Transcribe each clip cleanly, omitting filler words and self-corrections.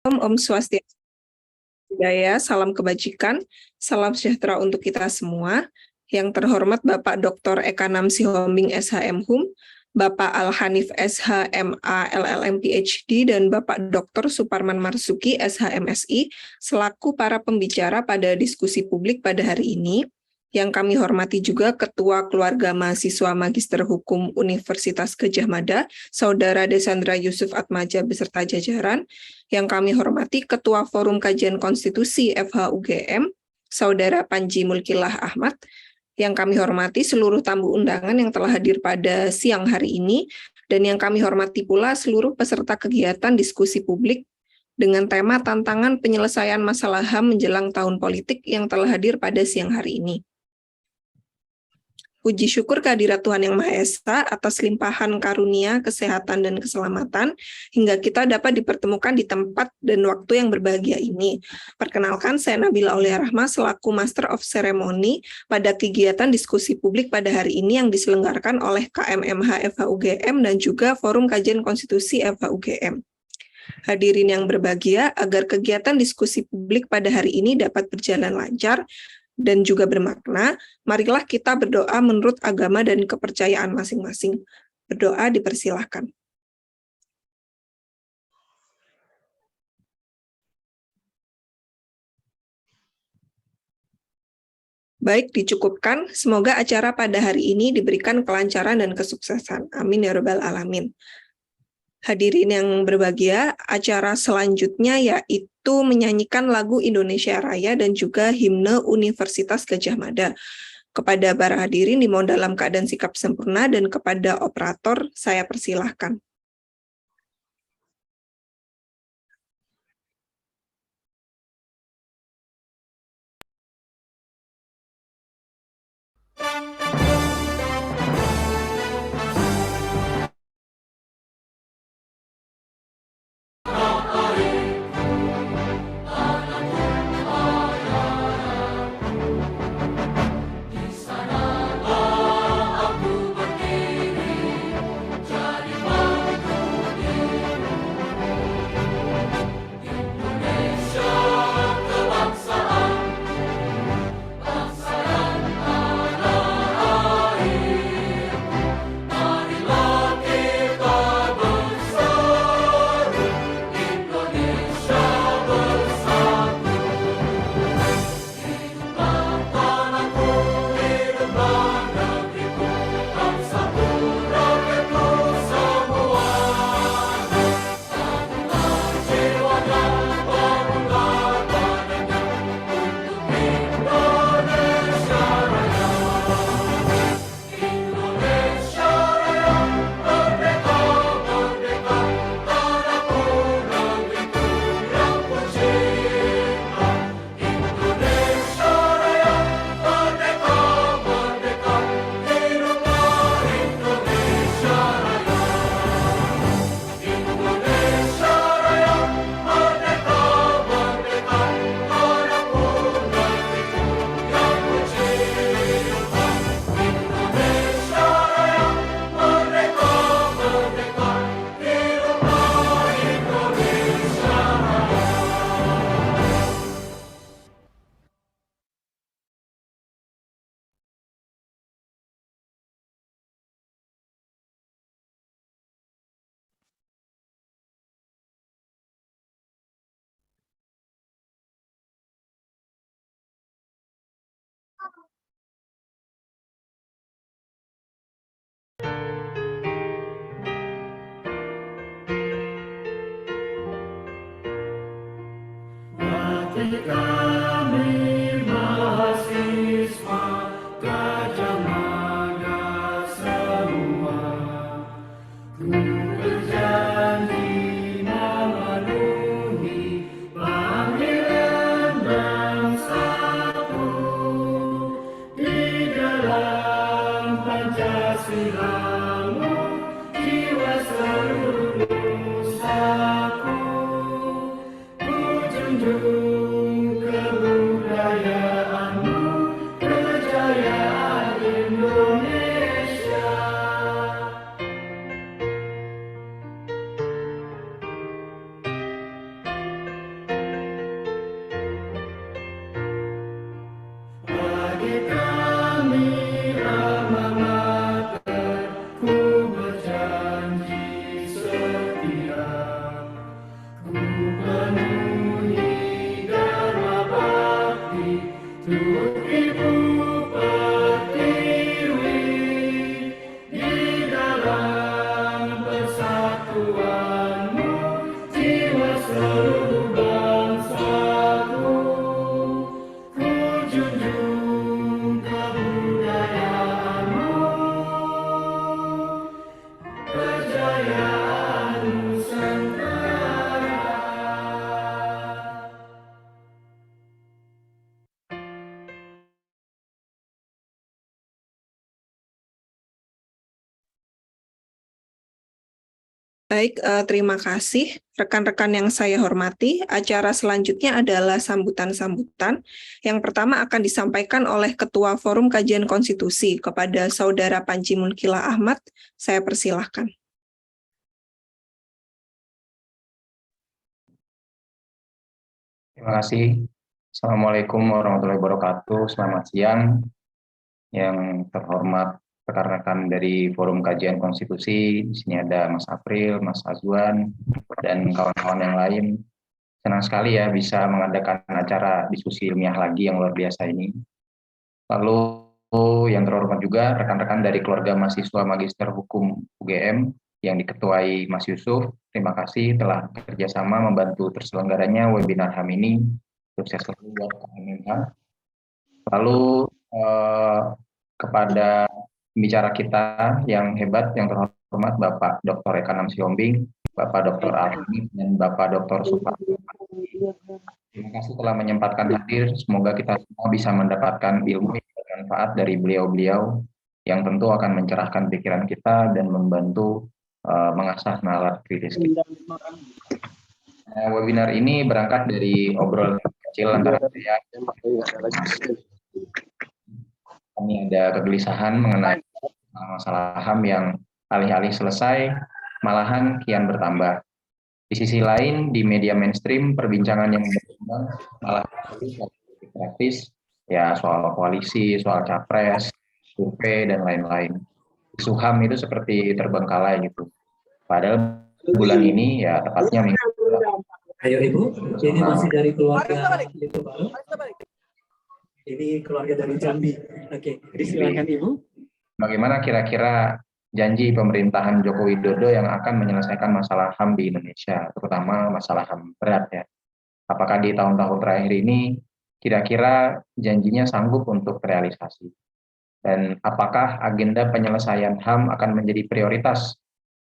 Om Swastiastu, salam kebajikan, salam sejahtera untuk kita semua. Yang terhormat Bapak Dr. Eka Namsi Hombing SHM Hum, Bapak Al-Hanif SHMA LLM PhD, dan Bapak Dr. Suparman Marsuki SHMSI, selaku para pembicara pada diskusi publik pada hari ini. Yang kami hormati juga Ketua Keluarga Mahasiswa Magister Hukum Universitas Gadjah Mada, Saudara Desandra Yusuf Atmaja beserta jajaran. Yang kami hormati Ketua Forum Kajian Konstitusi FH-UGM, Saudara Panji Mulkilah Ahmad. Yang kami hormati seluruh tamu undangan yang telah hadir pada siang hari ini, dan yang kami hormati pula seluruh peserta kegiatan diskusi publik dengan tema tantangan penyelesaian masalah HAM menjelang tahun politik yang telah hadir pada siang hari ini. Puji syukur kehadirat Tuhan Yang Maha Esa atas limpahan karunia, kesehatan, dan keselamatan, hingga kita dapat dipertemukan di tempat dan waktu yang berbahagia ini. Perkenalkan, saya Nabila Aulia Rahma selaku Master of Ceremony pada kegiatan diskusi publik pada hari ini yang diselenggarakan oleh KMMH FH-UGM dan juga Forum Kajian Konstitusi FH-UGM. Hadirin yang berbahagia, agar kegiatan diskusi publik pada hari ini dapat berjalan lancar dan juga bermakna, marilah kita berdoa menurut agama dan kepercayaan masing-masing. Berdoa dipersilahkan. Baik, dicukupkan. Semoga acara pada hari ini diberikan kelancaran dan kesuksesan. Amin ya rabbal alamin. Hadirin yang berbahagia, acara selanjutnya yaitu menyanyikan lagu Indonesia Raya dan juga himne Universitas Gadjah Mada. Kepada para hadirin dimohon dalam keadaan sikap sempurna, dan kepada operator saya persilahkan. Kami mahasiswa Gadjah Mada semua, ku berjanji memenuhi panggilan bangsaku di dalam Pancasila-Mu, jiwa seluruh nusaku. Ku junjung Baik, terima kasih rekan-rekan yang saya hormati. Acara selanjutnya adalah sambutan-sambutan. Yang pertama akan disampaikan oleh Ketua Forum Kajian Konstitusi kepada Saudara Panji Mulkila Ahmad. Saya persilahkan. Terima kasih. Assalamualaikum warahmatullahi wabarakatuh. Selamat siang yang terhormat rekan-rekan dari Forum Kajian Konstitusi. Di sini ada Mas April, Mas Azwan, dan kawan-kawan yang lain. Senang sekali ya bisa mengadakan acara diskusi ilmiah lagi yang luar biasa ini. Lalu yang terhormat juga rekan-rekan dari keluarga mahasiswa Magister Hukum UGM yang diketuai Mas Yusuf. Terima kasih telah bekerjasama membantu terselenggaranya webinar HAM ini. Sukses selalu buat Kemenhan. Lalu kepada pembicara kita yang hebat, yang terhormat Bapak Dr. Eka Nam Siombing, Bapak Dr. Alhamid, dan Bapak Dr. Suparto. Terima kasih telah menyempatkan hadir. Semoga kita semua bisa mendapatkan ilmu yang bermanfaat dari beliau-beliau yang tentu akan mencerahkan pikiran kita dan membantu mengasah nalar kritis kita. Webinar ini berangkat dari obrolan kecil antara saya. Kami ada kegelisahan mengenai masalah HAM yang alih-alih selesai, malahan kian bertambah. Di sisi lain, di media mainstream, perbincangan yang berkembang malah praktis, ya soal koalisi, soal capres, survei, dan lain-lain. Isu HAM itu seperti terbengkalai gitu. Padahal bulan ini, ya tepatnya minggu. Ayo Ibu, ini masih dari keluarga itu baru. Ini keluarga dari Jambi. Oke, silakan Ibu. Bagaimana kira-kira janji pemerintahan Joko Widodo yang akan menyelesaikan masalah HAM di Indonesia, terutama masalah HAM berat ya? Apakah di tahun-tahun terakhir ini kira-kira janjinya sanggup untuk realisasi? Dan apakah agenda penyelesaian HAM akan menjadi prioritas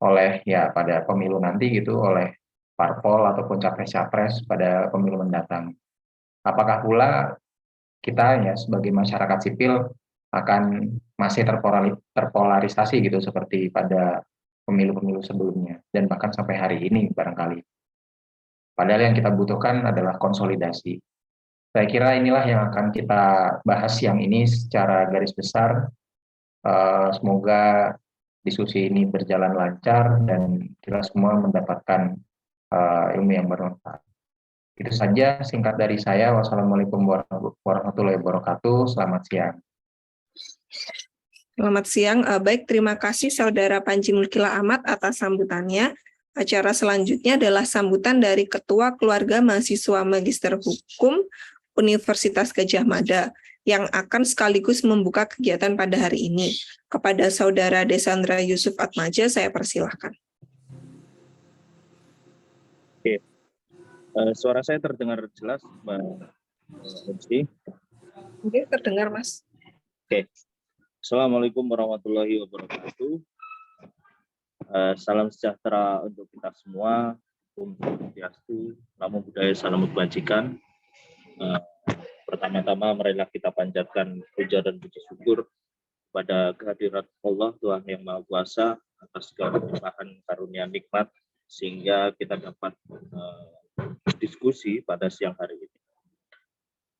oleh ya pada pemilu nanti gitu, oleh parpol ataupun capres-capres pada pemilu mendatang? Apakah pula kita ya sebagai masyarakat sipil akan masih terpolarisasi gitu seperti pada pemilu-pemilu sebelumnya dan bahkan sampai hari ini barangkali. Padahal yang kita butuhkan adalah konsolidasi. Saya kira inilah yang akan kita bahas siang ini secara garis besar. Semoga diskusi ini berjalan lancar dan kita semua mendapatkan ilmu yang bermanfaat. Itu saja singkat dari saya. Wassalamualaikum warahmatullahi wabarakatuh. Selamat siang. Selamat siang. Baik, terima kasih Saudara Panji Mulkila Ahmad atas sambutannya. Acara selanjutnya adalah sambutan dari Ketua Keluarga Mahasiswa Magister Hukum Universitas Gadjah Mada yang akan sekaligus membuka kegiatan pada hari ini. Kepada Saudara Desandra Yusuf Atmaja, saya persilahkan. Oke, suara saya terdengar jelas, Mbak Lutfi? Oke, terdengar, Mas. Oke, Assalamualaikum warahmatullahi wabarakatuh. Salam sejahtera untuk kita semua. Om Swastiastu, Namo Buddhaya, Salam Kebajikan. Pertama-tama marilah kita panjatkan puja dan puji syukur pada kehadirat Allah Tuhan Yang Maha Kuasa atas segala limpahan karunia nikmat sehingga kita dapat diskusi pada siang hari ini.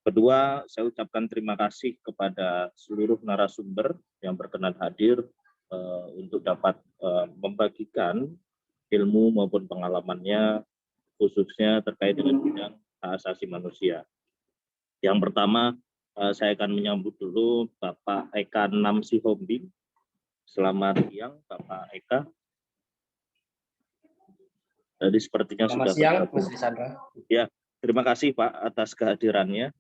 Kedua, saya ucapkan terima kasih kepada seluruh narasumber yang berkenan hadir untuk dapat membagikan ilmu maupun pengalamannya khususnya terkait dengan bidang hak asasi manusia. Yang pertama, saya akan menyambut dulu Bapak Eka Nam Siombing. Selamat siang, Bapak Eka. Jadi sepertinya selamat sudah siang, Mas Desandra. Ya, terima kasih Pak atas kehadirannya.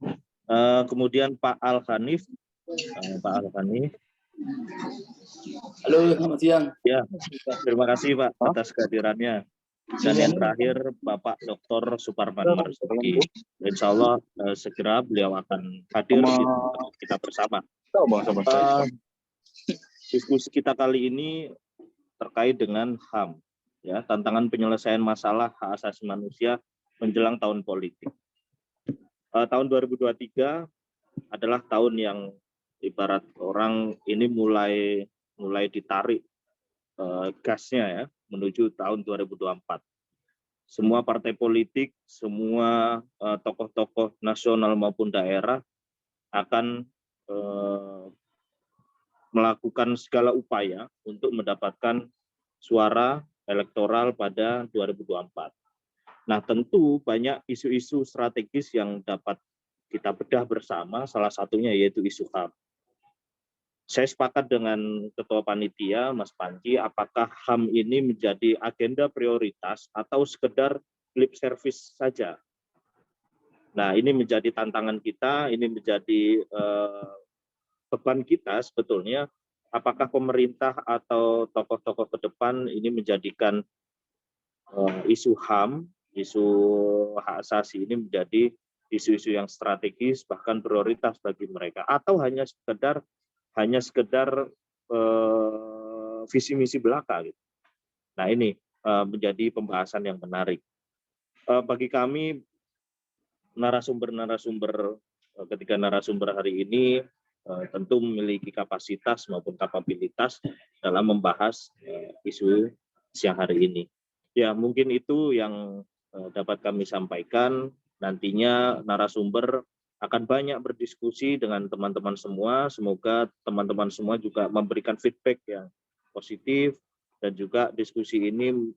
Kemudian Pak Al-Hanif. Pak Al-Hanif. Halo, selamat siang. Ya, terima kasih Pak atas kehadirannya. Dan yang terakhir Bapak Dr. Suparman Marzuki. Insya Allah segera beliau akan hadir untuk kita bersama. Diskusi kita kali ini terkait dengan HAM, ya, tantangan penyelesaian masalah hak asasi manusia menjelang tahun politik. Tahun 2023 adalah tahun yang ibarat orang ini mulai ditarik gasnya ya, menuju tahun 2024. Semua partai politik, semua tokoh-tokoh nasional maupun daerah akan melakukan segala upaya untuk mendapatkan suara elektoral pada 2024. Nah, tentu banyak isu-isu strategis yang dapat kita bedah bersama, salah satunya yaitu isu HAM. Saya sepakat dengan Ketua Panitia, Mas Panji, apakah HAM ini menjadi agenda prioritas atau sekedar lip service saja. Nah, ini menjadi tantangan kita, ini menjadi beban kita sebetulnya, apakah pemerintah atau tokoh-tokoh ke depan ini menjadikan isu HAM, isu hak asasi ini menjadi isu-isu yang strategis bahkan prioritas bagi mereka, atau hanya sekedar visi misi belaka gitu. Nah, ini menjadi pembahasan yang menarik bagi kami. Narasumber ketika narasumber hari ini tentu memiliki kapasitas maupun kapabilitas dalam membahas isu siang hari ini. Ya, mungkin itu yang dapat kami sampaikan. Nantinya narasumber akan banyak berdiskusi dengan teman-teman semua. Semoga teman-teman semua juga memberikan feedback yang positif dan juga diskusi ini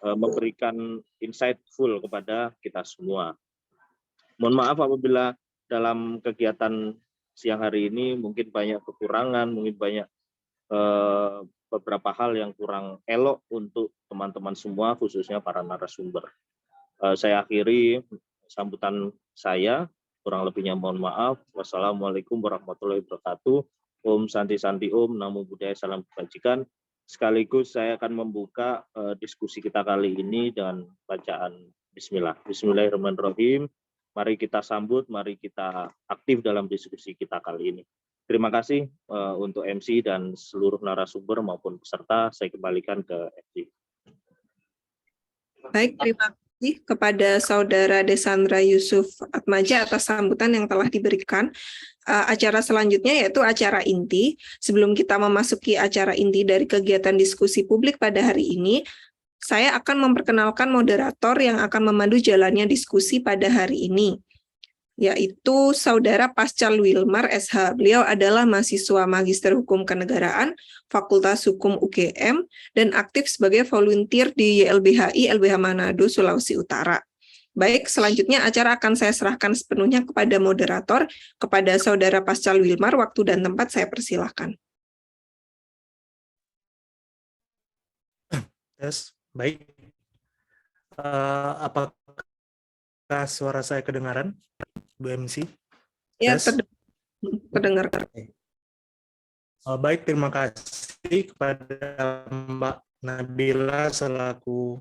memberikan insightful kepada kita semua. Mohon maaf apabila dalam kegiatan siang hari ini mungkin banyak kekurangan, mungkin banyak beberapa hal yang kurang elok untuk teman-teman semua, khususnya para narasumber. Saya akhiri sambutan saya, kurang lebihnya mohon maaf. Wassalamualaikum warahmatullahi wabarakatuh. Om Santi Santi Om, Namo Buddhaya, Salam Kebajikan. Sekaligus saya akan membuka diskusi kita kali ini dengan bacaan Bismillah. Bismillahirrahmanirrahim. Mari kita sambut, mari kita aktif dalam diskusi kita kali ini. Terima kasih untuk MC dan seluruh narasumber maupun peserta. Saya kembalikan ke MC. Baik, terima kasih kepada Saudara Desandra Yusuf Atmaja atas sambutan yang telah diberikan. Acara selanjutnya yaitu acara inti. Sebelum kita memasuki acara inti dari kegiatan diskusi publik pada hari ini, saya akan memperkenalkan moderator yang akan memandu jalannya diskusi pada hari ini, yaitu Saudara Pascal Wilmar, SH. Beliau adalah mahasiswa Magister Hukum Kenegaraan, Fakultas Hukum UGM, dan aktif sebagai volunteer di YLBHI, LBH Manado, Sulawesi Utara. Baik, selanjutnya acara akan saya serahkan sepenuhnya kepada moderator, kepada Saudara Pascal Wilmar. Waktu dan tempat saya persilahkan. Yes, baik. Apakah suara saya kedengaran, Bu MC? Ya, Yes. terdengar. Baik, terima kasih kepada Mbak Nabila selaku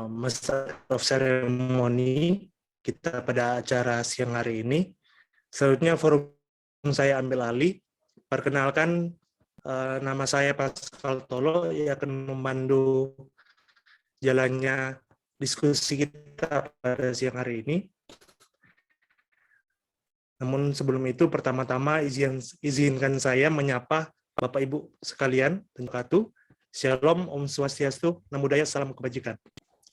Master of Ceremony kita pada acara siang hari ini. Selanjutnya forum saya ambil alih. Perkenalkan, nama saya Pascal Tolo yang akan memandu jalannya diskusi kita pada siang hari ini. Namun sebelum itu, pertama-tama izinkan saya menyapa Bapak Ibu sekalian, tentu Shalom, Om Swastiastu, Namo Buddhaya, Salam Kebajikan.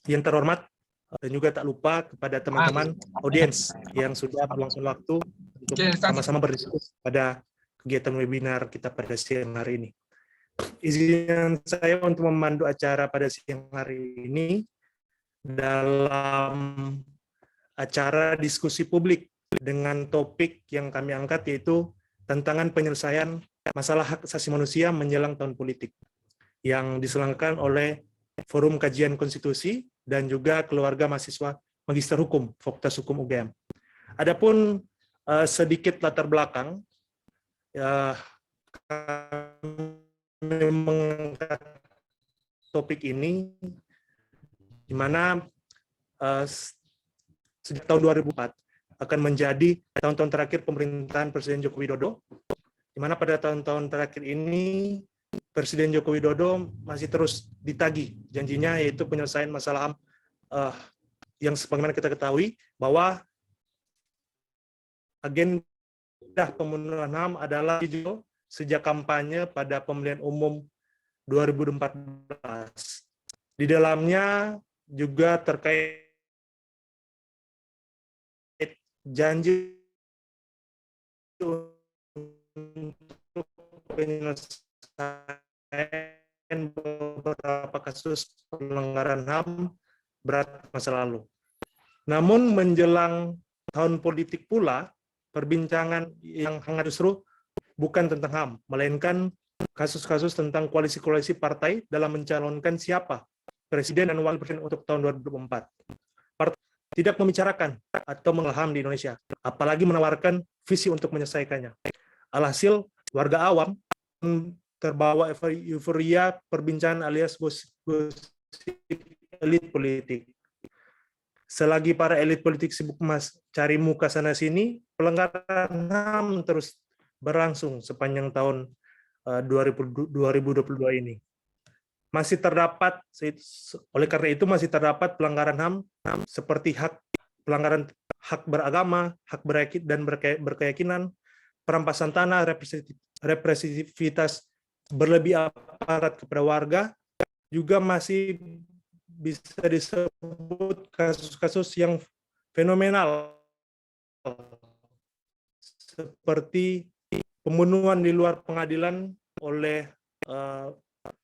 Yang terhormat dan juga tak lupa kepada teman-teman audiens yang sudah meluangkan waktu untuk sama-sama berdiskusi pada kegiatan webinar kita pada siang hari ini. Izin saya untuk memandu acara pada siang hari ini dalam acara diskusi publik dengan topik yang kami angkat yaitu tantangan penyelesaian masalah hak asasi manusia menjelang tahun politik yang diselenggarakan oleh Forum Kajian Konstitusi dan juga keluarga mahasiswa Magister Hukum, Fakultas Hukum UGM. Adapun sedikit latar belakang, kami mengangkat topik ini di mana sejak tahun 2004 akan menjadi tahun-tahun terakhir pemerintahan Presiden Joko Widodo, di mana pada tahun-tahun terakhir ini Presiden Joko Widodo masih terus ditagih janjinya yaitu penyelesaian masalah HAM yang sebagaimana kita ketahui bahwa agenda pemenuhan HAM adalah sejak kampanye pada pemilihan umum 2014. Di dalamnya juga terkait janji untuk penyelesaian beberapa kasus pelanggaran HAM berat masa lalu. Namun menjelang tahun politik pula, perbincangan yang hangat justru bukan tentang HAM, melainkan kasus-kasus tentang koalisi-koalisi partai dalam mencalonkan siapa presiden dan wakil presiden untuk tahun 2024. Partai tidak membicarakan atau mengenal HAM di Indonesia, apalagi menawarkan visi untuk menyelesaikannya. Alhasil, warga awam terbawa euforia perbincangan alias gosip elit politik. Selagi para elit politik sibuk cari muka sana-sini, pelanggaran HAM terus berlangsung sepanjang tahun 2022 ini. Masih terdapat, oleh karena itu masih terdapat pelanggaran HAM seperti pelanggaran hak beragama, hak dan berkeyakinan, perampasan tanah, represivitas berlebih aparat kepada warga, juga masih bisa disebut kasus-kasus yang fenomenal seperti pembunuhan di luar pengadilan oleh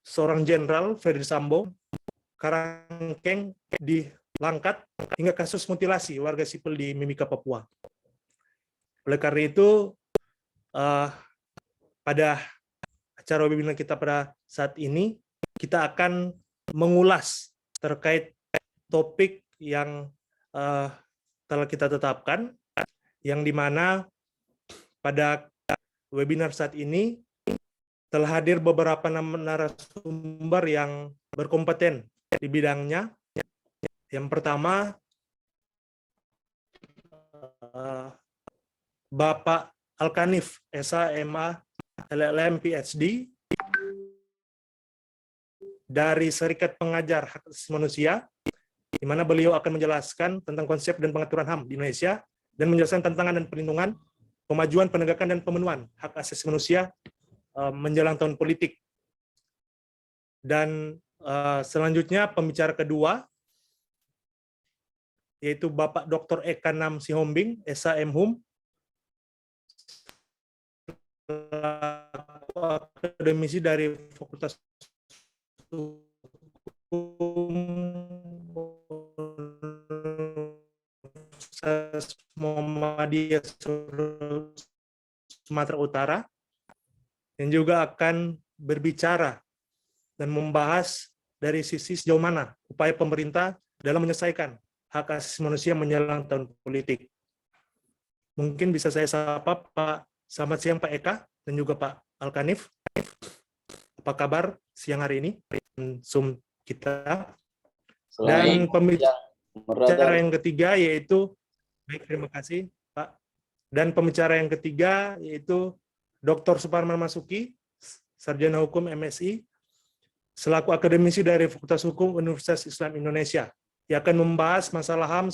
seorang jenderal Ferdi Sambo, Karangkeng di Langkat, hingga kasus mutilasi warga sipil di Mimika, Papua. Oleh karena itu, pada acara webinar kita pada saat ini, kita akan mengulas terkait topik yang telah kita tetapkan, yang dimana pada webinar saat ini telah hadir beberapa narasumber yang berkompeten di bidangnya. Yang pertama, Bapak Alkanif, SH, MA, LLM, PhD, dari Serikat Pengajar Hak Asasi Manusia, di mana beliau akan menjelaskan tentang konsep dan pengaturan HAM di Indonesia, dan menjelaskan tantangan dan perlindungan, pemajuan, penegakan, dan pemenuhan hak asasi manusia menjelang tahun politik. Dan selanjutnya pembicara kedua, yaitu Bapak Dr. Ekanam Sihombing, SH, MHum, akademisi dari Fakultas Muhammadiyah Sumatera Utara, yang juga akan berbicara dan membahas dari sisi sejauh mana upaya pemerintah dalam menyelesaikan hak asasi manusia menjelang tahun politik. Mungkin bisa saya sapa Pak, selamat siang Pak Eka dan juga Pak Alkanif. Apa kabar siang hari ini? Zoom kita. Dan pembicara yang ketiga yaitu, baik, terima kasih Pak. Dan pembicara yang ketiga yaitu Dr. Suparman Masuki, Sarjana Hukum MSI, selaku akademisi dari Fakultas Hukum Universitas Islam Indonesia, yang akan membahas masalah HAM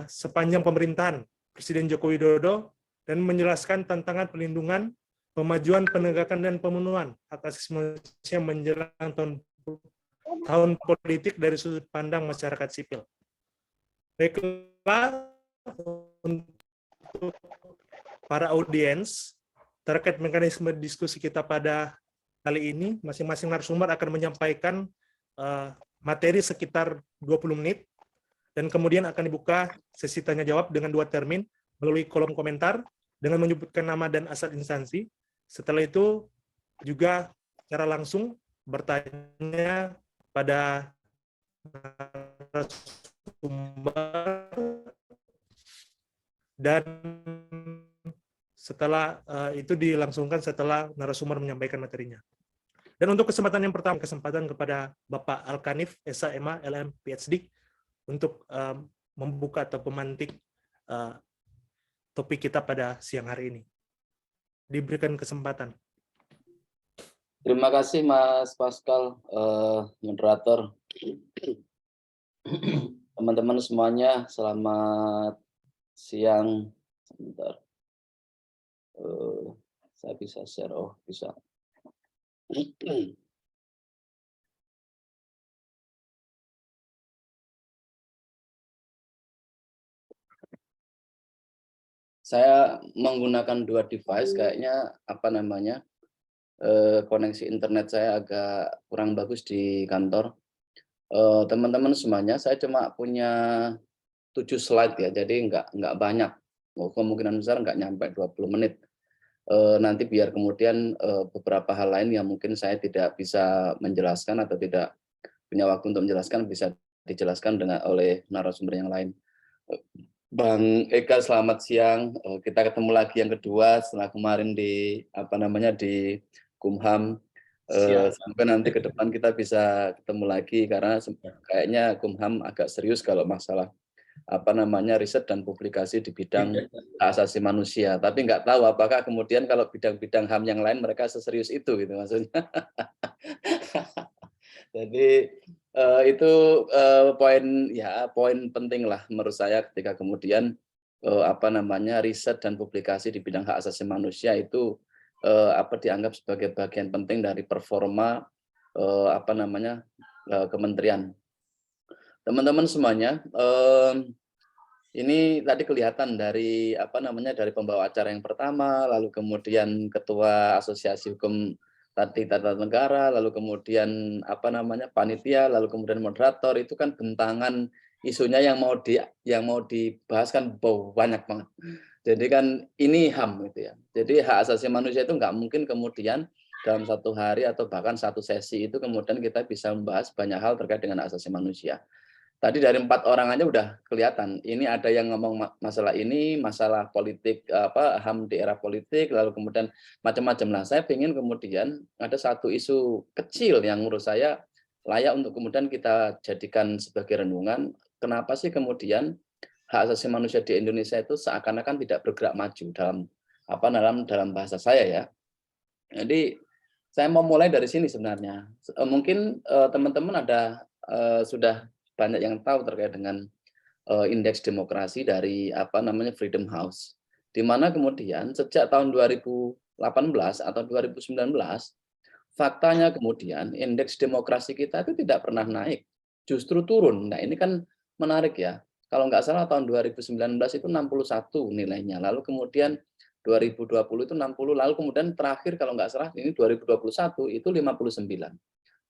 sepanjang pemerintahan Presiden Joko Widodo dan menjelaskan tantangan pelindungan, pemajuan, penegakan, dan pemenuhan hak asasi manusia menjelang tahun politik dari sudut pandang masyarakat sipil. Baiklah, untuk para audiens, terkait mekanisme diskusi kita pada kali ini, masing-masing narasumber akan menyampaikan materi sekitar 20 menit, dan kemudian akan dibuka sesi tanya-jawab dengan 2 termin melalui kolom komentar dengan menyebutkan nama dan asal instansi. Setelah itu juga secara langsung bertanya pada narasumber, dan setelah itu dilangsungkan setelah narasumber menyampaikan materinya. Dan untuk kesempatan yang pertama, kesempatan kepada Bapak Alkanif, SH, MA, LLM, PhD, untuk membuka atau memantik topik kita pada siang hari ini. Diberikan kesempatan. Terima kasih Mas Pascal, moderator. Teman-teman semuanya, selamat siang. Sebentar. Saya bisa share, oh bisa. Saya menggunakan dua device, kayaknya apa namanya, koneksi internet saya agak kurang bagus di kantor. Teman-teman semuanya, saya cuma punya 7 slide ya, jadi nggak banyak. Kemungkinan besar nggak nyampe 20 menit. Nanti biar kemudian beberapa hal lain yang mungkin saya tidak bisa menjelaskan atau tidak punya waktu untuk menjelaskan bisa dijelaskan oleh narasumber yang lain. Bang Eka, selamat siang. Kita ketemu lagi yang kedua setelah kemarin di di Kumham. Semoga nanti ke depan kita bisa ketemu lagi karena kayaknya Kumham agak serius kalau masalah riset dan publikasi di bidang hak asasi manusia. Tapi nggak tahu apakah kemudian kalau bidang-bidang HAM yang lain mereka seserius itu gitu maksudnya. Jadi itu poin penting lah menurut saya ketika kemudian riset dan publikasi di bidang hak asasi manusia itu dianggap sebagai bagian penting dari performa kementerian. Teman-teman semuanya, ini tadi kelihatan dari dari pembawa acara yang pertama, lalu kemudian ketua Asosiasi Hukum Tata Negara, lalu kemudian panitia, lalu kemudian moderator, itu kan bentangan isunya yang mau dibahas kan banyak banget. Jadi kan ini HAM gitu ya. Jadi hak asasi manusia itu nggak mungkin kemudian dalam satu hari atau bahkan satu sesi itu kemudian kita bisa membahas banyak hal terkait dengan hak asasi manusia. Tadi dari 4 orang aja udah kelihatan. Ini ada yang ngomong masalah ini, masalah politik HAM di era politik, lalu kemudian macam-macam. Nah, saya ingin kemudian ada satu isu kecil yang menurut saya layak untuk kemudian kita jadikan sebagai renungan. Kenapa sih kemudian hak asasi manusia di Indonesia itu seakan-akan tidak bergerak maju dalam bahasa saya ya. Jadi saya mau mulai dari sini sebenarnya. Mungkin teman-teman ada sudah banyak yang tahu terkait dengan indeks demokrasi dari Freedom House, di mana kemudian sejak tahun 2018 atau 2019 faktanya kemudian indeks demokrasi kita itu tidak pernah naik, justru turun. Nah, ini kan menarik ya. Kalau nggak salah tahun 2019 itu 61 nilainya, lalu kemudian 2020 itu 60, lalu kemudian terakhir kalau nggak salah ini 2021 itu 59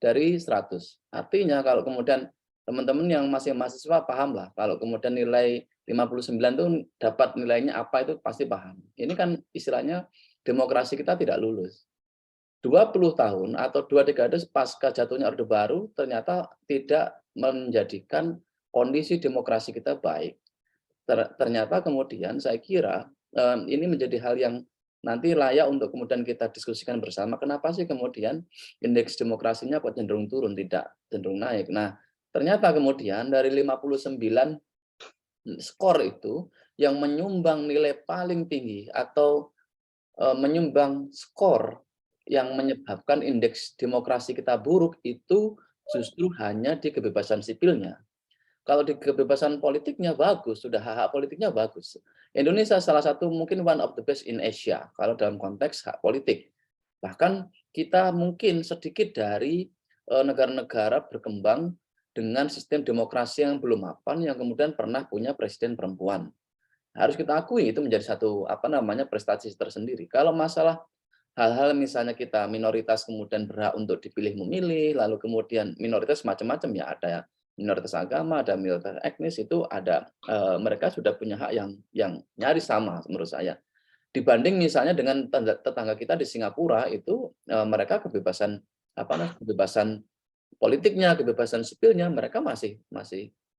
dari 100. Artinya kalau kemudian teman-teman yang masih mahasiswa paham lah, kalau kemudian nilai 59 itu dapat nilainya apa itu pasti paham. Ini kan istilahnya demokrasi kita tidak lulus. 20 tahun atau 2 dekade pasca jatuhnya Orde Baru ternyata tidak menjadikan kondisi demokrasi kita baik. Ternyata kemudian saya kira ini menjadi hal yang nanti layak untuk kemudian kita diskusikan bersama. Kenapa sih kemudian indeks demokrasinya kok cenderung turun, tidak cenderung naik? Nah, ternyata kemudian dari 59 skor itu yang menyumbang nilai paling tinggi atau menyumbang skor yang menyebabkan indeks demokrasi kita buruk itu justru hanya di kebebasan sipilnya. Kalau di kebebasan politiknya bagus, sudah hak-hak politiknya bagus. Indonesia salah satu mungkin one of the best in Asia kalau dalam konteks hak politik. Bahkan kita mungkin sedikit dari negara-negara berkembang dengan sistem demokrasi yang belum mapan yang kemudian pernah punya presiden perempuan. Harus kita akui itu menjadi satu prestasi tersendiri. Kalau masalah hal-hal misalnya kita minoritas kemudian berhak untuk dipilih memilih, lalu kemudian minoritas macam-macam ya, ada minoritas agama, ada minoritas etnis, itu ada mereka sudah punya hak yang nyaris sama menurut saya. Dibanding misalnya dengan tetangga kita di Singapura itu mereka kebebasan kebebasan politiknya, kebebasan sipilnya mereka masih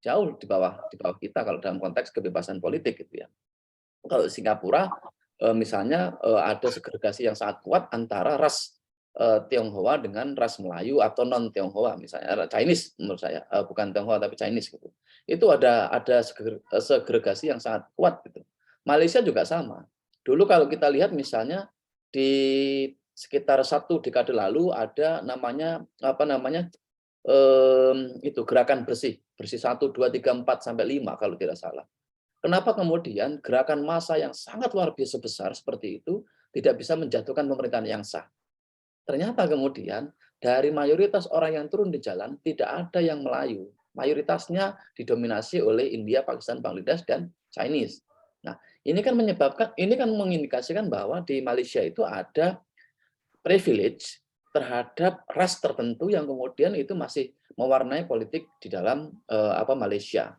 jauh di bawah kita kalau dalam konteks kebebasan politik gitu ya. Kalau Singapura misalnya ada segregasi yang sangat kuat antara ras Tionghoa dengan ras Melayu atau non Tionghoa misalnya Chinese menurut saya bukan Tionghoa tapi Chinese gitu. Itu ada segregasi yang sangat kuat gitu. Malaysia juga sama. Dulu kalau kita lihat misalnya di sekitar 1 dekade lalu ada namanya itu gerakan bersih 1 2 3 4 sampai 5 kalau tidak salah. Kenapa kemudian gerakan massa yang sangat luar biasa besar seperti itu tidak bisa menjatuhkan pemerintahan yang sah? ternyata kemudian dari mayoritas orang yang turun di jalan tidak ada yang Melayu. Mayoritasnya didominasi oleh India, Pakistan, Bangladesh, dan Chinese. Nah, ini kan mengindikasikan bahwa di Malaysia itu ada privilege terhadap ras tertentu yang kemudian itu masih mewarnai politik di dalam Malaysia.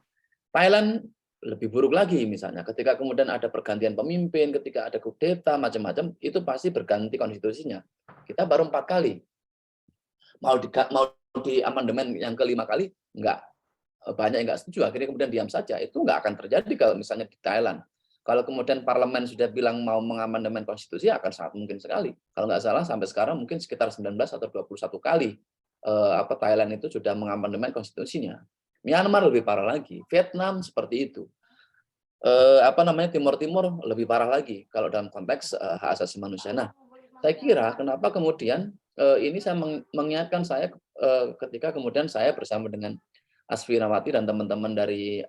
Thailand lebih buruk lagi, misalnya ketika kemudian ada pergantian pemimpin, ketika ada kudeta macam-macam, itu pasti berganti konstitusinya. Kita baru 4 kali. Mau di amandemen yang ke-5 kali, enggak. Banyak yang enggak setuju, akhirnya kemudian diam saja. Itu enggak akan terjadi kalau misalnya di Thailand. Kalau kemudian parlemen sudah bilang mau mengamandemen konstitusi, akan sangat mungkin sekali. Kalau nggak salah sampai sekarang mungkin sekitar 19 atau 21 kali Thailand itu sudah mengamandemen konstitusinya. Myanmar lebih parah lagi, Vietnam seperti itu. Timur Timur lebih parah lagi kalau dalam konteks hak asasi manusia. Nah, saya kira kenapa kemudian ini saya mengingatkan saya ketika kemudian saya bersama dengan Asfi Nawati dan teman-teman dari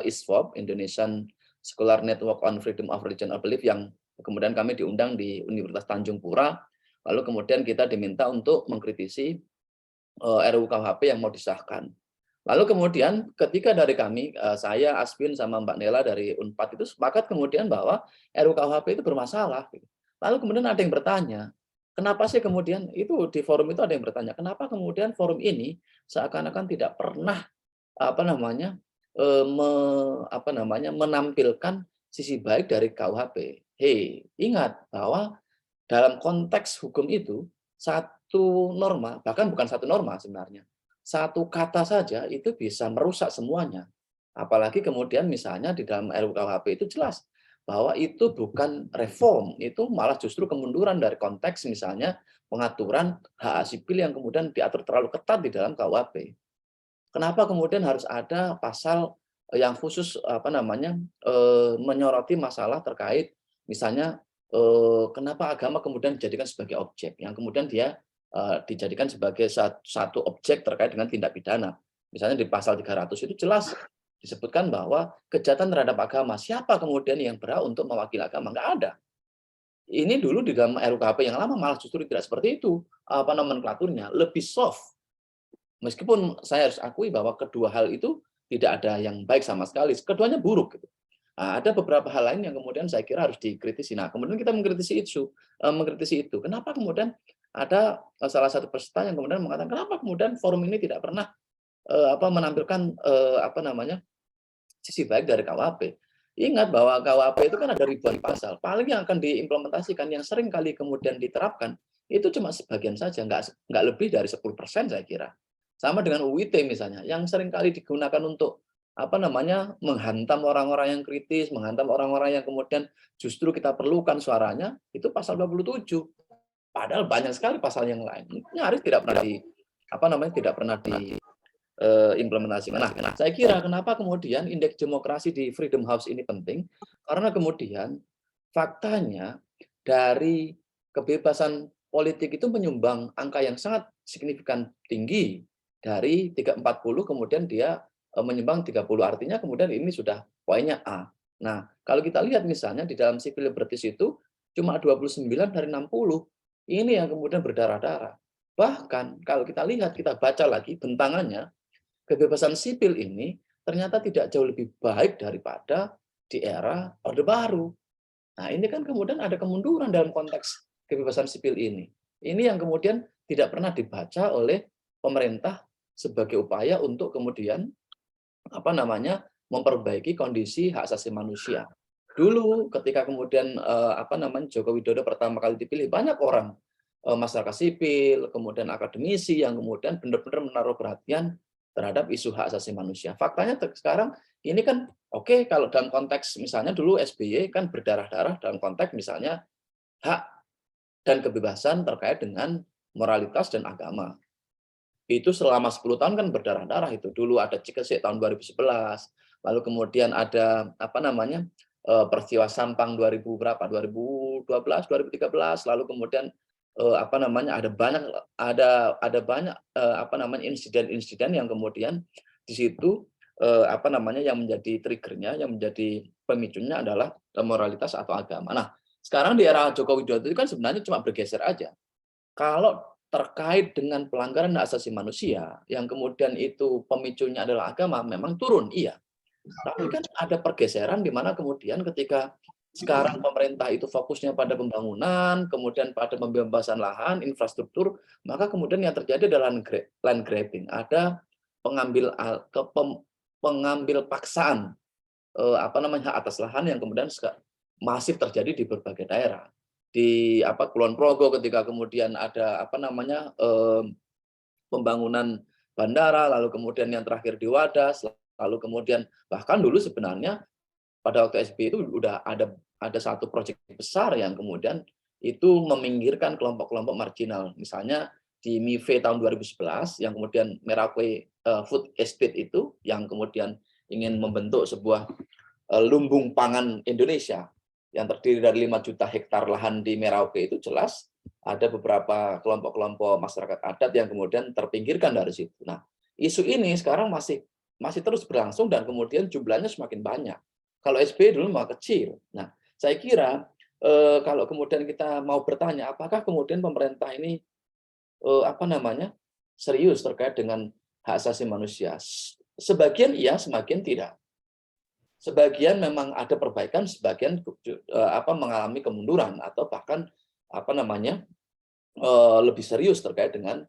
ISFOP, Indonesian Scholar Network on Freedom of Religion or Belief, yang kemudian kami diundang di Universitas Tanjung Pura, lalu kemudian kita diminta untuk mengkritisi RUU KUHP yang mau disahkan. Lalu kemudian ketika dari kami, saya, Aswin, sama Mbak Nela dari UNPAD itu sepakat kemudian bahwa RUU KUHP itu bermasalah. Lalu kemudian ada yang bertanya, kenapa sih kemudian itu di forum itu ada yang bertanya, kenapa kemudian forum ini seakan-akan tidak pernah menampilkan sisi baik dari KUHP. Hei, ingat bahwa dalam konteks hukum itu satu norma, bahkan bukan satu norma sebenarnya, satu kata saja itu bisa merusak semuanya. Apalagi kemudian misalnya di dalam RUU KUHP itu jelas bahwa itu bukan reform, itu malah justru kemunduran dari konteks misalnya pengaturan hak sipil yang kemudian diatur terlalu ketat di dalam KUHP. Kenapa kemudian harus ada pasal yang khusus menyoroti masalah terkait misalnya kenapa agama kemudian dijadikan sebagai objek yang kemudian dia dijadikan sebagai satu objek terkait dengan tindak pidana. Misalnya di pasal 300 itu jelas disebutkan bahwa kejahatan terhadap agama, siapa kemudian yang berhak untuk mewakili agama? Nggak ada. Ini dulu di dalam RUU KUHP yang lama malah justru tidak seperti itu. Nomenklaturnya lebih soft. Meskipun saya harus akui bahwa kedua hal itu tidak ada yang baik sama sekali, keduanya buruk. Gitu. Nah, ada beberapa hal lain yang kemudian saya kira harus dikritisi. Nah, kemudian kita mengkritisi itu. Kenapa kemudian ada salah satu peserta yang kemudian mengatakan kenapa kemudian forum ini tidak pernah menampilkan sisi baik dari KUHP. Ingat bahwa KUHP itu kan ada ribuan pasal. Paling yang akan diimplementasikan yang sering kali kemudian diterapkan itu cuma sebagian saja, nggak lebih dari 10% saya kira. Sama dengan UIT misalnya, yang sering kali digunakan untuk menghantam orang-orang yang kritis, menghantam orang-orang yang kemudian justru kita perlukan suaranya, itu pasal 27. Padahal banyak sekali pasal yang lain. Nyaris tidak pernah diimplementasikan. Nah, saya kira kenapa kemudian indeks demokrasi di Freedom House ini penting, karena kemudian faktanya dari kebebasan politik itu menyumbang angka yang sangat signifikan tinggi. Dari 340 kemudian dia menyumbang 30, artinya kemudian ini sudah poinnya A. Nah, kalau kita lihat misalnya di dalam civil liberties itu cuma 29 dari 60. Ini yang kemudian berdarah-darah. Bahkan kalau kita lihat, kita baca lagi bentangannya, kebebasan sipil ini ternyata tidak jauh lebih baik daripada di era Orde Baru. Nah, ini kan kemudian ada kemunduran dalam konteks kebebasan sipil ini. Ini yang kemudian tidak pernah dibaca oleh pemerintah sebagai upaya untuk kemudian memperbaiki kondisi hak asasi manusia. Dulu ketika kemudian Joko Widodo pertama kali dipilih, banyak orang masyarakat sipil, kemudian akademisi yang kemudian benar-benar menaruh perhatian terhadap isu hak asasi manusia. Faktanya sekarang ini kan oke, kalau dalam konteks misalnya dulu SBY kan berdarah-darah dalam konteks misalnya hak dan kebebasan terkait dengan moralitas dan agama. Itu selama 10 tahun kan berdarah-darah itu. Dulu ada Cikesik tahun 2011, lalu kemudian ada peristiwa Sampang 2012, 2013, lalu kemudian ada banyak insiden-insiden yang kemudian di situ yang menjadi triggernya, yang menjadi pemicunya adalah moralitas atau agama. Nah, sekarang di era Joko Widodo itu kan sebenarnya cuma bergeser aja. kalau terkait dengan pelanggaran hak asasi manusia yang kemudian itu pemicunya adalah agama, memang turun, iya. Tapi kan ada pergeseran di mana kemudian ketika sekarang pemerintah itu fokusnya pada pembangunan, kemudian pada pembebasan lahan, infrastruktur, maka kemudian yang terjadi adalah land grabbing. Ada pengambil paksaan hak atas lahan yang kemudian masif terjadi di berbagai daerah. Di Kulon Progo ketika kemudian ada pembangunan bandara, lalu kemudian yang terakhir di Wadas, lalu kemudian bahkan dulu sebenarnya pada waktu SBY itu udah ada satu proyek besar yang kemudian itu meminggirkan kelompok-kelompok marginal. Misalnya di MIFE tahun 2011 yang kemudian Merauke Food Estate itu yang kemudian ingin membentuk sebuah lumbung pangan Indonesia yang terdiri dari 5 juta hektar lahan di Merauke, itu jelas ada beberapa kelompok-kelompok masyarakat adat yang kemudian terpinggirkan dari situ. Nah, isu ini sekarang masih terus berlangsung dan kemudian jumlahnya semakin banyak. Kalau SBY dulu mah kecil. Nah, saya kira kalau kemudian kita mau bertanya apakah kemudian pemerintah ini serius terkait dengan hak asasi manusia, sebagian iya, sebagian tidak. Sebagian memang ada perbaikan, sebagian mengalami kemunduran atau bahkan lebih serius terkait dengan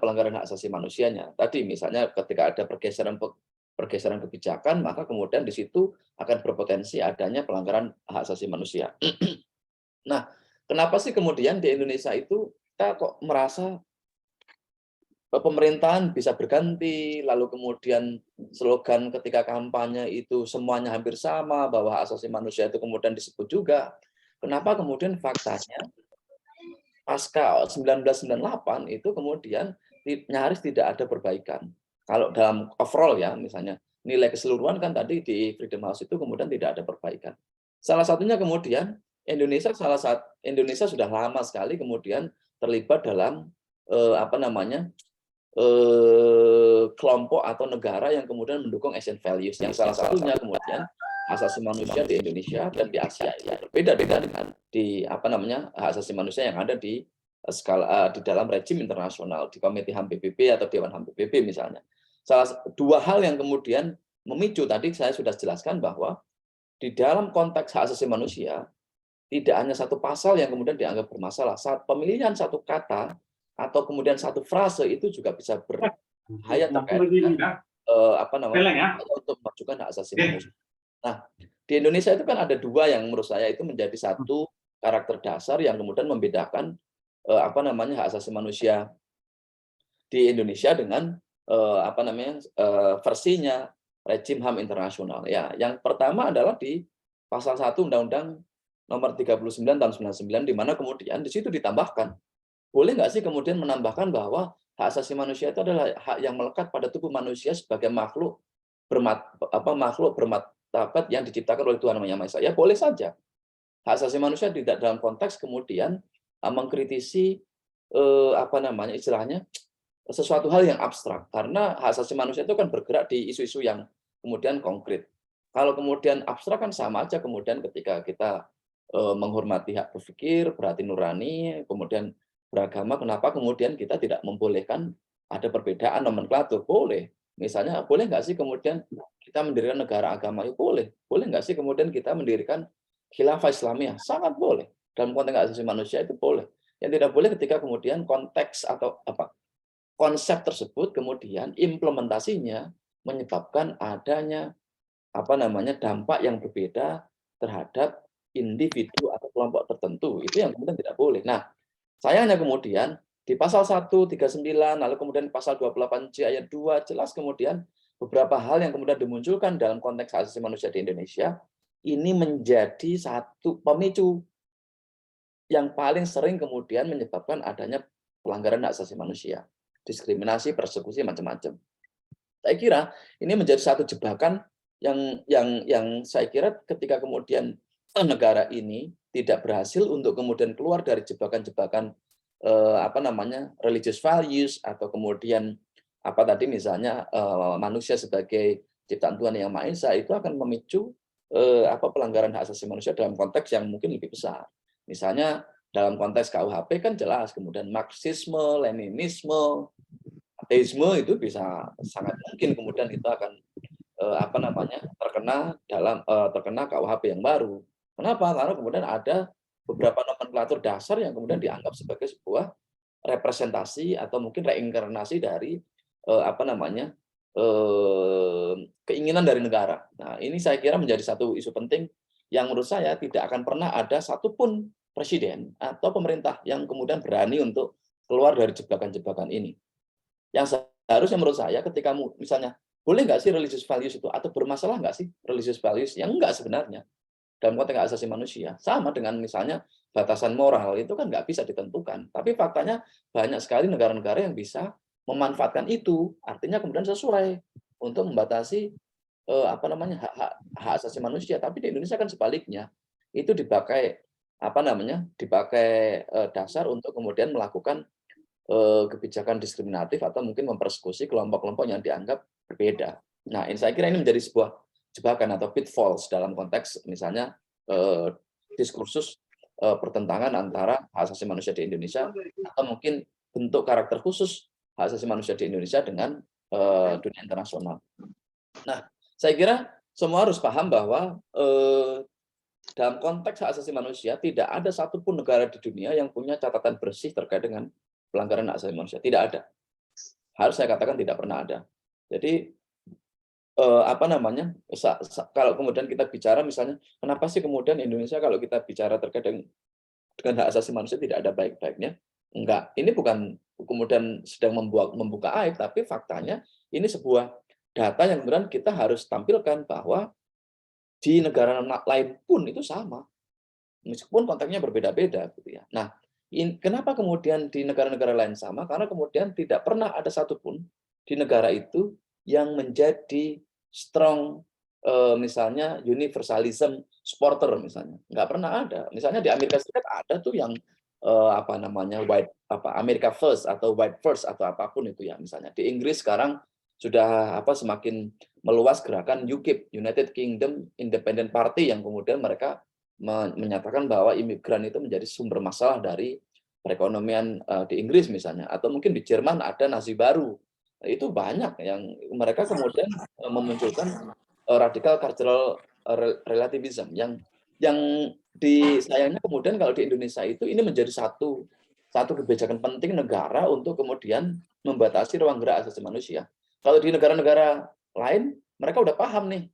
pelanggaran hak asasi manusianya. Tadi misalnya ketika ada pergeseran kebijakan, maka kemudian di situ akan berpotensi adanya pelanggaran hak asasi manusia. Nah, kenapa sih kemudian di Indonesia itu kita kok merasa pemerintahan bisa berganti, lalu kemudian slogan ketika kampanye itu semuanya hampir sama, bahwa hak asasi manusia itu kemudian disebut juga. Kenapa kemudian faktanya pasca 1998 itu kemudian nyaris tidak ada perbaikan. Kalau dalam overall ya, misalnya nilai keseluruhan kan tadi di Freedom House itu kemudian tidak ada perbaikan. Salah satunya kemudian Indonesia sudah lama sekali kemudian terlibat dalam kelompok atau negara yang kemudian mendukung Asian values, yang salah satunya kemudian asasi manusia di Indonesia dan di Asia ya berbeda dengan di hak asasi manusia yang ada di skala di dalam rejim internasional, di Komite HAM PBB atau Dewan HAM PBB misalnya. Dua hal yang kemudian memicu tadi saya sudah jelaskan bahwa di dalam konteks hak asasi manusia tidak hanya satu pasal yang kemudian dianggap bermasalah, saat pemilihan satu kata atau kemudian satu frase itu juga bisa berbahaya terkait dengan untuk memajukan hak asasi manusia. Nah, di Indonesia itu kan ada dua yang menurut saya itu menjadi satu karakter dasar yang kemudian membedakan hak asasi manusia di Indonesia dengan versinya rejim HAM internasional. Ya, yang pertama adalah di pasal 1 Undang-Undang Nomor 39 tahun 99 di mana kemudian di situ ditambahkan, boleh nggak sih kemudian menambahkan bahwa hak asasi manusia itu adalah hak yang melekat pada tubuh manusia sebagai makhluk bermartabat yang diciptakan oleh Tuhan Yang Maha Esa. Ya boleh saja. Hak asasi manusia tidak dalam konteks kemudian mengkritisi istilahnya sesuatu hal yang abstrak, karena hak asasi manusia itu kan bergerak di isu-isu yang kemudian konkret. Kalau kemudian abstrak kan sama aja kemudian ketika kita menghormati hak berpikir, berhati nurani, kemudian beragama, kenapa kemudian kita tidak membolehkan ada perbedaan nomenklatur? Boleh. Misalnya, boleh nggak sih kemudian kita mendirikan negara agama? Ya boleh. Boleh nggak sih kemudian kita mendirikan khilafah Islamiyah? Sangat boleh. Dalam konteks hak asasi manusia itu boleh. Yang tidak boleh ketika kemudian konteks atau konsep tersebut kemudian implementasinya menyebabkan adanya dampak yang berbeda terhadap individu atau kelompok tertentu. Itu yang kemudian tidak boleh. Nah, sayangnya kemudian di pasal 139 lalu kemudian pasal 28C ayat 2 jelas kemudian beberapa hal yang kemudian dimunculkan dalam konteks hak asasi manusia di Indonesia ini menjadi satu pemicu yang paling sering kemudian menyebabkan adanya pelanggaran hak asasi manusia, diskriminasi, persekusi, macam-macam. Saya kira ini menjadi satu jebakan yang saya kira ketika kemudian negara ini tidak berhasil untuk kemudian keluar dari jebakan-jebakan religious values atau kemudian misalnya manusia sebagai ciptaan Tuhan Yang Maha Esa, itu akan memicu pelanggaran hak asasi manusia dalam konteks yang mungkin lebih besar. Misalnya dalam konteks KUHP kan jelas, kemudian Marxisme, Leninisme, ateisme itu bisa sangat mungkin kemudian itu akan terkena KUHP yang baru. Kenapa? Karena kemudian ada beberapa nomenklatur dasar yang kemudian dianggap sebagai sebuah representasi atau mungkin reinkarnasi dari keinginan dari negara. Nah, ini saya kira menjadi satu isu penting yang menurut saya tidak akan pernah ada satupun presiden atau pemerintah yang kemudian berani untuk keluar dari jebakan-jebakan ini. Yang seharusnya menurut saya ketika misalnya boleh nggak sih religious values itu, atau bermasalah nggak sih religious values? Yang enggak sebenarnya dalam konteks hak asasi manusia. Sama dengan misalnya batasan moral itu kan nggak bisa ditentukan. Tapi faktanya banyak sekali negara-negara yang bisa memanfaatkan itu, artinya kemudian sesuai untuk membatasi hak asasi manusia. Tapi di Indonesia kan sebaliknya, itu dipakai dasar untuk kemudian melakukan kebijakan diskriminatif atau mungkin mempersekusi kelompok-kelompok yang dianggap berbeda. Nah, saya kira ini menjadi sebuah jebakan atau pitfalls dalam konteks misalnya diskursus pertentangan antara hak asasi manusia di Indonesia atau mungkin bentuk karakter khusus hak asasi manusia di Indonesia dengan dunia internasional. Nah, saya kira semua harus paham bahwa dalam konteks hak asasi manusia tidak ada satupun negara di dunia yang punya catatan bersih terkait dengan pelanggaran hak asasi manusia. Tidak ada. Harus saya katakan tidak pernah ada. Jadi kalau kemudian kita bicara misalnya kenapa sih kemudian Indonesia kalau kita bicara terkait dengan hak asasi manusia tidak ada baik-baiknya? Enggak. Ini bukan kemudian sedang membuka aib, tapi faktanya ini sebuah data yang kemudian kita harus tampilkan bahwa di negara lain pun itu sama. Meskipun konteksnya berbeda-beda gitu ya. Nah, kenapa kemudian di negara-negara lain sama? Karena kemudian tidak pernah ada satupun di negara itu yang menjadi strong misalnya universalism supporter misalnya. Nggak pernah ada. Misalnya di Amerika Serikat ada tuh yang America First atau White First atau apapun itu ya misalnya. Di Inggris sekarang sudah semakin meluas gerakan UKIP, United Kingdom Independent Party, yang kemudian mereka menyatakan bahwa imigran itu menjadi sumber masalah dari perekonomian di Inggris misalnya, atau mungkin di Jerman ada Nazi baru. Itu banyak yang mereka kemudian memunculkan radikal cultural relativism yang sayangnya kemudian kalau di Indonesia itu ini menjadi satu kebijakan penting negara untuk kemudian membatasi ruang gerak asasi manusia. Kalau di negara-negara lain mereka udah paham nih,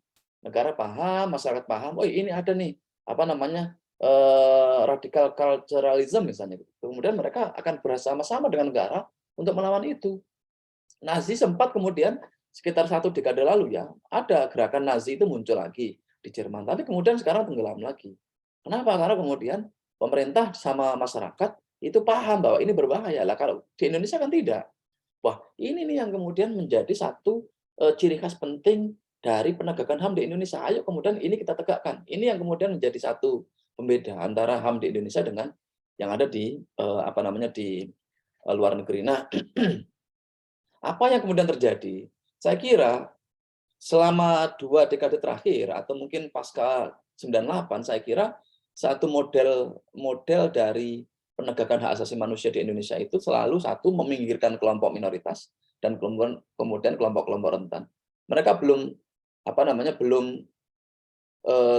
negara paham, masyarakat paham, oh ini ada nih radikal culturalism misalnya. Kemudian mereka akan bersama-sama dengan negara untuk melawan itu. Nazi sempat kemudian sekitar 1 dekade lalu ya, ada gerakan Nazi itu muncul lagi di Jerman, tapi kemudian sekarang tenggelam lagi. Kenapa? Karena kemudian pemerintah sama masyarakat itu paham bahwa ini berbahaya. Lah kalau di Indonesia kan tidak. Wah, ini nih yang kemudian menjadi satu ciri khas penting dari penegakan HAM di Indonesia. Ayo kemudian ini kita tegakkan. Ini yang kemudian menjadi satu pembeda antara HAM di Indonesia dengan yang ada di di luar negeri. Nah, apa yang kemudian terjadi? Saya kira selama 2 dekade terakhir atau mungkin pasca 98, saya kira satu model dari penegakan hak asasi manusia di Indonesia itu selalu satu meminggirkan kelompok minoritas dan kemudian kelompok-kelompok rentan. Mereka belum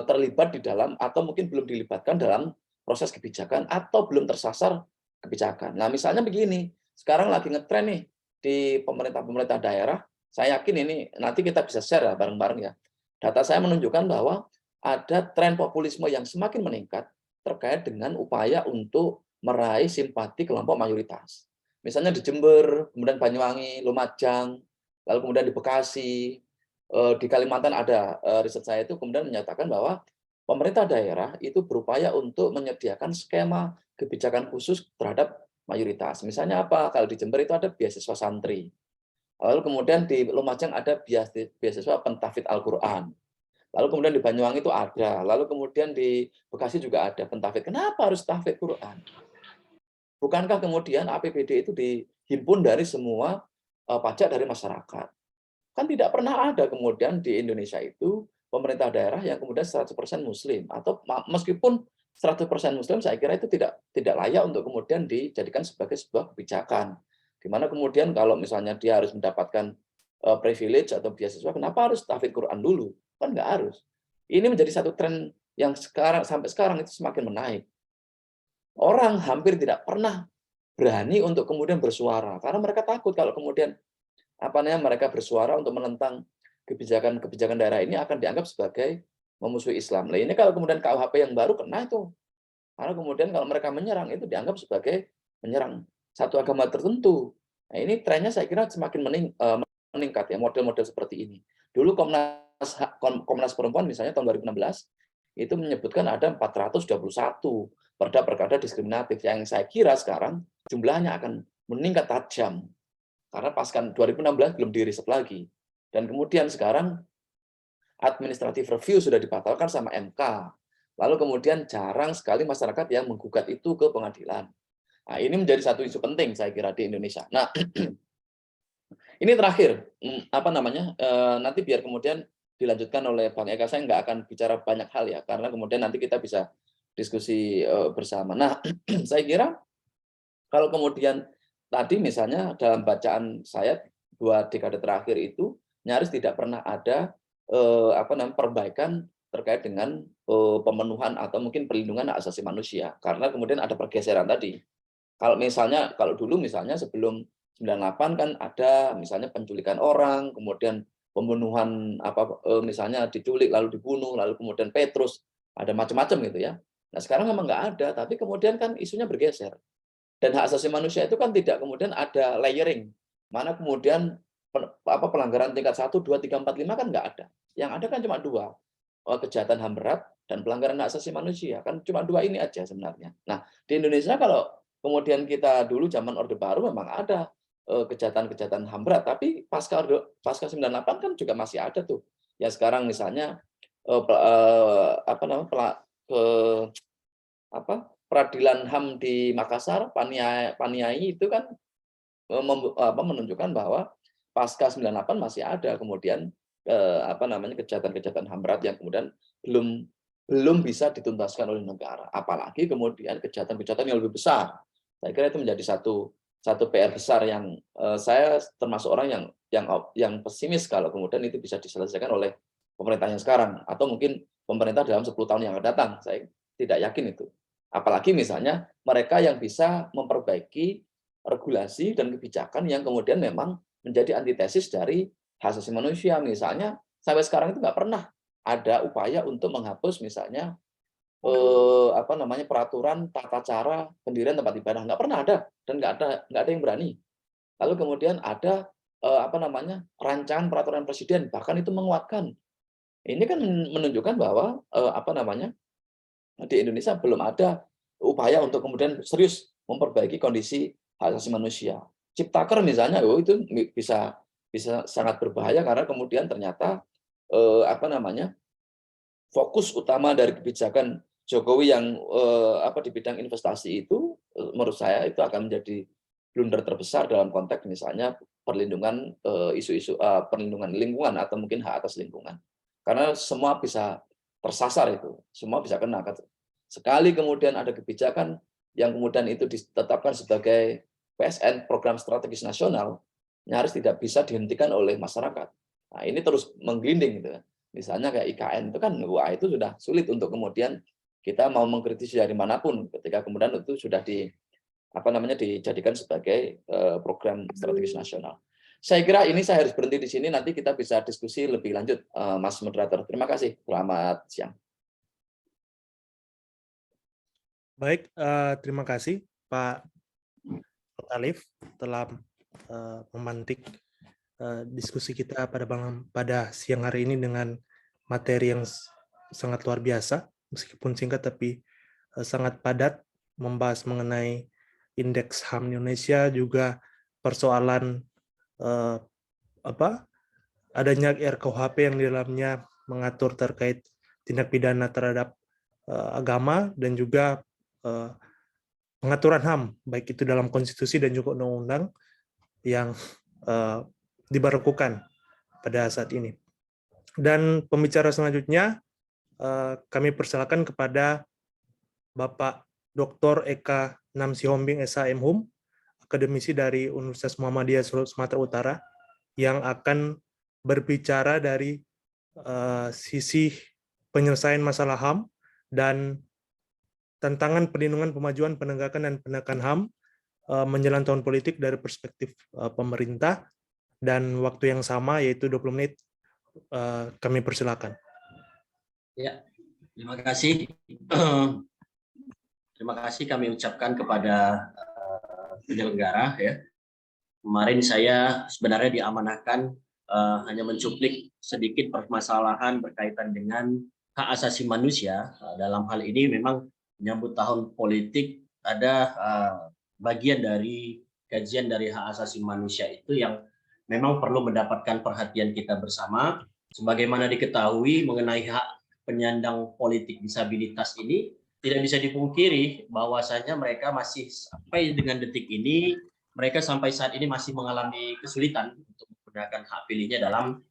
terlibat di dalam atau mungkin belum dilibatkan dalam proses kebijakan atau belum tersasar kebijakan. Nah, misalnya begini, sekarang lagi ngetren nih di pemerintah daerah, saya yakin ini nanti kita bisa share ya bareng-bareng ya. Data saya menunjukkan bahwa ada tren populisme yang semakin meningkat terkait dengan upaya untuk meraih simpati kelompok mayoritas. Misalnya di Jember, kemudian Banyuwangi, Lumajang, lalu kemudian di Bekasi, di Kalimantan ada riset saya itu kemudian menyatakan bahwa pemerintah daerah itu berupaya untuk menyediakan skema kebijakan khusus terhadap mayoritas. Misalnya apa? Kalau di Jember itu ada beasiswa santri. Lalu kemudian di Lumajang ada beasiswa pentafidz Al-Quran. Lalu kemudian di Banyuwangi itu ada. Lalu kemudian di Bekasi juga ada pentafidz. Kenapa harus tahfidz Quran? Bukankah kemudian APBD itu dihimpun dari semua pajak dari masyarakat? Kan tidak pernah ada kemudian di Indonesia itu pemerintah daerah yang kemudian 100% Muslim. Atau meskipun 100% Muslim, saya kira itu tidak layak untuk kemudian dijadikan sebagai sebuah kebijakan. Di mana kemudian kalau misalnya dia harus mendapatkan privilege atau beasiswa, kenapa harus tahfidz Quran dulu? Kan nggak harus. Ini menjadi satu tren yang sampai sekarang itu semakin menaik. Orang hampir tidak pernah berani untuk kemudian bersuara karena mereka takut kalau kemudian mereka bersuara untuk menentang kebijakan daerah ini akan dianggap sebagai memusuhi Islam. Nah, ini kalau kemudian KUHP yang baru kena itu. Karena kemudian kalau mereka menyerang itu dianggap sebagai menyerang satu agama tertentu. Nah, ini trennya saya kira semakin meningkat ya, model-model seperti ini. Dulu Komnas Perempuan misalnya tahun 2016 itu menyebutkan ada 421 perda-perda diskriminatif yang saya kira sekarang jumlahnya akan meningkat tajam. Karena pasca 2016 belum diriset lagi. Dan kemudian sekarang administrative review sudah dibatalkan sama MK. Lalu kemudian jarang sekali masyarakat yang menggugat itu ke pengadilan. Nah, ini menjadi satu isu penting saya kira di Indonesia. Nah, ini terakhir, nanti biar kemudian dilanjutkan oleh Bang Eka, saya nggak akan bicara banyak hal ya, karena kemudian nanti kita bisa diskusi bersama. Nah, saya kira kalau kemudian tadi misalnya dalam bacaan saya 2 dekade terakhir itu nyaris tidak pernah ada perbaikan terkait dengan pemenuhan atau mungkin perlindungan hak asasi manusia, karena kemudian ada pergeseran tadi. Kalau dulu misalnya sebelum 98 kan ada misalnya penculikan orang, kemudian pembunuhan misalnya diculik lalu dibunuh, lalu kemudian Petrus, ada macam-macam gitu ya. Nah, sekarang memang nggak ada, tapi kemudian kan isunya bergeser. Dan hak asasi manusia itu kan tidak kemudian ada layering. Mana kemudian pelanggaran tingkat 1, 2, 3, 4, 5 kan nggak ada. Yang ada kan cuma 2, kejahatan HAM berat dan pelanggaran hak asasi manusia. Kan cuma 2 ini aja sebenarnya. Nah, di Indonesia kalau kemudian kita dulu zaman Orde Baru memang ada kejahatan-kejahatan HAM berat, tapi pasca 98 kan juga masih ada tuh. Ya sekarang misalnya peradilan HAM di Makassar, Paniai itu kan menunjukkan bahwa pasca 98 masih ada kemudian kejahatan-kejahatan HAM berat yang kemudian belum bisa dituntaskan oleh negara. Apalagi kemudian kejahatan-kejahatan yang lebih besar. Saya kira itu menjadi satu PR besar yang saya termasuk orang yang pesimis kalau kemudian itu bisa diselesaikan oleh pemerintahnya sekarang atau mungkin pemerintah dalam 10 tahun yang akan datang. Saya tidak yakin itu. Apalagi misalnya mereka yang bisa memperbaiki regulasi dan kebijakan yang kemudian memang menjadi antitesis dari hak asasi manusia. Misalnya sampai sekarang itu nggak pernah ada upaya untuk menghapus misalnya peraturan tata cara pendirian tempat ibadah, nggak pernah ada dan nggak ada yang berani. Lalu kemudian ada rancangan peraturan presiden, bahkan itu menguatkan. Ini kan menunjukkan bahwa di Indonesia belum ada upaya untuk kemudian serius memperbaiki kondisi hak asasi manusia. Ciptaker misalnya, itu bisa sangat berbahaya karena kemudian ternyata fokus utama dari kebijakan Jokowi yang di bidang investasi itu menurut saya itu akan menjadi blunder terbesar dalam konteks misalnya perlindungan isu-isu perlindungan lingkungan atau mungkin hak atas lingkungan. Karena semua bisa tersasar itu, semua bisa kena. Sekali kemudian ada kebijakan yang kemudian itu ditetapkan sebagai PSN, program strategis nasional, nyaris tidak bisa dihentikan oleh masyarakat. Nah, ini terus menggelinding gitu. Misalnya kayak IKN itu kan, wah itu sudah sulit untuk kemudian kita mau mengkritisi dari manapun ketika kemudian itu sudah dijadikan sebagai program strategis nasional. Saya kira ini saya harus berhenti di sini, nanti kita bisa diskusi lebih lanjut, Mas Moderator. Terima kasih. Selamat siang. Baik, terima kasih Pak Alif telah memantik diskusi kita pada siang hari ini dengan materi yang sangat luar biasa, meskipun singkat tapi sangat padat, membahas mengenai indeks HAM Indonesia, juga persoalan adanya RKUHP yang di dalamnya mengatur terkait tindak pidana terhadap agama dan juga pengaturan HAM, baik itu dalam konstitusi dan juga undang-undang yang diberlakukan pada saat ini. Dan pembicara selanjutnya kami persilakan kepada Bapak Dr. Eka Namsihombing SHM akademisi dari Universitas Muhammadiyah Sumatera Utara, yang akan berbicara dari sisi penyelesaian masalah HAM dan tantangan perlindungan, pemajuan, penegakan, dan penegakan HAM menjelang tahun politik dari perspektif pemerintah, dan waktu yang sama yaitu 20 menit. Kami persilakan. Ya, terima kasih. Terima kasih kami ucapkan kepada penyelenggara ya. Kemarin saya sebenarnya diamanahkan hanya mencuplik sedikit permasalahan berkaitan dengan hak asasi manusia. Dalam hal ini memang menyambut tahun politik, ada bagian dari kajian dari hak asasi manusia itu yang memang perlu mendapatkan perhatian kita bersama. Sebagaimana diketahui mengenai hak penyandang politik disabilitas ini, tidak bisa dipungkiri bahwasanya mereka masih sampai dengan detik ini, mereka sampai saat ini masih mengalami kesulitan untuk menggunakan hak pilihnya dalam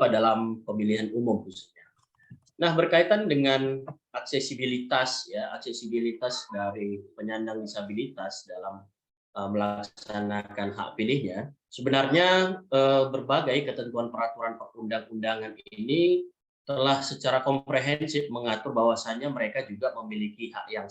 dalam pemilihan umum khususnya. Nah, berkaitan dengan aksesibilitas ya, aksesibilitas dari penyandang disabilitas dalam melaksanakan hak pilihnya, sebenarnya berbagai ketentuan peraturan perundang-undangan ini telah secara komprehensif mengatur bahwasannya mereka juga memiliki hak yang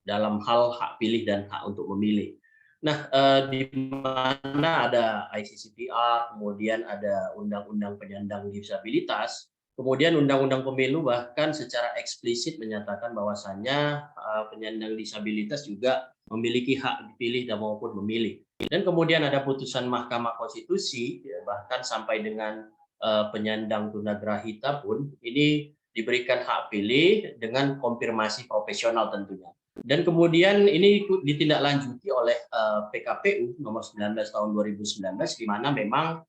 dalam hal hak pilih dan hak untuk memilih. Nah, di mana ada ICCPR, kemudian ada Undang-Undang Penyandang Disabilitas, kemudian Undang-Undang Pemilu bahkan secara eksplisit menyatakan bahwasannya penyandang disabilitas juga memiliki hak dipilih dan maupun memilih. Dan kemudian ada putusan Mahkamah Konstitusi, bahkan sampai dengan penyandang tunagrahita pun ini diberikan hak pilih dengan konfirmasi profesional tentunya. Dan kemudian ini ditindaklanjuti oleh PKPU nomor 19 tahun 2019, di mana memang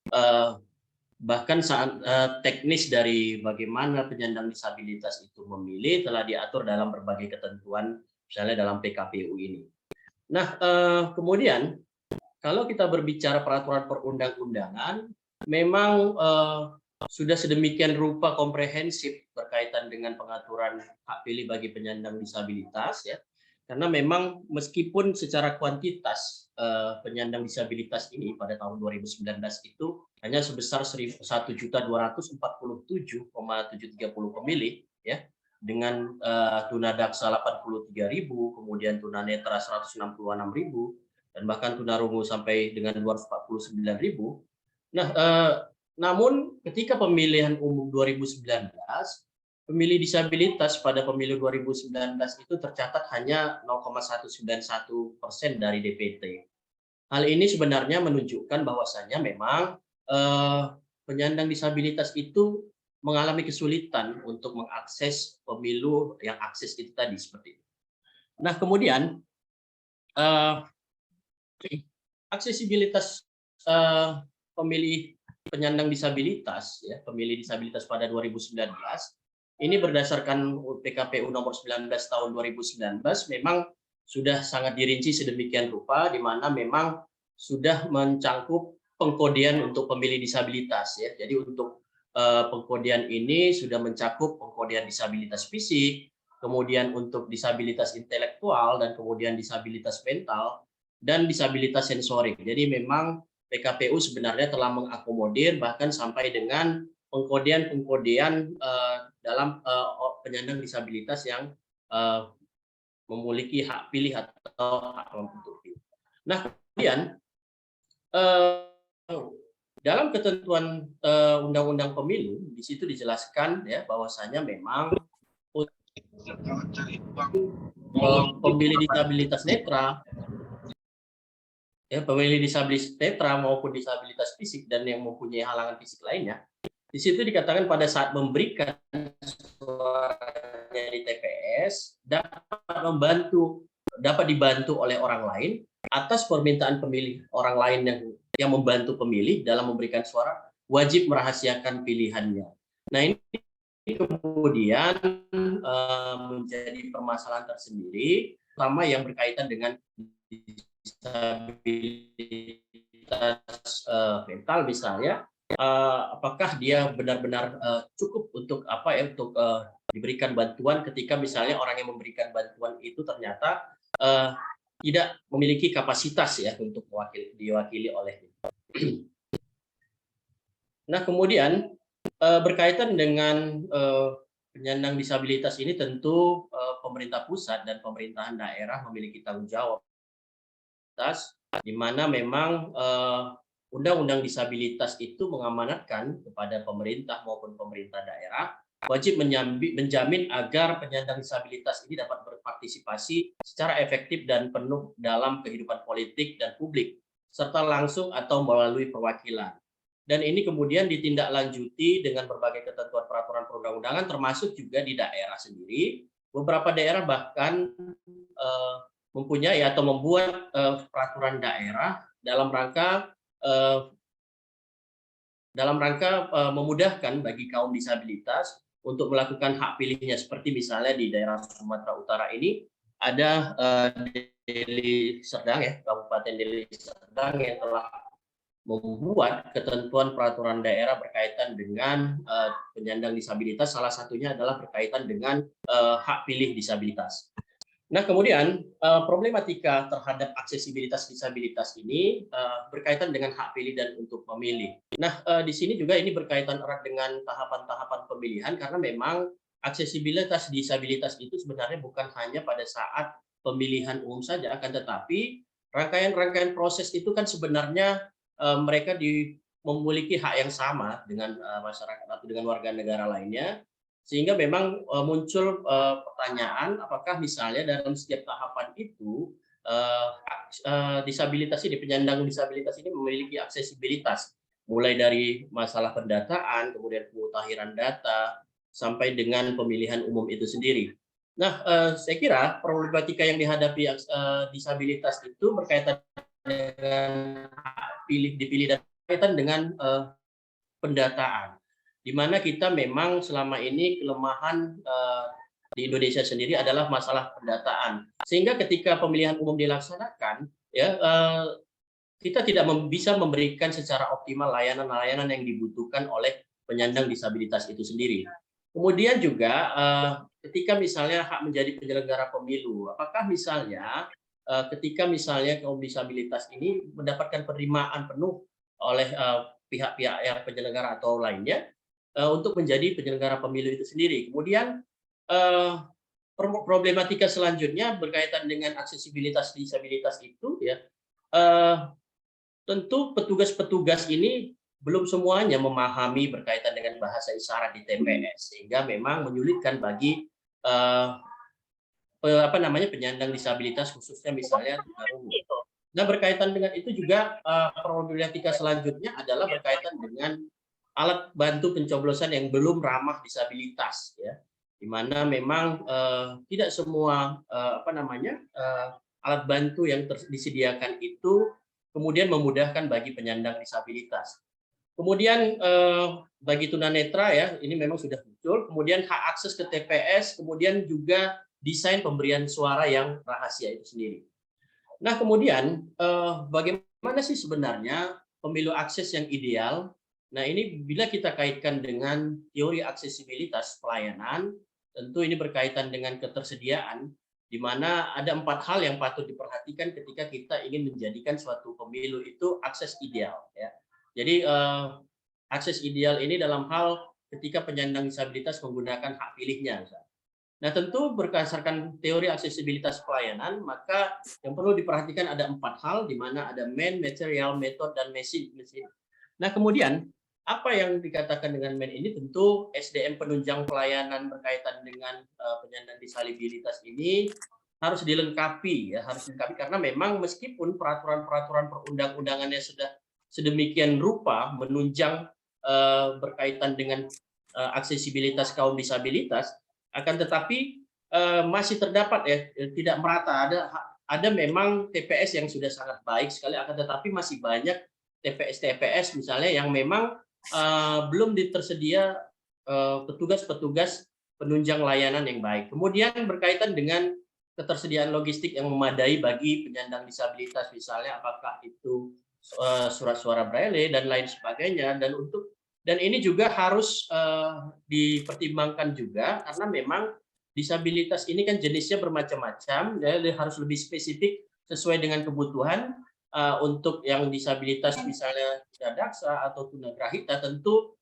bahkan saat teknis dari bagaimana penyandang disabilitas itu memilih telah diatur dalam berbagai ketentuan, misalnya dalam PKPU ini. Nah, kemudian kalau kita berbicara peraturan perundang-undangan, memang sudah sedemikian rupa komprehensif berkaitan dengan pengaturan hak pilih bagi penyandang disabilitas ya. Karena memang meskipun secara kuantitas penyandang disabilitas ini pada tahun 2019 itu hanya sebesar 1.247.730 pemilih ya, dengan tunadaksa 83.000, kemudian tunanetra 166.000, dan bahkan tunarungu sampai dengan 249.000. Nah, namun ketika pemilihan umum 2019, pemilih disabilitas pada pemilu 2019 itu tercatat hanya 0,191% dari DPT. Hal ini sebenarnya menunjukkan bahwasannya memang penyandang disabilitas itu mengalami kesulitan untuk mengakses pemilu yang akses itu tadi seperti itu. Nah, kemudian aksesibilitas pemilih penyandang disabilitas ya, pemilih disabilitas pada 2019 ini berdasarkan PKPU nomor 19 tahun 2019 memang sudah sangat dirinci sedemikian rupa, di mana memang sudah mencangkup pengkodean untuk pemilih disabilitas ya. Jadi untuk pengkodean ini sudah mencakup pengkodean disabilitas fisik, kemudian untuk disabilitas intelektual, dan kemudian disabilitas mental dan disabilitas sensorik. Jadi memang PKPU sebenarnya telah mengakomodir bahkan sampai dengan pengkodean dalam penyandang disabilitas yang memiliki hak pilih atau hak untuk pilih. Nah, kemudian dalam ketentuan Undang-Undang Pemilu di situ dijelaskan ya bahwasanya memang pemilih disabilitas netra, ya, pemilih disabilitas netra maupun disabilitas fisik dan yang mempunyai halangan fisik lainnya, di situ dikatakan pada saat memberikan suaranya di TPS dapat dibantu oleh orang lain atas permintaan pemilih orang lain yang membantu pemilih dalam memberikan suara, wajib merahasiakan pilihannya. Nah, ini kemudian menjadi permasalahan tersendiri, terutama yang berkaitan dengan disabilitas mental misalnya, apakah dia benar-benar cukup untuk untuk diberikan bantuan ketika misalnya orang yang memberikan bantuan itu ternyata tidak memiliki kapasitas ya untuk diwakili olehnya. Nah, kemudian berkaitan dengan penyandang disabilitas ini tentu pemerintah pusat dan pemerintahan daerah memiliki tanggung jawab di mana memang Undang-Undang Disabilitas itu mengamanatkan kepada pemerintah maupun pemerintah daerah wajib menjamin agar penyandang disabilitas ini dapat berpartisipasi secara efektif dan penuh dalam kehidupan politik dan publik, serta langsung atau melalui perwakilan. Dan ini kemudian ditindaklanjuti dengan berbagai ketentuan peraturan perundang-undangan, termasuk juga di daerah sendiri. Beberapa daerah bahkan mempunyai atau membuat peraturan daerah dalam rangka memudahkan bagi kaum disabilitas untuk melakukan hak pilihnya, seperti misalnya di daerah Sumatera Utara ini ada Deli Serdang ya, Kabupaten Deli Serdang yang telah membuat ketentuan peraturan daerah berkaitan dengan penyandang disabilitas, salah satunya adalah berkaitan dengan hak pilih disabilitas. Nah, kemudian problematika terhadap aksesibilitas disabilitas ini berkaitan dengan hak pilih dan untuk memilih. Nah, di sini juga ini berkaitan erat dengan tahapan-tahapan pemilihan, karena memang aksesibilitas disabilitas itu sebenarnya bukan hanya pada saat pemilihan umum saja, akan tetapi rangkaian-rangkaian proses itu kan sebenarnya mereka memiliki hak yang sama dengan masyarakat atau dengan warga negara lainnya. Sehingga memang muncul pertanyaan, apakah misalnya dalam setiap tahapan itu disabilitas ini, penyandang disabilitas ini memiliki aksesibilitas, mulai dari masalah pendataan, kemudian pemutahiran data, sampai dengan pemilihan umum itu sendiri. Nah, saya kira problematika yang dihadapi disabilitas itu berkaitan dengan dipilih dan berkaitan dengan pendataan, di mana kita memang selama ini kelemahan di Indonesia sendiri adalah masalah pendataan, sehingga ketika pemilihan umum dilaksanakan ya kita tidak bisa memberikan secara optimal layanan-layanan yang dibutuhkan oleh penyandang disabilitas itu sendiri. Kemudian juga ketika misalnya hak menjadi penyelenggara pemilu, apakah misalnya ketika misalnya kaum disabilitas ini mendapatkan penerimaan penuh oleh pihak-pihak yang penyelenggara atau lainnya untuk menjadi penyelenggara pemilu itu sendiri. Kemudian problematika selanjutnya berkaitan dengan aksesibilitas disabilitas itu ya, tentu petugas-petugas ini belum semuanya memahami berkaitan dengan bahasa isyarat di TPS, sehingga memang menyulitkan bagi penyandang disabilitas, khususnya misalnya tunarungu. Nah, berkaitan dengan itu juga problematika selanjutnya adalah berkaitan dengan alat bantu pencoblosan yang belum ramah disabilitas, ya, di mana memang tidak semua alat bantu yang disediakan itu kemudian memudahkan bagi penyandang disabilitas. Kemudian bagi tunanetra ya, ini memang sudah muncul. Kemudian hak akses ke TPS, kemudian juga desain pemberian suara yang rahasia itu sendiri. Nah, kemudian bagaimana sih sebenarnya pemilu akses yang ideal? Nah, ini bila kita kaitkan dengan teori aksesibilitas pelayanan, tentu ini berkaitan dengan ketersediaan, di mana ada 4 hal yang patut diperhatikan ketika kita ingin menjadikan suatu pemilu itu akses ideal. Ya. Jadi akses ideal ini dalam hal ketika penyandang disabilitas menggunakan hak pilihnya. Nah, tentu berdasarkan teori aksesibilitas pelayanan, maka yang perlu diperhatikan ada 4 hal, di mana ada man, material, method, dan machine. Nah, kemudian apa yang dikatakan dengan man ini tentu SDM penunjang pelayanan berkaitan dengan penyandang disabilitas ini harus dilengkapi ya, harus dilengkapi karena memang meskipun peraturan-peraturan perundang-undangannya sudah sedemikian rupa menunjang berkaitan dengan aksesibilitas kaum disabilitas, akan tetapi masih terdapat ya tidak merata, ada memang TPS yang sudah sangat baik sekali, akan tetapi masih banyak TPS misalnya yang memang belum tersedia petugas-petugas penunjang layanan yang baik. Kemudian berkaitan dengan ketersediaan logistik yang memadai bagi penyandang disabilitas, misalnya apakah itu surat suara braille dan lain sebagainya, dan ini juga harus dipertimbangkan juga karena memang disabilitas ini kan jenisnya bermacam-macam, jadi harus lebih spesifik sesuai dengan kebutuhan. Untuk yang disabilitas misalnya tunadaksa atau tunagrahita tentu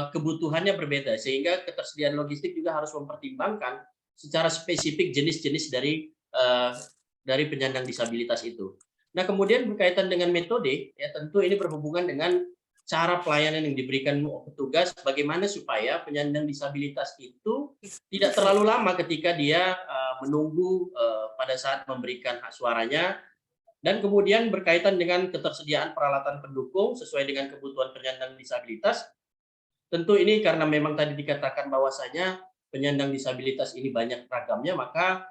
kebutuhannya berbeda, sehingga ketersediaan logistik juga harus mempertimbangkan secara spesifik jenis-jenis dari penyandang disabilitas itu. Nah, kemudian berkaitan dengan metode, ya tentu ini berhubungan dengan cara pelayanan yang diberikan petugas, bagaimana supaya penyandang disabilitas itu tidak terlalu lama ketika dia menunggu pada saat memberikan hak suaranya. Dan kemudian berkaitan dengan ketersediaan peralatan pendukung sesuai dengan kebutuhan penyandang disabilitas. Tentu ini karena memang tadi dikatakan bahwasanya penyandang disabilitas ini banyak ragamnya, maka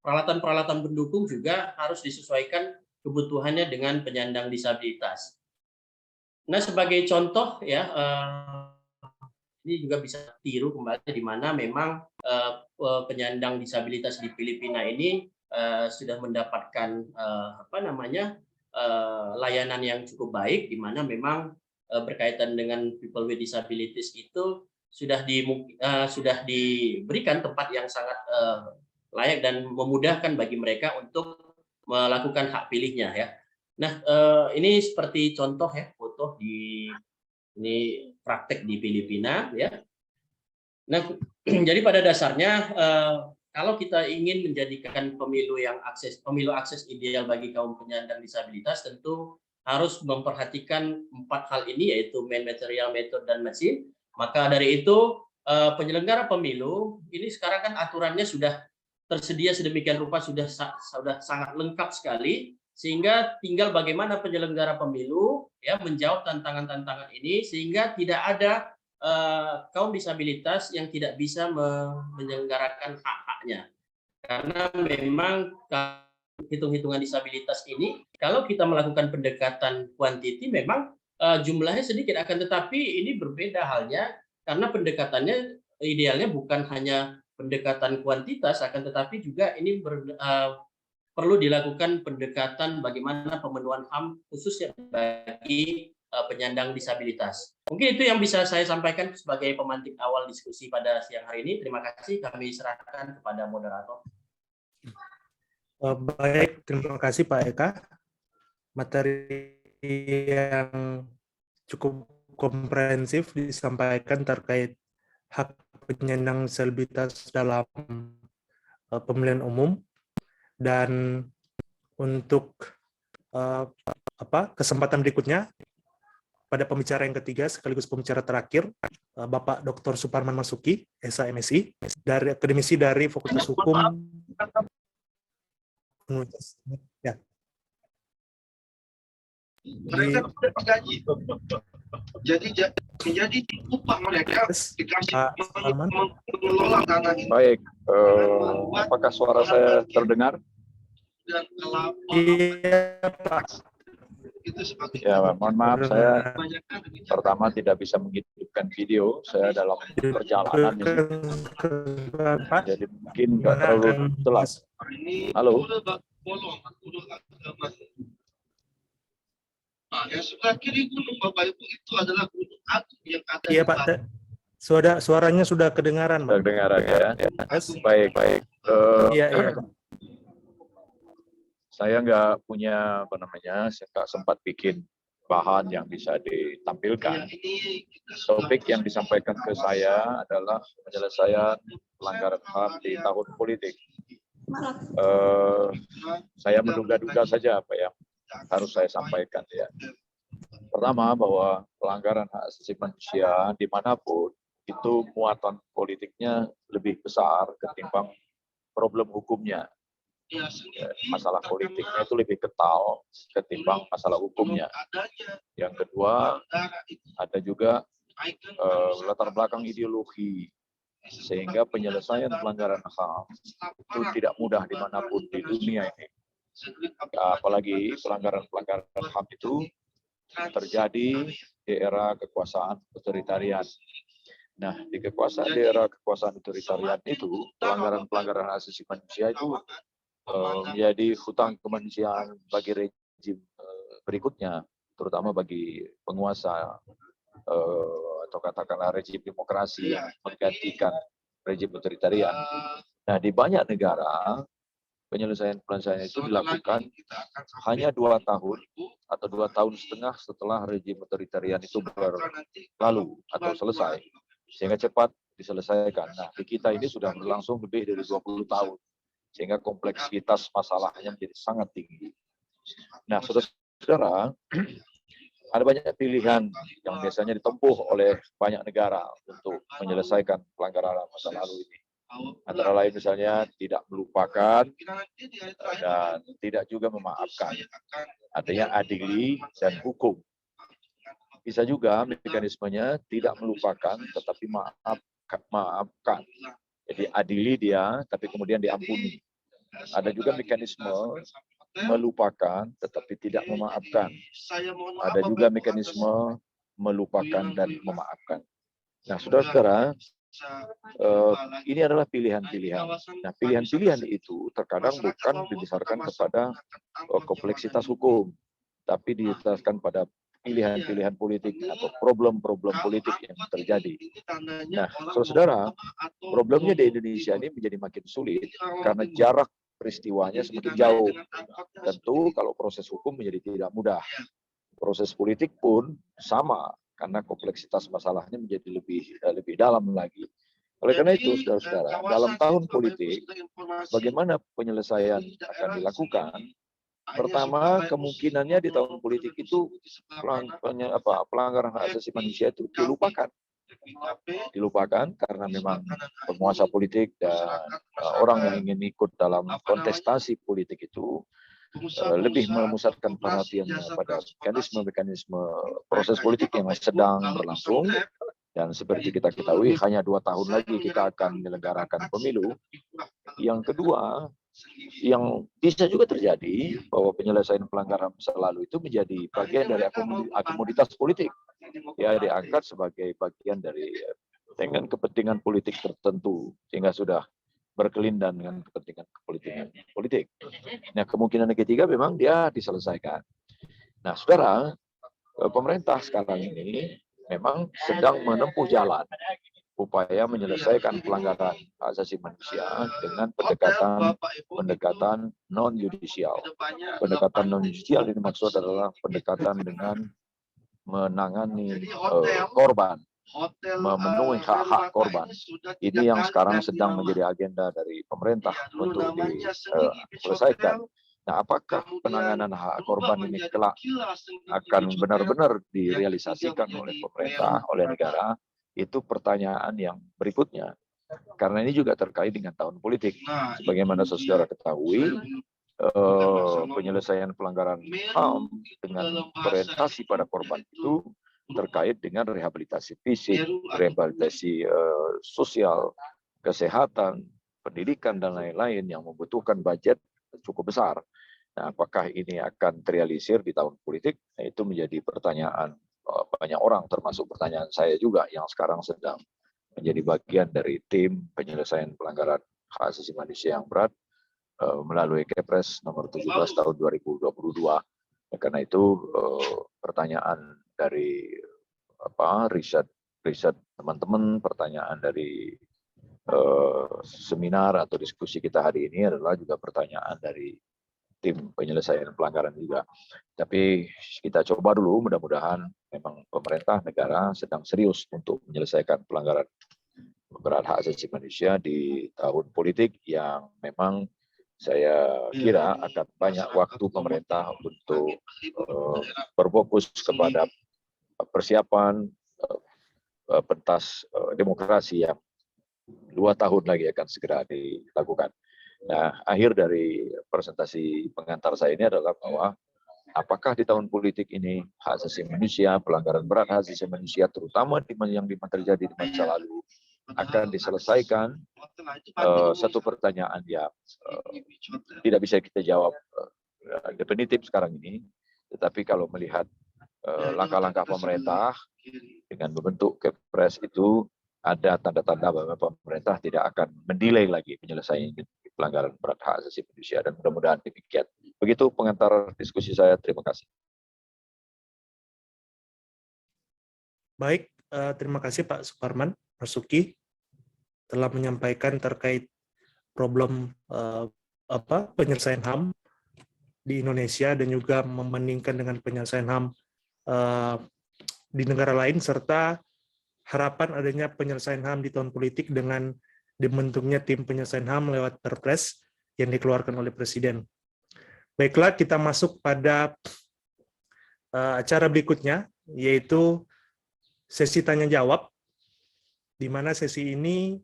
peralatan-peralatan pendukung juga harus disesuaikan kebutuhannya dengan penyandang disabilitas. Nah, sebagai contoh ya, ini juga bisa tiru kembali di mana memang penyandang disabilitas di Filipina ini sudah mendapatkan layanan yang cukup baik, di mana memang berkaitan dengan people with disabilities itu sudah diberikan tempat yang sangat layak dan memudahkan bagi mereka untuk melakukan hak pilihnya ya. Nah, ini seperti contoh ya, foto ini praktek di Filipina ya. Nah, jadi pada dasarnya kalau kita ingin menjadikan pemilu akses ideal bagi kaum penyandang disabilitas, tentu harus memperhatikan 4 hal ini, yaitu man, material, method, dan mesin. Maka dari itu penyelenggara pemilu ini sekarang kan aturannya sudah tersedia sedemikian rupa, sudah sangat lengkap sekali, sehingga tinggal bagaimana penyelenggara pemilu ya menjawab tantangan-tantangan ini sehingga tidak ada kaum disabilitas yang tidak bisa menyelenggarakan hak-haknya. Karena memang hitung-hitungan disabilitas ini, kalau kita melakukan pendekatan kuantiti, memang jumlahnya sedikit, akan tetapi ini berbeda halnya karena pendekatannya idealnya bukan hanya pendekatan kuantitas, akan tetapi juga ini perlu dilakukan pendekatan bagaimana pemenuhan HAM khususnya bagi penyandang disabilitas. Mungkin itu yang bisa saya sampaikan sebagai pemantik awal diskusi pada siang hari ini. Terima kasih, kami serahkan kepada moderator. Baik, terima kasih Pak Eka. Materi yang cukup komprehensif disampaikan terkait hak penyandang disabilitas dalam pemilihan umum. Dan untuk kesempatan berikutnya, pada pembicara yang ketiga sekaligus pembicara terakhir, Bapak Dr. Suparman Masuki, SHMSI, dari akademisi dari Fakultas Hukum. Ya. Mereka sudah digaji. Jadi upah mereka dikasih mengelola dana ini. Baik, apakah suara saya terdengar? Dan kalau Iya, Pak. Ya, mohon maaf, saya pertama tidak bisa menghidupkan video, saya dalam perjalanan ini, jadi mungkin nggak terlalu jelas. Halo. Nah, yang sebelah kiri gunung Bapak Ibu itu adalah gunung agung yang ada. Iya Pak, suaranya sudah kedengaran. Sudah kedengaran ya. Baik. Iya. Saya nggak punya saya nggak sempat bikin bahan yang bisa ditampilkan. Topik yang disampaikan ke saya adalah penyelesaian pelanggaran HAM di tahun politik. Saya menduga-duga saja apa yang harus saya sampaikan ya. Pertama, bahwa pelanggaran hak asasi manusia dimanapun itu muatan politiknya lebih besar ketimbang problem hukumnya. Masalah politiknya itu lebih kental ketimbang masalah hukumnya. Yang kedua, ada juga latar belakang ideologi, sehingga penyelesaian pelanggaran HAM itu tidak mudah dimanapun di dunia ini. Apalagi pelanggaran-pelanggaran HAM itu terjadi di era kekuasaan otoritarian. Nah, di era kekuasaan otoritarian itu, pelanggaran-pelanggaran hak asasi manusia itu menjadi hutang kemanusiaan bagi rejim berikutnya, terutama bagi penguasa atau katakanlah rejim demokrasi yang menggantikan rejim otoritarian. Nah, di banyak negara penyelesaian itu dilakukan hanya 2 tahun atau 2,5 tahun setelah rejim otoritarian itu berlalu atau selesai, sehingga cepat diselesaikan. Nah, di kita ini sudah berlangsung lebih dari 20 tahun, sehingga kompleksitas masalahnya menjadi sangat tinggi. Nah, saudara-saudara, ada banyak pilihan yang biasanya ditempuh oleh banyak negara untuk menyelesaikan pelanggaran masa lalu ini. Antara lain misalnya tidak melupakan dan tidak juga memaafkan. Artinya adili dan hukum. Bisa juga mekanismenya tidak melupakan tetapi maafkan. Jadi adili dia tapi kemudian diampuni. Ada juga mekanisme melupakan tetapi tidak memaafkan. Ada juga mekanisme melupakan dan memaafkan. Nah, saudara-saudara, ini adalah pilihan-pilihan. Nah, pilihan-pilihan itu terkadang bukan didasarkan kepada kompleksitas hukum, tapi didasarkan pada pilihan-pilihan politik atau problem-problem politik yang terjadi. Nah, saudara-saudara, problemnya di Indonesia ini menjadi makin sulit karena jarak peristiwanya semakin jauh. Tentu kalau proses hukum menjadi tidak mudah. Proses politik pun sama, karena kompleksitas masalahnya menjadi lebih dalam lagi. Oleh karena itu, saudara-saudara, dalam tahun politik, bagaimana penyelesaian akan dilakukan? Pertama, kemungkinannya di tahun politik itu pelanggaran hak asasi manusia itu dilupakan karena memang penguasa politik dan orang yang ingin ikut dalam kontestasi politik itu lebih memusatkan perhatiannya pada mekanisme proses politik yang sedang berlangsung. Dan seperti kita ketahui, hanya 2 tahun lagi kita akan menyelenggarakan pemilu. Yang kedua, yang bisa juga terjadi bahwa penyelesaian pelanggaran masa lalu itu menjadi bagian dari akomoditas politik. Ya, diangkat sebagai bagian dari dengan kepentingan politik tertentu, sehingga sudah berkelindan dengan kepentingan politik. Nah, kemungkinan ketiga memang dia diselesaikan. Nah, saudara, pemerintah sekarang ini memang sedang menempuh jalan upaya menyelesaikan pelanggaran hak asasi manusia dengan pendekatan non-yudisial. Pendekatan non-yudisial ini maksud adalah pendekatan dengan menangani korban, memenuhi hak-hak korban. Ini yang sekarang sedang menjadi agenda dari pemerintah untuk diselesaikan. Nah, apakah penanganan hak korban ini kelak akan benar-benar direalisasikan oleh pemerintah, oleh negara? Itu pertanyaan yang berikutnya. Karena ini juga terkait dengan tahun politik. Sebagaimana saudara ketahui, penyelesaian pelanggaran HAM dengan orientasi pada korban itu terkait dengan rehabilitasi fisik, rehabilitasi sosial, kesehatan, pendidikan, dan lain-lain yang membutuhkan budget cukup besar. Nah, apakah ini akan terrealisir di tahun politik? Nah, itu menjadi pertanyaan banyak orang, termasuk pertanyaan saya juga yang sekarang sedang menjadi bagian dari tim penyelesaian pelanggaran hak asasi manusia yang berat melalui Kepres nomor 17 tahun 2022. Karena itu pertanyaan dari riset teman-teman, pertanyaan dari seminar atau diskusi kita hari ini adalah juga pertanyaan dari tim penyelesaian pelanggaran juga. Tapi kita coba dulu, mudah-mudahan memang pemerintah negara sedang serius untuk menyelesaikan pelanggaran berat hak asasi manusia di tahun politik yang memang saya kira akan banyak waktu pemerintah untuk berfokus kepada persiapan pentas demokrasi yang 2 tahun lagi akan segera dilakukan. Nah, akhir dari presentasi pengantar saya ini adalah bahwa apakah di tahun politik ini hak asasi manusia, pelanggaran berat hak asasi manusia, terutama yang terjadi di masa lalu, akan diselesaikan. Satu pertanyaan yang tidak bisa kita jawab definitif sekarang ini, tetapi kalau melihat langkah-langkah pemerintah dengan membentuk Kepres itu, ada tanda-tanda bahwa pemerintah tidak akan mendelay lagi penyelesaian pelanggaran berat hak asasi manusia, dan mudah-mudahan demikian. Begitu pengantar diskusi saya. Terima kasih. Baik, terima kasih Pak Suparman Marzuki telah menyampaikan terkait problem penyelesaian HAM di Indonesia dan juga membandingkan dengan penyelesaian HAM di negara lain serta harapan adanya penyelesaian HAM di tahun politik dengan dibentuknya tim penyelesaian HAM lewat Perpres yang dikeluarkan oleh Presiden. Baiklah, kita masuk pada acara berikutnya, yaitu sesi tanya-jawab, di mana sesi ini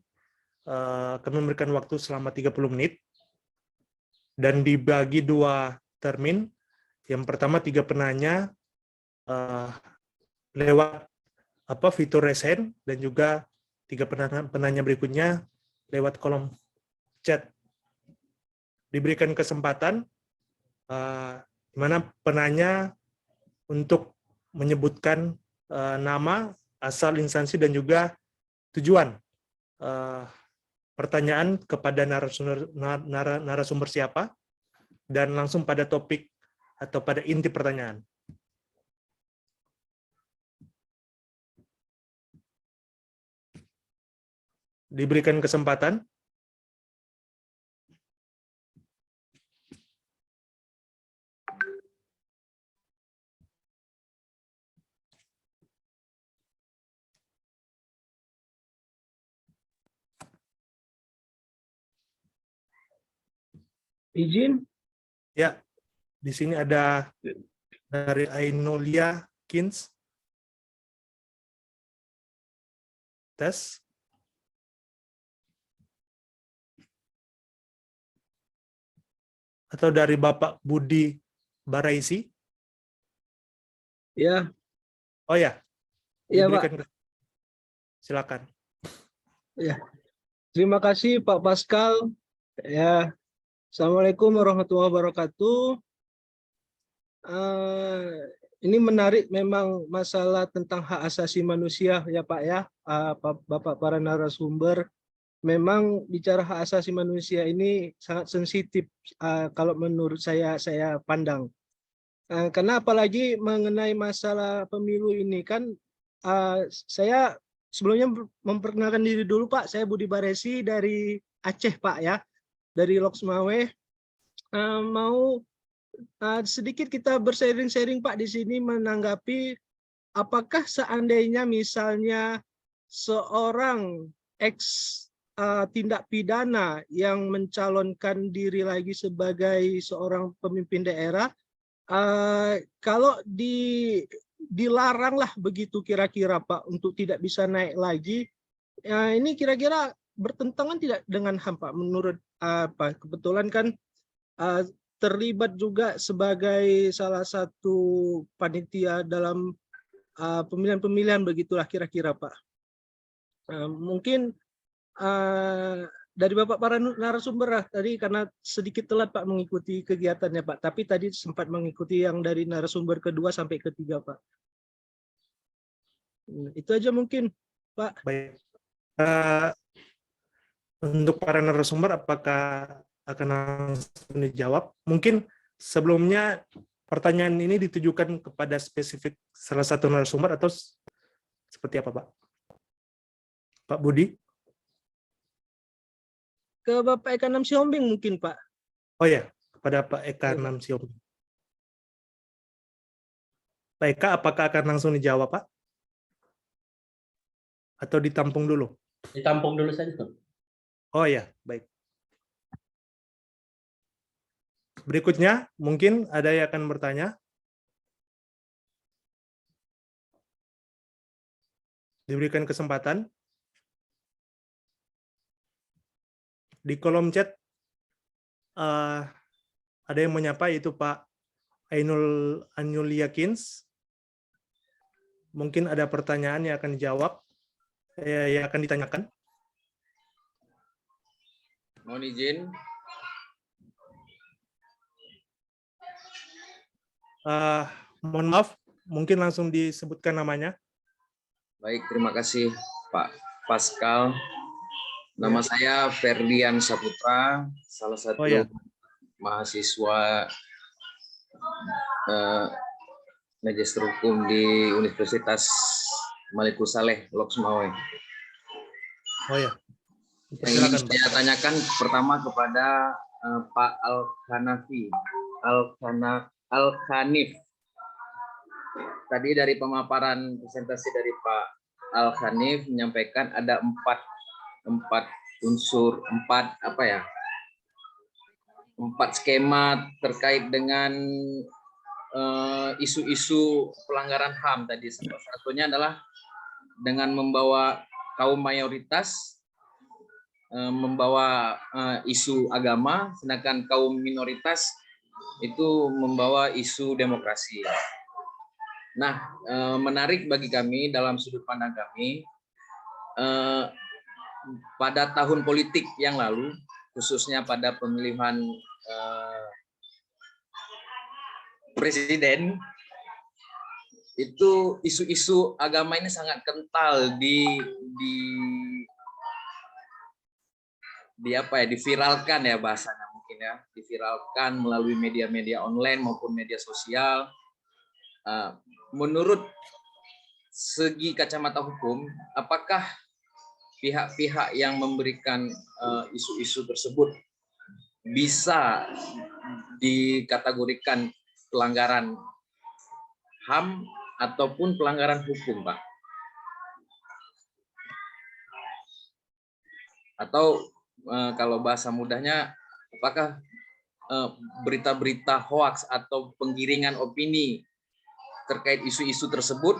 kami memberikan waktu selama 30 menit, dan dibagi 2 termin. Yang pertama 3 penanya lewat fitur raise hand, dan juga 3 penanya berikutnya lewat kolom chat. Diberikan kesempatan di mana penanya untuk menyebutkan nama, asal instansi, dan juga tujuan pertanyaan kepada narasumber siapa, dan langsung pada topik atau pada inti pertanyaan. Diberikan kesempatan. Izin? Ya, di sini ada dari Ainolia Kins. Tes. Atau dari Bapak Budi Baraisi. Ya. Oh ya. Iya, Pak. Silakan. Ya. Terima kasih Pak Pascal. Ya. Assalamualaikum warahmatullahi wabarakatuh. Ini menarik memang masalah tentang hak asasi manusia ya Pak ya, Bapak para narasumber. Memang bicara hak asasi manusia ini sangat sensitif kalau menurut saya pandang. Karena apalagi mengenai masalah pemilu ini kan, saya sebelumnya memperkenalkan diri dulu Pak. Saya Budi Baresi dari Aceh Pak ya, dari Loksmawe. Mau sedikit kita bersharing-sharing Pak di sini menanggapi apakah seandainya misalnya seorang tindak pidana yang mencalonkan diri lagi sebagai seorang pemimpin daerah, kalau dilaranglah begitu kira-kira Pak untuk tidak bisa naik lagi, ini kira-kira bertentangan tidak dengan HAM Pak menurut apa? Kebetulan kan terlibat juga sebagai salah satu panitia dalam pemilihan-pemilihan begitulah kira-kira Pak. Mungkin dari Bapak para narasumber tadi karena sedikit telat Pak mengikuti kegiatannya Pak, tapi tadi sempat mengikuti yang dari narasumber kedua sampai ketiga Pak. Itu aja mungkin Pak. Baik. Untuk para narasumber apakah akan langsung dijawab? Mungkin sebelumnya pertanyaan ini ditujukan kepada spesifik salah satu narasumber atau seperti apa Pak? Pak Budi? Ke Bapak Eka Nam Siombing mungkin Pak. Oh ya, kepada Pak Eka Nam Siombing. Pak Eka, apakah akan langsung dijawab Pak? Atau ditampung dulu? Ditampung dulu saja. Oh ya, baik. Berikutnya, mungkin ada yang akan bertanya. Diberikan kesempatan. Di kolom chat, ada yang menyapa, yaitu Pak Ainul Yakins. Mungkin ada pertanyaan yang akan dijawab, yang akan ditanyakan. Mohon izin. Mohon maaf, mungkin langsung disebutkan namanya. Baik, terima kasih Pak Pascal. Nama saya Ferdian Saputra, salah satu mahasiswa Magister Hukum di Universitas Malikul Saleh Loksmawe. Oh ya, Yang ingin silakan, Pak. saya tanyakan pertama kepada Pak Al-Khanif. Tadi dari pemaparan presentasi dari Pak Al-Khanif menyampaikan ada empat skema terkait dengan isu-isu pelanggaran HAM tadi. Salah satunya adalah dengan membawa kaum mayoritas, membawa isu agama, sedangkan kaum minoritas itu membawa isu demokrasi. Nah, menarik bagi kami dalam sudut pandang kami, pada tahun politik yang lalu, khususnya pada pemilihan presiden, itu isu-isu agama ini sangat kental diviralkan ya bahasanya mungkin ya, diviralkan melalui media-media online maupun media sosial. Menurut segi kacamata hukum, apakah pihak-pihak yang memberikan isu-isu tersebut bisa dikategorikan pelanggaran HAM ataupun pelanggaran hukum, Pak? Atau kalau bahasa mudahnya, apakah berita-berita hoaks atau penggiringan opini terkait isu-isu tersebut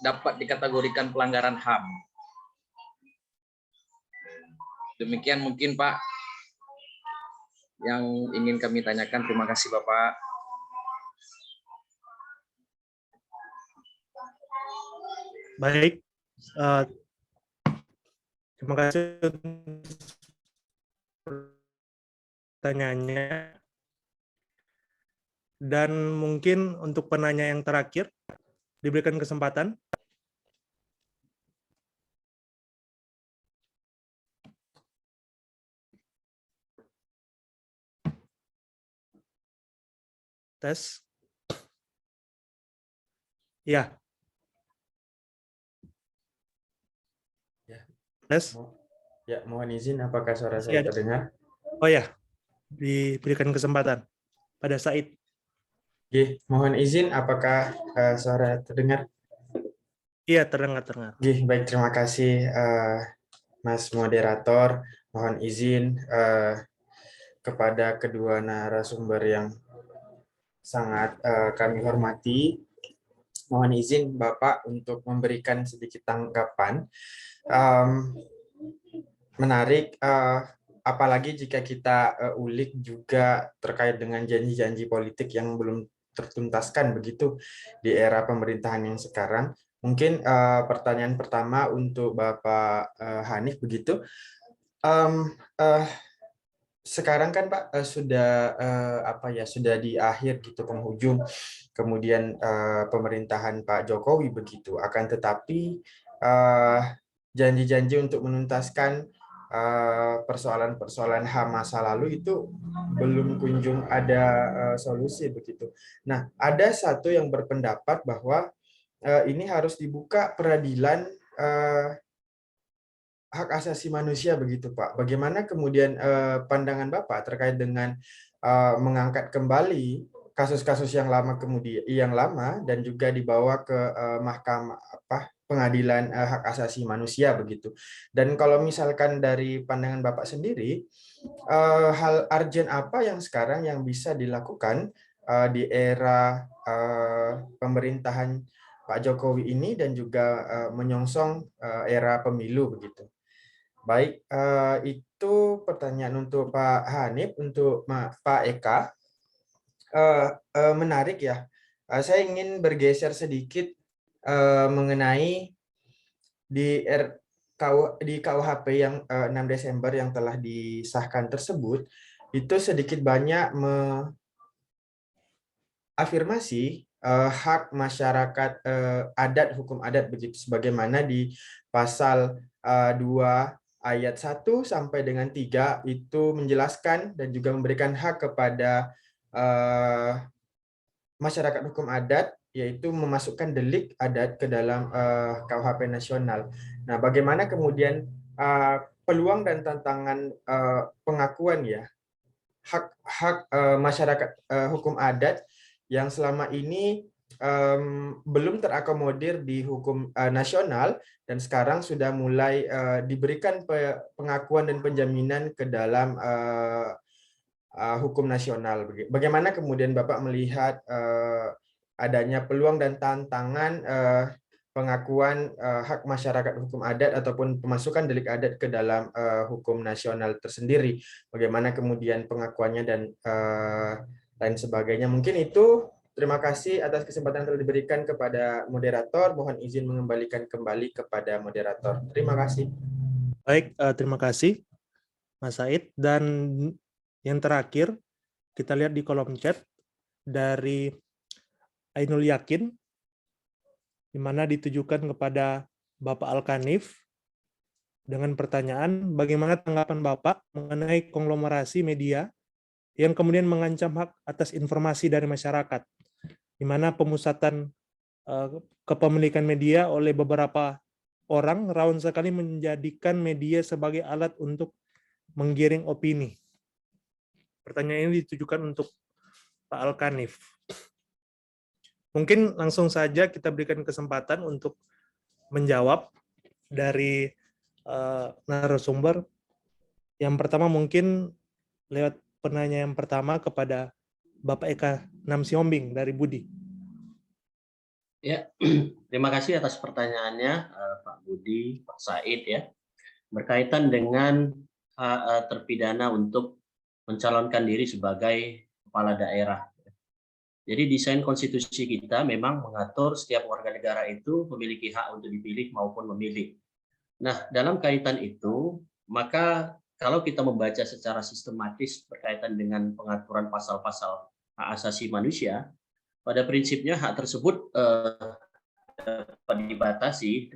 dapat dikategorikan pelanggaran HAM? Demikian mungkin Pak yang ingin kami tanyakan. Terima kasih Bapak. Baik, terima kasih pertanyaannya. Dan mungkin untuk penanya yang terakhir, diberikan kesempatan. Tes. Ya. Tes. Ya, mohon izin, apakah suara saya terdengar? Oh ya, diberikan kesempatan pada Said. Mohon izin, apakah suara terdengar? Iya, terdengar. Baik, terima kasih Mas Moderator. Mohon izin kepada kedua narasumber yang sangat kami hormati. Mohon izin Bapak untuk memberikan sedikit tanggapan. Menarik, apalagi jika kita ulik juga terkait dengan janji-janji politik yang belum tertuntaskan begitu di era pemerintahan yang sekarang. Mungkin pertanyaan pertama untuk Bapak Hanif begitu. Sekarang kan Pak sudah sudah di akhir gitu penghujung kemudian pemerintahan Pak Jokowi begitu. Akan tetapi janji-janji untuk menuntaskan persoalan-persoalan HAM masa lalu itu belum kunjung ada solusi begitu. Nah, ada satu yang berpendapat bahwa ini harus dibuka peradilan hak asasi manusia begitu Pak. Bagaimana kemudian pandangan Bapak terkait dengan mengangkat kembali kasus-kasus yang lama dan juga dibawa ke mahkamah pengadilan hak asasi manusia begitu. Dan kalau misalkan dari pandangan Bapak sendiri, hal urgent apa yang sekarang yang bisa dilakukan di era pemerintahan Pak Jokowi ini dan juga menyongsong era pemilu begitu. Baik, itu pertanyaan untuk Pak Hanif. Untuk Pak Eka, menarik ya. Saya ingin bergeser sedikit mengenai di KUHP yang 6 Desember yang telah disahkan tersebut, itu sedikit banyak afirmasi hak masyarakat adat, hukum adat begitu, sebagaimana di pasal 2 ayat 1 sampai dengan 3 itu menjelaskan dan juga memberikan hak kepada masyarakat hukum adat yaitu memasukkan delik adat ke dalam KUHP nasional. Nah, bagaimana kemudian peluang dan tantangan pengakuan ya hak masyarakat hukum adat yang selama ini belum terakomodir di hukum nasional dan sekarang sudah mulai diberikan pengakuan dan penjaminan ke dalam hukum nasional. Bagaimana kemudian Bapak melihat adanya peluang dan tantangan pengakuan hak masyarakat hukum adat ataupun pemasukan delik adat ke dalam hukum nasional tersendiri? Bagaimana kemudian pengakuannya dan lain sebagainya? Mungkin itu. Terima kasih atas kesempatan yang telah diberikan kepada moderator. Mohon izin mengembalikan kembali kepada moderator. Terima kasih. Baik, terima kasih Mas Said. Dan yang terakhir, kita lihat di kolom chat dari Ainul Yakin, di mana ditujukan kepada Bapak Al-Kanif dengan pertanyaan, bagaimana tanggapan Bapak mengenai konglomerasi media yang kemudian mengancam hak atas informasi dari masyarakat, di mana pemusatan kepemilikan media oleh beberapa orang rawan sekali menjadikan media sebagai alat untuk menggiring opini. Pertanyaan ini ditujukan untuk Pak Al-Kanif. Mungkin langsung saja kita berikan kesempatan untuk menjawab dari narasumber. Yang pertama mungkin lewat penanya yang pertama kepada Bapak Eka Namsiombing dari Budi. Ya, terima kasih atas pertanyaannya Pak Budi, Pak Said ya. Berkaitan dengan terpidana untuk mencalonkan diri sebagai kepala daerah. Jadi desain konstitusi kita memang mengatur setiap warga negara itu memiliki hak untuk dipilih maupun memilih. Nah, dalam kaitan itu, maka kalau kita membaca secara sistematis berkaitan dengan pengaturan pasal-pasal hak asasi manusia, pada prinsipnya hak tersebut dapat dibatasi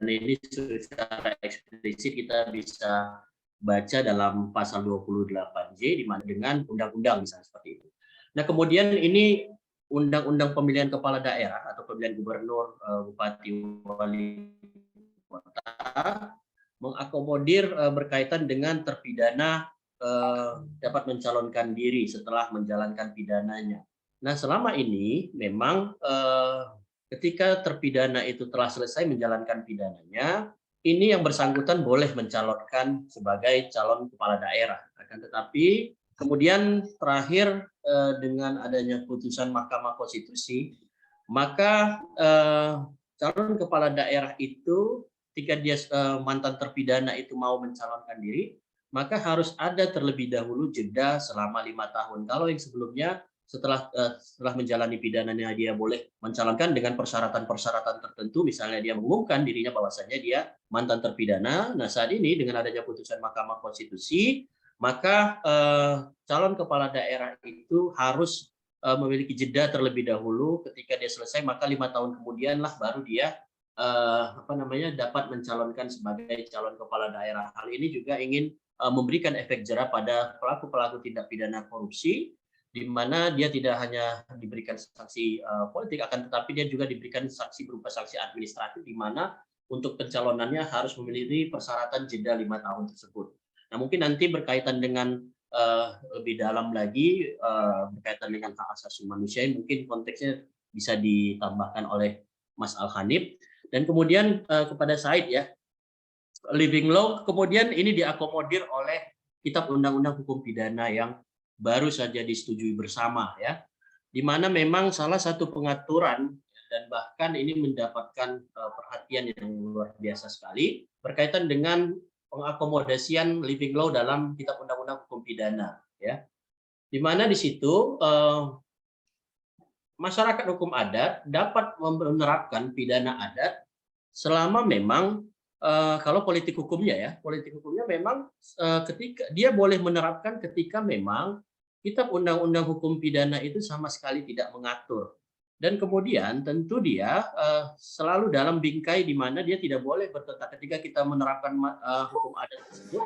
dan ini secara eksplisit kita bisa baca dalam pasal 28J di mana dengan undang-undang misalnya seperti itu. Nah, kemudian ini undang-undang pemilihan kepala daerah atau pemilihan gubernur, bupati, wali kota mengakomodir berkaitan dengan terpidana dapat mencalonkan diri setelah menjalankan pidananya. Nah, selama ini memang ketika terpidana itu telah selesai menjalankan pidananya, ini yang bersangkutan boleh mencalonkan sebagai calon kepala daerah. Akan tetapi kemudian terakhir dengan adanya putusan Mahkamah Konstitusi, maka calon kepala daerah itu ketika dia mantan terpidana itu mau mencalonkan diri, maka harus ada terlebih dahulu jeda selama 5 tahun. Kalau yang sebelumnya setelah menjalani pidananya dia boleh mencalonkan dengan persyaratan-persyaratan tertentu, misalnya dia mengumumkan dirinya bahwasanya dia mantan terpidana. Nah, saat ini dengan adanya putusan Mahkamah Konstitusi, maka calon kepala daerah itu harus memiliki jeda terlebih dahulu. Ketika dia selesai, maka 5 tahun kemudian lah baru dia dapat mencalonkan sebagai calon kepala daerah. Hal ini juga ingin memberikan efek jera pada pelaku-pelaku tindak pidana korupsi, di mana dia tidak hanya diberikan sanksi politik, akan tetapi dia juga diberikan sanksi berupa sanksi administratif, di mana untuk pencalonannya harus memiliki persyaratan jeda 5 tahun tersebut. Nah, mungkin nanti berkaitan dengan lebih dalam lagi berkaitan dengan hak asasi manusia, mungkin konteksnya bisa ditambahkan oleh Mas Al-Hanif. Dan kemudian kepada Said ya, living law kemudian ini diakomodir oleh Kitab Undang-Undang Hukum Pidana yang baru saja disetujui bersama ya, di mana memang salah satu pengaturan dan bahkan ini mendapatkan perhatian yang luar biasa sekali berkaitan dengan pengakomodasian living law dalam Kitab Undang-Undang Hukum Pidana ya, di mana di situ masyarakat hukum adat dapat menerapkan pidana adat selama memang kalau politik hukumnya memang ketika dia boleh menerapkan ketika memang Kitab Undang-Undang Hukum Pidana itu sama sekali tidak mengatur. Dan kemudian tentu dia selalu dalam bingkai di mana dia tidak boleh bertentangan ketika kita menerapkan hukum adat tersebut,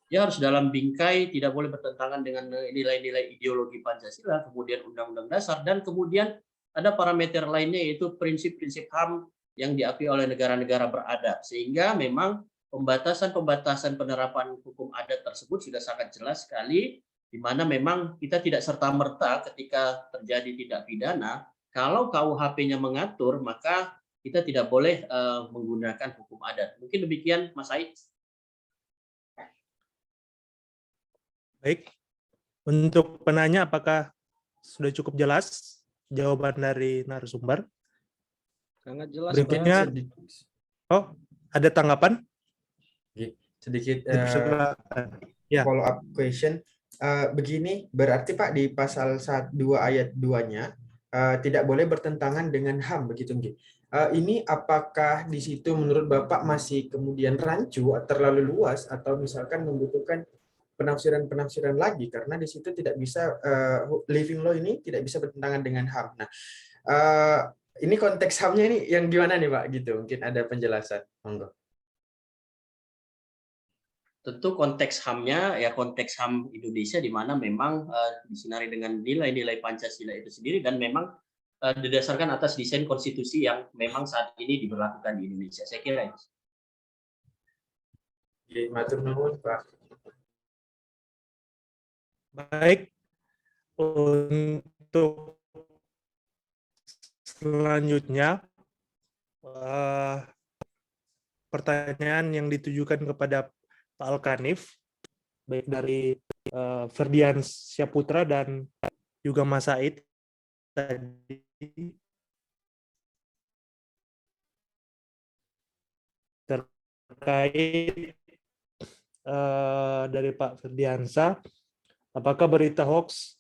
dia harus dalam bingkai, tidak boleh bertentangan dengan nilai-nilai ideologi Pancasila, kemudian Undang-Undang Dasar, dan kemudian ada parameter lainnya yaitu prinsip-prinsip HAM yang diakui oleh negara-negara beradab. Sehingga memang pembatasan-pembatasan penerapan hukum adat tersebut sudah sangat jelas sekali, di mana memang kita tidak serta-merta ketika terjadi tindak pidana, kalau KUHP-nya mengatur, maka kita tidak boleh menggunakan hukum adat. Mungkin demikian, Mas Said. Baik, untuk penanya apakah sudah cukup jelas jawaban dari narasumber? Sangat jelas, Berikutnya, oh ada tanggapan? Sedikit Ya. follow up question. Begini, berarti Pak di pasal 2 ayat 2-nya tidak boleh bertentangan dengan HAM, begitu nggih? Ini apakah di situ menurut Bapak masih kemudian rancu, terlalu luas, atau misalkan membutuhkan penafsiran-penafsiran lagi, karena di situ tidak bisa living law ini tidak bisa bertentangan dengan HAM. Nah, ini konteks HAM-nya ini yang gimana nih Pak? Gitu, mungkin ada penjelasan. Monggo. Tentu konteks HAM-nya ya konteks HAM Indonesia di mana memang disinari dengan nilai-nilai Pancasila itu sendiri dan memang didasarkan atas desain konstitusi yang memang saat ini diberlakukan di Indonesia. Saya kira itu. Matur nuwun, Pak. Baik, untuk selanjutnya pertanyaan yang ditujukan kepada Pak Alkanif, baik dari Ferdian Syaputra dan juga Mas Said tadi. Terkait dari Pak Ferdiansa, apakah berita hoax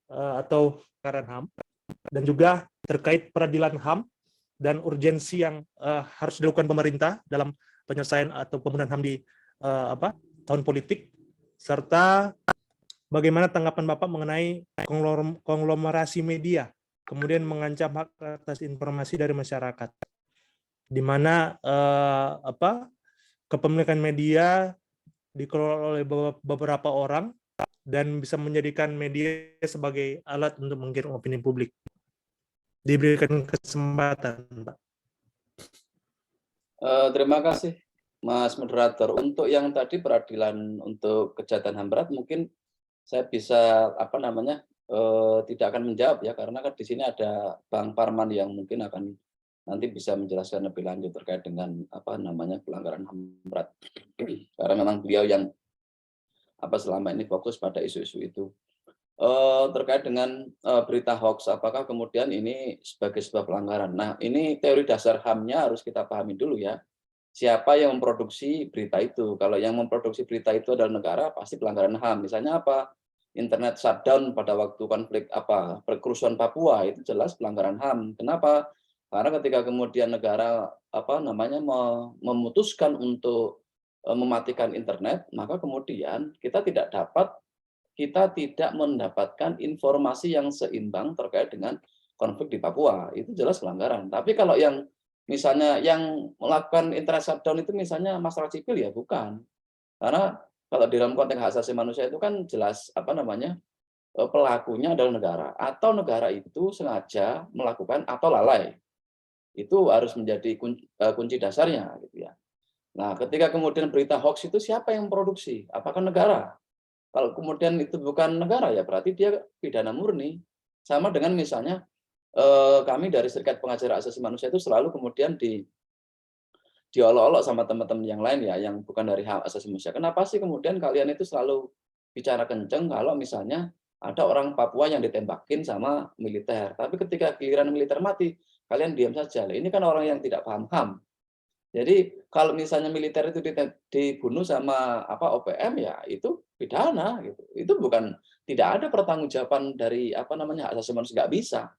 atau pelanggaran HAM, dan juga terkait peradilan HAM dan urgensi yang harus dilakukan pemerintah dalam penyelesaian atau pembenahan HAM di tahun politik, serta bagaimana tanggapan Bapak mengenai konglomerasi media kemudian mengancam hak atas informasi dari masyarakat, di mana kepemilikan media dikelola oleh beberapa orang dan bisa menjadikan media sebagai alat untuk menggiring opini publik. Diberikan kesempatan, Pak. Terima kasih, Mas Moderator. Untuk yang tadi peradilan untuk kejahatan HAM berat, mungkin saya bisa tidak akan menjawab ya, karena kan di sini ada Bang Parman yang mungkin akan nanti bisa menjelaskan lebih lanjut terkait dengan pelanggaran HAM berat. Karena memang beliau yang selama ini fokus pada isu-isu itu. Terkait dengan berita hoax, apakah kemudian ini sebagai sebuah pelanggaran? Nah, ini teori dasar HAM-nya harus kita pahami dulu ya. Siapa yang memproduksi berita itu? Kalau yang memproduksi berita itu adalah negara, pasti pelanggaran HAM. Misalnya apa? Internet shutdown pada waktu konflik perkerusuhan Papua, itu jelas pelanggaran HAM. Kenapa? Karena ketika kemudian negara memutuskan untuk mematikan internet, maka kemudian kita tidak mendapatkan informasi yang seimbang terkait dengan konflik di Papua. Itu jelas pelanggaran. Tapi kalau yang misalnya yang melakukan internet shutdown itu misalnya masyarakat sipil, ya bukan. Karena kalau di dalam konteks hak asasi manusia itu kan jelas pelakunya adalah negara, atau negara itu sengaja melakukan atau lalai. Itu harus menjadi kunci dasarnya, gitu ya. Nah, ketika kemudian berita hoax itu siapa yang memproduksi? Apakah negara? Kalau kemudian itu bukan negara, ya berarti dia pidana murni. Sama dengan misalnya kami dari Serikat Pengajar Hak Asasi Manusia itu selalu kemudian diolok-olok sama teman-teman yang lain ya, yang bukan dari hak asasi manusia. Kenapa sih kemudian kalian itu selalu bicara kenceng kalau misalnya ada orang Papua yang ditembakin sama militer, tapi ketika giliran militer mati, kalian diam saja. Ini kan orang yang tidak paham HAM. Jadi kalau misalnya militer itu dibunuh sama OPM, ya itu pidana gitu. Itu bukan, tidak ada pertanggungjawaban dari hak asasi manusia, nggak bisa.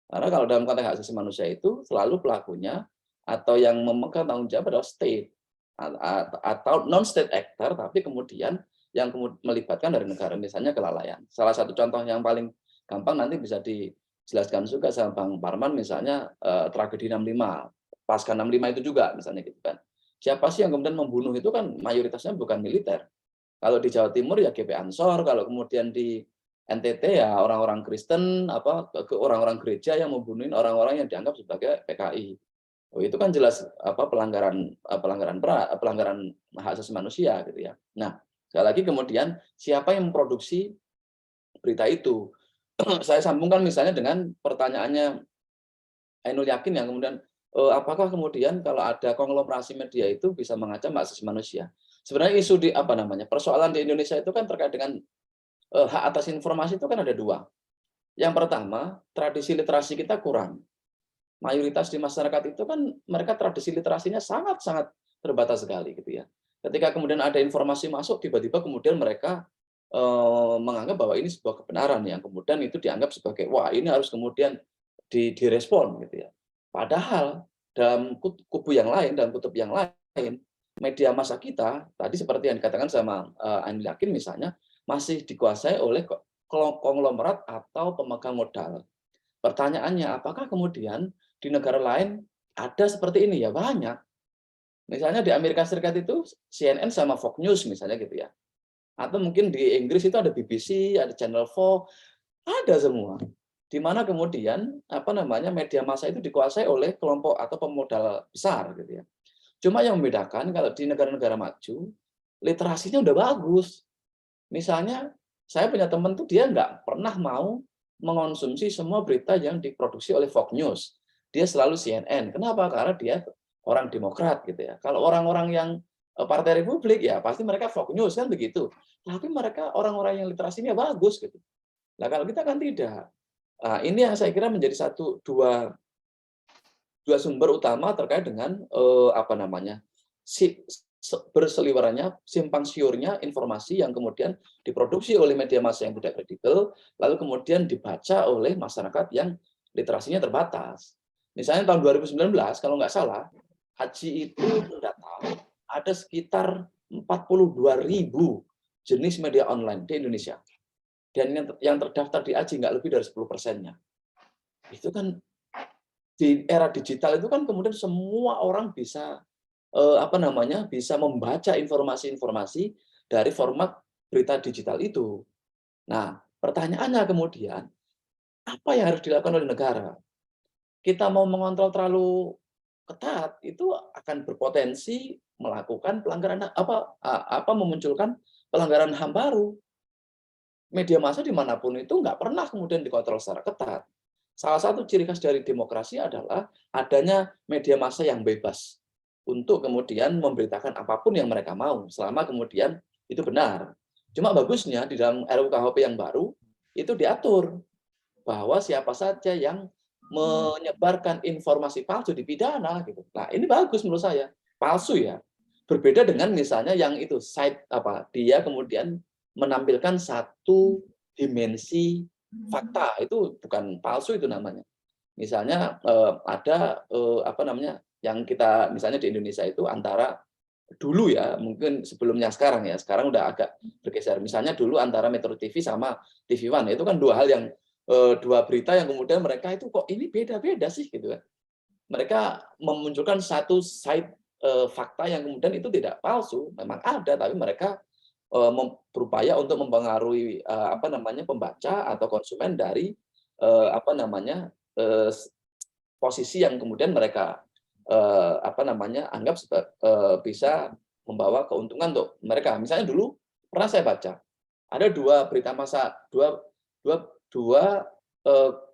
Karena kalau dalam konteks hak asasi manusia itu selalu pelakunya atau yang memegang tanggung jawab adalah state atau non state actor, tapi kemudian yang melibatkan dari negara, misalnya kelalaian. Salah satu contoh yang paling gampang nanti bisa dijelaskan juga sama Bang Parman, misalnya tragedi 65. Pasca 65 itu juga misalnya gitu kan. Siapa sih yang kemudian membunuh itu kan mayoritasnya bukan militer. Kalau di Jawa Timur ya GP Ansor, kalau kemudian di NTT ya orang-orang Kristen, orang-orang gereja yang membunuh orang-orang yang dianggap sebagai PKI. Oh, itu kan jelas pelanggaran hak asasi manusia gitu ya. Nah, sekali lagi kemudian siapa yang memproduksi berita itu? Saya sambungkan misalnya dengan pertanyaannya Ainul Yakin yang kemudian apakah kemudian kalau ada konglomerasi media itu bisa mengancam hak asasi manusia? Sebenarnya isu persoalan di Indonesia itu kan terkait dengan hak atas informasi itu kan ada dua. Yang pertama, tradisi literasi kita kurang. Mayoritas di masyarakat itu kan mereka tradisi literasinya sangat-sangat terbatas sekali gitu ya. Ketika kemudian ada informasi masuk, tiba-tiba kemudian mereka menganggap bahwa ini sebuah kebenaran yang kemudian itu dianggap sebagai wah ini harus kemudian direspon gitu ya. Padahal dalam kubu yang lain, dalam kutub yang lain, media massa kita tadi seperti yang dikatakan sama Ainul Yakin misalnya masih dikuasai oleh konglomerat atau pemegang modal. Pertanyaannya, apakah kemudian di negara lain ada seperti ini? Ya banyak. Misalnya di Amerika Serikat itu CNN sama Fox News misalnya gitu ya. Atau mungkin di Inggris itu ada BBC, ada Channel 4, ada semua. Di mana kemudian media massa itu dikuasai oleh kelompok atau pemodal besar gitu ya. Cuma yang membedakan kalau di negara-negara maju literasinya udah bagus. Misalnya saya punya teman tuh dia nggak pernah mau mengonsumsi semua berita yang diproduksi oleh Fox News. Dia selalu CNN. Kenapa? Karena dia orang Demokrat gitu ya. Kalau orang-orang yang Partai Republik ya pasti mereka Fox News kan begitu. Tapi mereka orang-orang yang literasinya bagus gitu. Nah kalau kita kan tidak. Nah, ini yang saya kira menjadi dua sumber utama terkait dengan berseliwerannya, simpang siurnya informasi yang kemudian diproduksi oleh media massa yang tidak kredibel, lalu kemudian dibaca oleh masyarakat yang literasinya terbatas. Misalnya tahun 2019, kalau nggak salah, Haji itu mendata ada sekitar 42.000 jenis media online di Indonesia. Dan yang terdaftar di AJI nggak lebih dari 10%-nya. Itu kan di era digital itu kan kemudian semua orang bisa bisa membaca informasi-informasi dari format berita digital itu. Nah, pertanyaannya kemudian, apa yang harus dilakukan oleh negara? Kita mau mengontrol terlalu ketat, itu akan berpotensi melakukan pelanggaran memunculkan pelanggaran HAM baru. Media massa dimanapun itu nggak pernah kemudian dikontrol secara ketat. Salah satu ciri khas dari demokrasi adalah adanya media massa yang bebas untuk kemudian memberitakan apapun yang mereka mau, selama kemudian itu benar. Cuma bagusnya di dalam RUU KUHP yang baru, itu diatur bahwa siapa saja yang menyebarkan informasi palsu dipidana. Gitu. Nah ini bagus menurut saya, palsu ya. Berbeda dengan misalnya yang itu, dia kemudian menampilkan satu dimensi fakta, itu bukan palsu itu namanya. Misalnya ada yang kita misalnya di Indonesia itu antara dulu ya, mungkin sebelumnya sekarang udah agak bergeser. Misalnya dulu antara Metro TV sama TV One, itu kan dua berita yang kemudian mereka itu kok ini beda-beda sih gitu kan. Mereka memunculkan satu site fakta yang kemudian itu tidak palsu, memang ada, tapi mereka berupaya untuk mempengaruhi pembaca atau konsumen dari posisi yang kemudian mereka anggap bisa membawa keuntungan untuk mereka. Misalnya dulu pernah saya baca ada dua berita massa, dua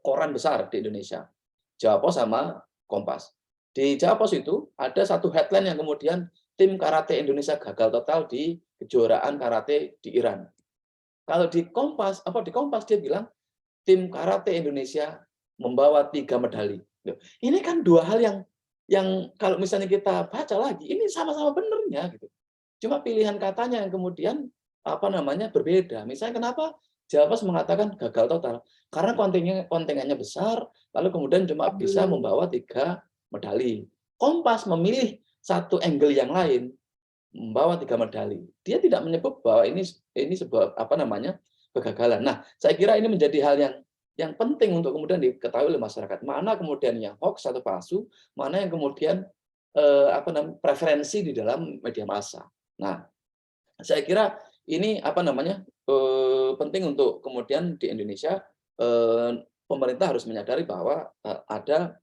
koran besar di Indonesia, Jawa Pos sama Kompas. Di Jawa Pos itu ada satu headline yang kemudian tim karate Indonesia gagal total di kejuaraan karate di Iran. Kalau di Kompas dia bilang tim karate Indonesia membawa 3 medali. Ini kan dua hal yang kalau misalnya kita baca lagi, ini sama-sama benernya gitu. Cuma pilihan katanya yang kemudian berbeda. Misalnya kenapa Jawa Pos mengatakan gagal total? Karena kontingennya besar, lalu kemudian cuma bisa membawa 3 medali. Kompas memilih satu angle yang lain, membawa 3 medali. Dia tidak menyebut bahwa ini sebuah kegagalan. Nah, saya kira ini menjadi hal yang penting untuk kemudian diketahui oleh masyarakat. Mana kemudian yang hoax atau palsu, mana yang kemudian preferensi di dalam media massa. Nah, saya kira ini apa namanya penting untuk kemudian di Indonesia pemerintah harus menyadari bahwa ada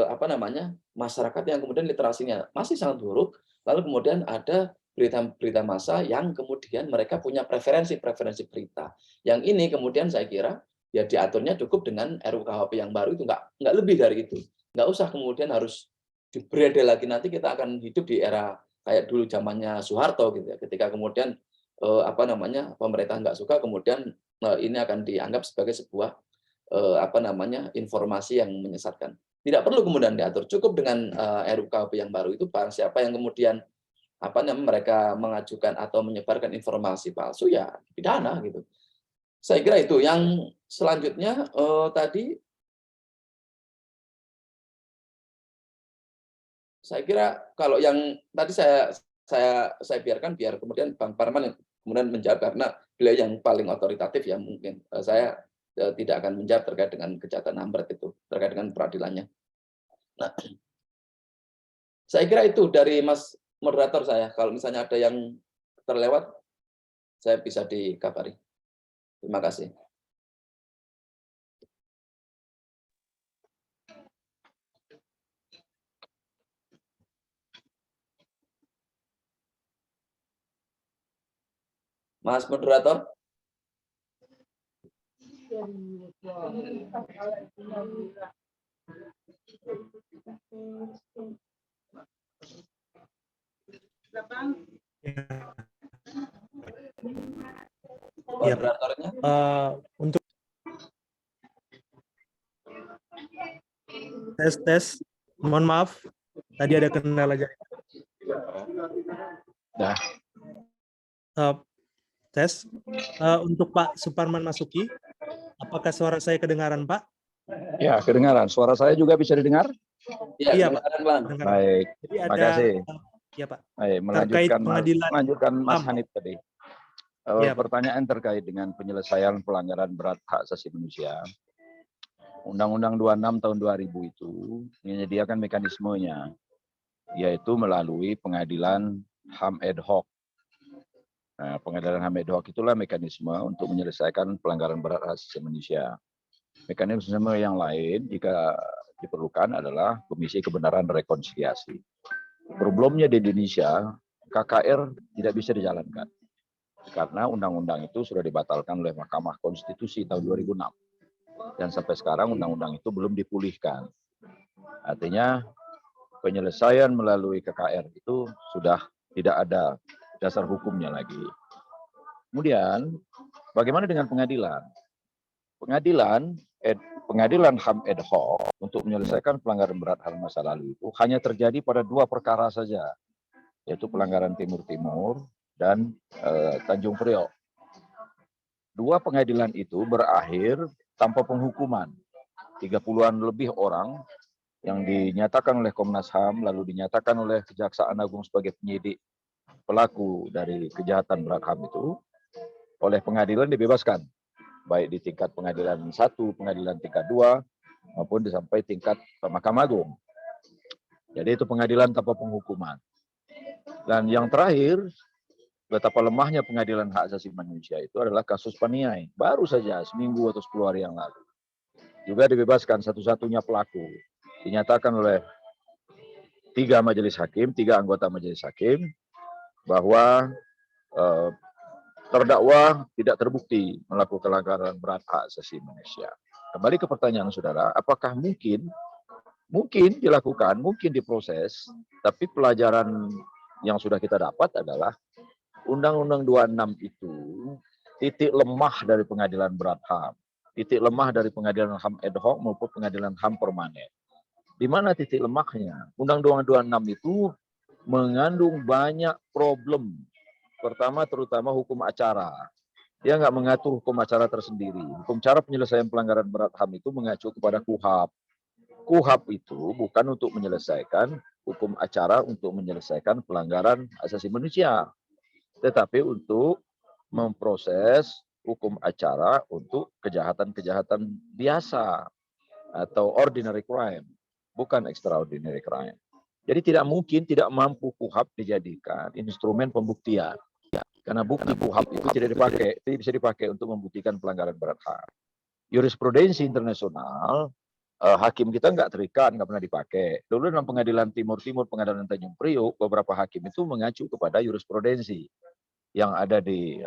apa namanya masyarakat yang kemudian literasinya masih sangat buruk, lalu kemudian ada berita-berita massa yang kemudian mereka punya preferensi berita. Yang ini kemudian saya kira ya diaturnya cukup dengan RUKHP yang baru itu nggak lebih dari itu. Nggak usah kemudian harus dibredel lagi, nanti kita akan hidup di era kayak dulu zamannya Soeharto gitu ya, ketika kemudian apa namanya pemerintah nggak suka kemudian ini akan dianggap sebagai sebuah apa namanya informasi yang menyesatkan. Tidak perlu kemudian diatur, cukup dengan RUKHP yang baru itu barang siapa yang kemudian apa namanya mereka mengajukan atau menyebarkan informasi palsu ya pidana gitu. Saya kira itu. Yang selanjutnya tadi saya kira kalau yang tadi saya biarkan biar kemudian Bang Parman yang kemudian menjawab karena beliau yang paling otoritatif ya mungkin. Saya tidak akan menjawab terkait dengan kejahatan HAM berat itu, terkait dengan peradilannya. Nah, saya kira itu dari Mas moderator saya. Kalau misalnya ada yang terlewat, saya bisa dikabari. Terima kasih. Mas moderator. Ya, Moderatornya. untuk tes, mohon maaf, tadi ada kendala jaringan. Nah, tes, untuk Pak Suparman Masuki, apakah suara saya kedengaran, Pak? ya, kedengaran. Suara saya juga bisa didengar? Iya, Pak. Baik, Jadi terima ada, kasih. ya Pak. Baik, Terkait pengadilan melanjutkan Mas HAM. Hanif tadi. Ya, Pertanyaan terkait dengan penyelesaian pelanggaran berat hak asasi manusia. Undang-Undang 26 tahun 2000 itu menyediakan mekanismenya, yaitu melalui pengadilan HAM ad hoc. Nah, pengadilan HAM ad hoc itulah mekanisme untuk menyelesaikan pelanggaran berat hak asasi manusia. Mekanisme yang lain jika diperlukan adalah Komisi Kebenaran dan Rekonsiliasi. Problemnya di Indonesia, KKR tidak bisa dijalankan. Karena undang-undang itu sudah dibatalkan oleh Mahkamah Konstitusi tahun 2006. Dan sampai sekarang undang-undang itu belum dipulihkan. Artinya penyelesaian melalui KKR itu sudah tidak ada dasar hukumnya lagi. Kemudian bagaimana dengan pengadilan? Pengadilan HAM ad hoc untuk menyelesaikan pelanggaran berat HAM masa lalu itu hanya terjadi pada 2 perkara saja, yaitu pelanggaran Timur Timur dan Tanjung Priok. 2 pengadilan itu berakhir tanpa penghukuman. 30-an lebih orang yang dinyatakan oleh Komnas HAM lalu dinyatakan oleh Kejaksaan Agung sebagai penyidik pelaku dari kejahatan berat HAM itu oleh pengadilan dibebaskan, baik di tingkat pengadilan 1, pengadilan tingkat 2, maupun sampai tingkat Mahkamah Agung. Jadi itu pengadilan tanpa penghukuman. Dan yang terakhir, betapa lemahnya pengadilan hak asasi manusia itu adalah kasus Paniai. Baru saja seminggu atau 10 hari yang lalu. Juga dibebaskan satu-satunya pelaku. Dinyatakan oleh 3 majelis hakim, 3 anggota majelis hakim, bahwa terdakwa tidak terbukti melakukan pelanggaran berat hak asasi manusia. Kembali ke pertanyaan saudara, apakah mungkin dilakukan, mungkin diproses, tapi pelajaran yang sudah kita dapat adalah Undang-Undang 26 itu titik lemah dari pengadilan berat HAM, titik lemah dari pengadilan HAM ad hoc maupun pengadilan HAM permanen. Di mana titik lemahnya? Undang-Undang 26 itu mengandung banyak problem. Pertama, terutama hukum acara. Dia nggak mengatur hukum acara tersendiri. Hukum cara penyelesaian pelanggaran berat HAM itu mengacu kepada KUHAP. KUHAP itu bukan untuk menyelesaikan hukum acara untuk menyelesaikan pelanggaran asasi manusia, tetapi untuk memproses hukum acara untuk kejahatan-kejahatan biasa atau ordinary crime, bukan extraordinary crime. Jadi tidak mungkin, tidak mampu KUHAP dijadikan instrumen pembuktian. Karena bukti KUHP itu tidak bisa dipakai untuk membuktikan pelanggaran berat HAM. Jurisprudensi internasional, hakim kita nggak terikat, nggak pernah dipakai. Dulu dalam pengadilan Timur, pengadilan Tanjung Priok, beberapa hakim itu mengacu kepada jurisprudensi yang ada di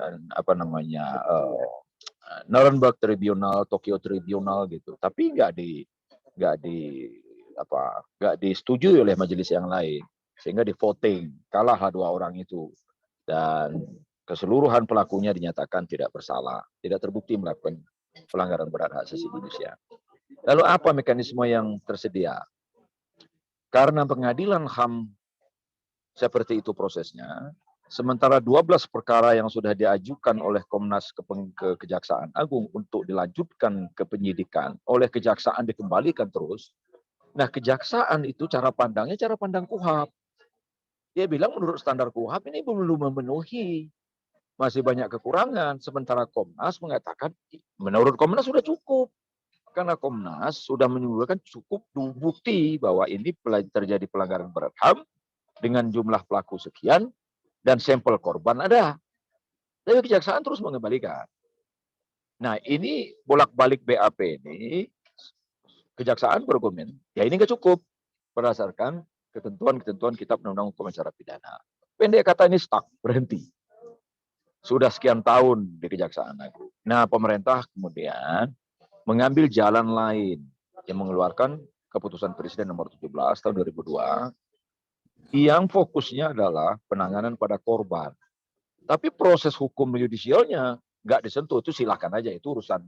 Nuremberg Tribunal, Tokyo Tribunal gitu. Tapi nggak disetujui oleh majelis yang lain, sehingga di voting kalahlah 2 orang itu, dan keseluruhan pelakunya dinyatakan tidak bersalah, tidak terbukti melakukan pelanggaran berat hak asasi manusia. Lalu apa mekanisme yang tersedia? Karena pengadilan HAM seperti itu prosesnya, sementara 12 perkara yang sudah diajukan oleh Komnas ke Kejaksaan Agung untuk dilanjutkan ke penyidikan, oleh Kejaksaan dikembalikan terus. Nah, Kejaksaan itu cara pandangnya cara pandang KUHP. Dia bilang menurut standar KUHP ini belum memenuhi, masih banyak kekurangan. Sementara Komnas mengatakan menurut Komnas sudah cukup. Karena Komnas sudah menunjukkan cukup bukti bahwa ini terjadi pelanggaran berat HAM dengan jumlah pelaku sekian dan sampel korban ada. Tapi Kejaksaan terus mengembalikan. Nah, ini bolak-balik BAP ini, Kejaksaan berargumen, ya ini nggak cukup berdasarkan ketentuan-ketentuan Kitab Undang-Undang Hukum Acara Pidana. Pendek kata ini stuck, berhenti. Sudah sekian tahun di Kejaksaan Agung. Nah, pemerintah kemudian mengambil jalan lain yang mengeluarkan keputusan Presiden nomor 17 tahun 2002 yang fokusnya adalah penanganan pada korban. Tapi proses hukum yudisialnya nggak disentuh, itu silakan aja, itu urusan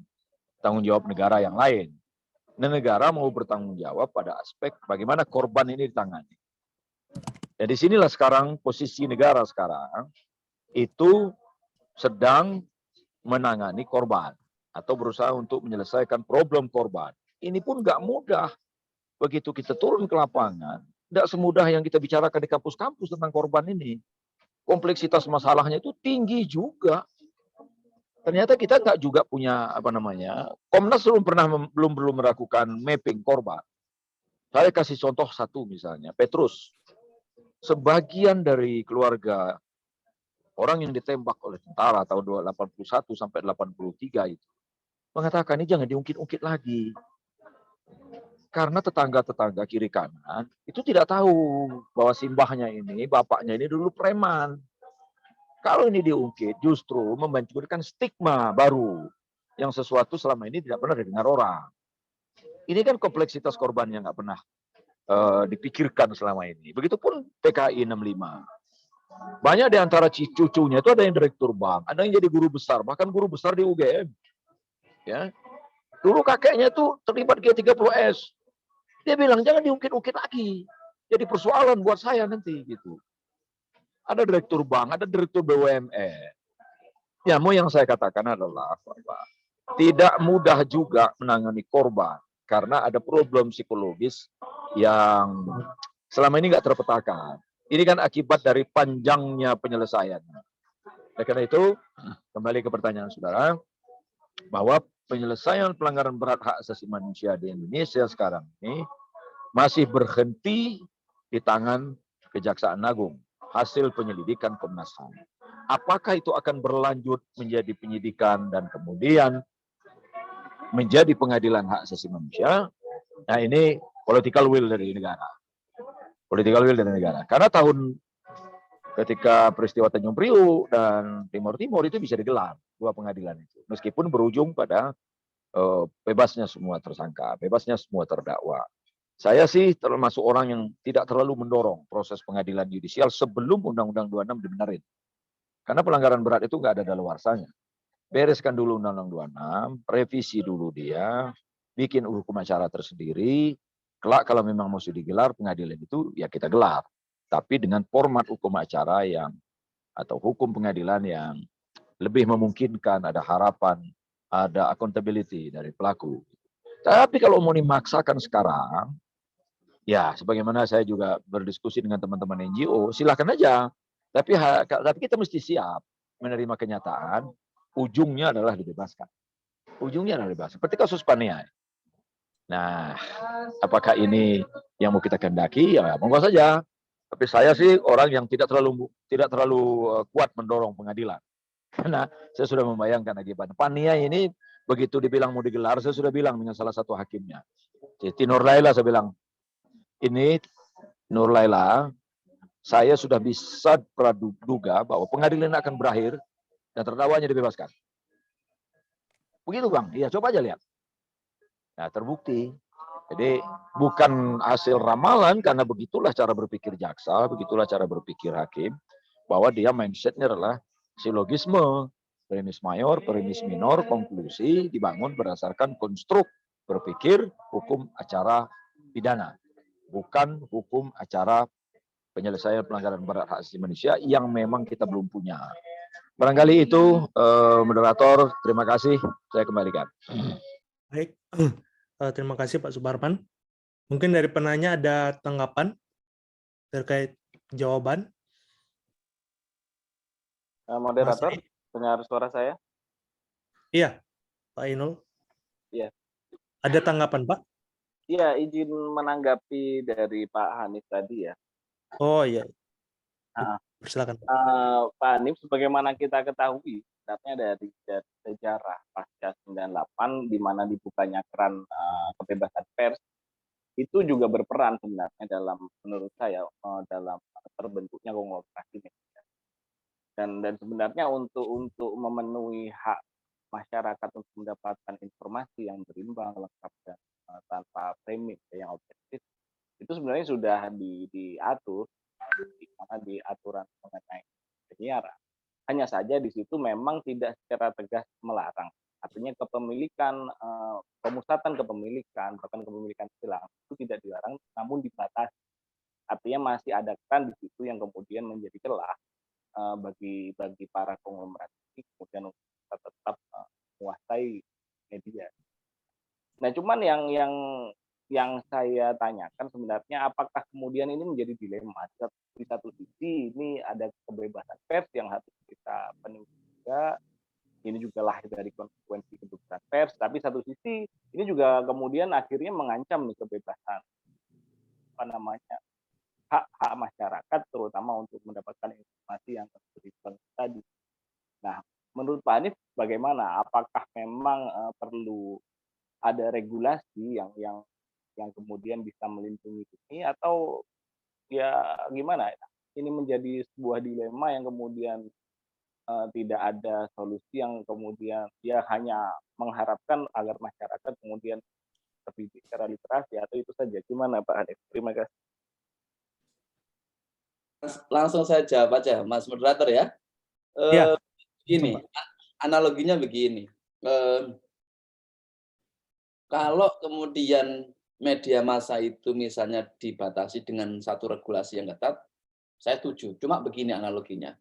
tanggung jawab negara yang lain. Nah, negara mau bertanggung jawab pada aspek bagaimana korban ini ditangani. Dan disinilah sekarang posisi negara sekarang itu sedang menangani korban atau berusaha untuk menyelesaikan problem korban. Ini pun nggak mudah. Begitu kita turun ke lapangan, nggak semudah yang kita bicarakan di kampus-kampus tentang korban ini. Kompleksitas masalahnya itu tinggi juga. Ternyata kita nggak juga punya Komnas belum melakukan mapping korban. Saya kasih contoh satu misalnya, Petrus. Sebagian dari keluarga orang yang ditembak oleh tentara tahun 81 sampai 83 itu mengatakan ini jangan diungkit-ungkit lagi. Karena tetangga-tetangga kiri kanan itu tidak tahu bahwa simbahnya ini, bapaknya ini dulu preman. Kalau ini diungkit justru memunculkan stigma baru yang sesuatu selama ini tidak pernah didengar orang. Ini kan kompleksitas korban yang nggak pernah dipikirkan selama ini. Begitupun PKI 65. Banyak di antara cucunya itu ada yang direktur bank, ada yang jadi guru besar, bahkan guru besar di UGM. Ya. Dulu kakeknya itu terlibat G30S. Dia bilang jangan diungkit-ungkit lagi. Jadi persoalan buat saya nanti gitu. Ada direktur bank, ada direktur BUMN. Ya, mau yang saya katakan adalah tidak mudah juga menangani korban karena ada problem psikologis yang selama ini nggak terpetakan. Ini kan akibat dari panjangnya penyelesaiannya. Oleh karena itu, kembali ke pertanyaan saudara, bahwa penyelesaian pelanggaran berat hak asasi manusia di Indonesia sekarang ini masih berhenti di tangan Kejaksaan Agung, hasil penyelidikan Komnas HAM. Apakah itu akan berlanjut menjadi penyidikan dan kemudian menjadi pengadilan hak asasi manusia? Nah, ini political will dari negara. Political will dari negara. Karena ketika peristiwa Tanjung Priok dan Timur Timur itu bisa digelar 2 pengadilan itu. Meskipun berujung pada bebasnya semua tersangka, bebasnya semua terdakwa. Saya sih termasuk orang yang tidak terlalu mendorong proses pengadilan yudisial sebelum Undang-Undang 26 dibenerin. Karena pelanggaran berat itu nggak ada daluarsanya. Bereskan dulu Undang-Undang 26, revisi dulu dia, bikin hukum acara tersendiri. Kelak kalau memang mesti digelar pengadilan itu, ya kita gelar. Tapi dengan format hukum acara atau hukum pengadilan yang lebih memungkinkan, ada harapan, ada accountability dari pelaku. Tapi kalau mau dimaksakan sekarang, ya sebagaimana saya juga berdiskusi dengan teman-teman NGO, silakan aja. Tapi kita mesti siap menerima kenyataan, ujungnya adalah dibebaskan. Ujungnya adalah dibebaskan. Seperti kasus Paniai. Nah, apakah ini yang mau kita kehendaki? Ya monggo saja. Tapi saya sih orang yang tidak terlalu kuat mendorong pengadilan. Karena saya sudah membayangkan akibatnya. Pania ini begitu dibilang mau digelar, saya sudah bilang dengan salah satu hakimnya. Jadi Nur Laila saya bilang, ini Nur Laila, saya sudah bisa praduga bahwa pengadilan akan berakhir dan terdakwanya dibebaskan. Begitu Bang, iya coba aja lihat. Nah terbukti. Jadi bukan hasil ramalan, karena begitulah cara berpikir jaksa, begitulah cara berpikir hakim, bahwa dia mindsetnya adalah silogisme, premis mayor, premis minor, konklusi dibangun berdasarkan konstruk berpikir hukum acara pidana, bukan hukum acara penyelesaian pelanggaran berat hak asasi manusia yang memang kita belum punya. Barangkali itu, moderator, terima kasih, saya kembalikan. Baik, terima kasih Pak Suparman. Mungkin dari penanya ada tanggapan terkait jawaban? Moderator, dengar suara saya? Iya, Pak Inul. Iya. Ada tanggapan, Pak? Iya, izin menanggapi dari Pak Hanif tadi ya. Oh iya. Nah, Silakan. Pak Hanif, sebagaimana kita ketahui, sebenarnya dari sejarah pasca 98, di mana dibukanya keran kebebasan pers, itu juga berperan sebenarnya dalam, menurut saya, dalam terbentuknya konglomerasi media. Dan sebenarnya untuk memenuhi hak masyarakat untuk mendapatkan informasi yang berimbang, lengkap, dan tanpa framing yang objektif, itu sebenarnya sudah diatur di aturan mengenai penyiaran. Hanya saja di situ memang tidak secara tegas melarang. Artinya kepemilikan, pemusatan kepemilikan, bahkan kepemilikan silang itu tidak dilarang, namun dibatasi. Artinya masih ada kan di situ yang kemudian menjadi celah bagi para konglomerat ini kemudian tetap menguasai media. Nah, cuman yang saya tanyakan sebenarnya, apakah kemudian ini menjadi dilema? Di satu sisi ini ada kebebasan pers yang harus kita penuhi juga, ini juga lahir dari konsekuensi kebebasan pers, tapi satu sisi ini juga kemudian akhirnya mengancam nih kebebasan hak masyarakat, terutama untuk mendapatkan informasi yang berimbang tadi. Nah, menurut Pak Hanif bagaimana? Apakah memang perlu ada regulasi yang kemudian bisa melindungi ini, atau ya gimana? Ini menjadi sebuah dilema yang kemudian tidak ada solusi, yang kemudian ya hanya mengharapkan agar masyarakat kemudian terdidik secara literasi, atau itu saja? Gimana Pak Hanif? Terima kasih. Langsung saya jawab aja, Mas Moderator ya. Ya. Gini, analoginya begini. Kalau kemudian media massa itu misalnya dibatasi dengan satu regulasi yang ketat, saya setuju. Cuma begini analoginya.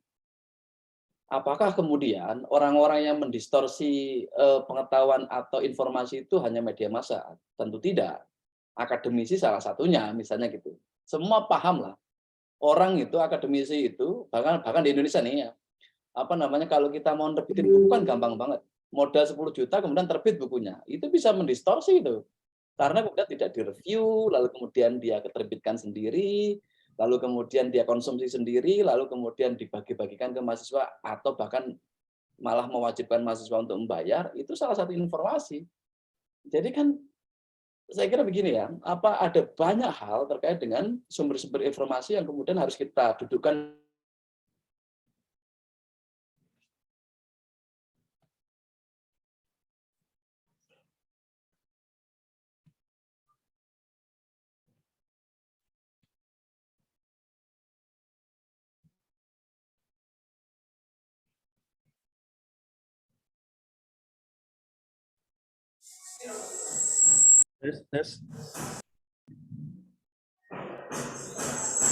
Apakah kemudian orang-orang yang mendistorsi pengetahuan atau informasi itu hanya media massa? Tentu tidak. Akademisi salah satunya, misalnya gitu. Semua paham lah. Orang itu, akademisi itu, bahkan di Indonesia nih ya, kalau kita mau terbitin buku kan gampang banget. Modal 10 juta kemudian terbit bukunya. Itu bisa mendistorsi itu. Karena kemudian tidak direview, lalu kemudian dia keterbitkan sendiri, lalu kemudian dia konsumsi sendiri, lalu kemudian dibagi-bagikan ke mahasiswa, atau bahkan malah mewajibkan mahasiswa untuk membayar. Itu salah satu informasi. Jadi kan saya kira begini ya, ada banyak hal terkait dengan sumber-sumber informasi yang kemudian harus kita dudukkan. Tes.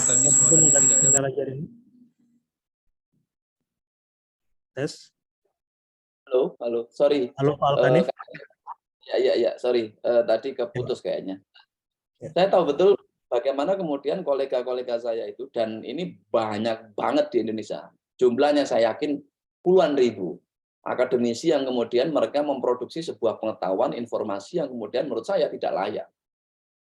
Tadi suaranya tidak ada. Tes. Halo, sorry. Halo Pak Alkanif. Ya, sorry. Tadi keputus kayaknya. Saya tahu betul bagaimana kemudian kolega-kolega saya itu, dan ini banyak banget di Indonesia. Jumlahnya saya yakin puluhan ribu akademisi yang kemudian mereka memproduksi sebuah pengetahuan, informasi yang kemudian menurut saya tidak layak.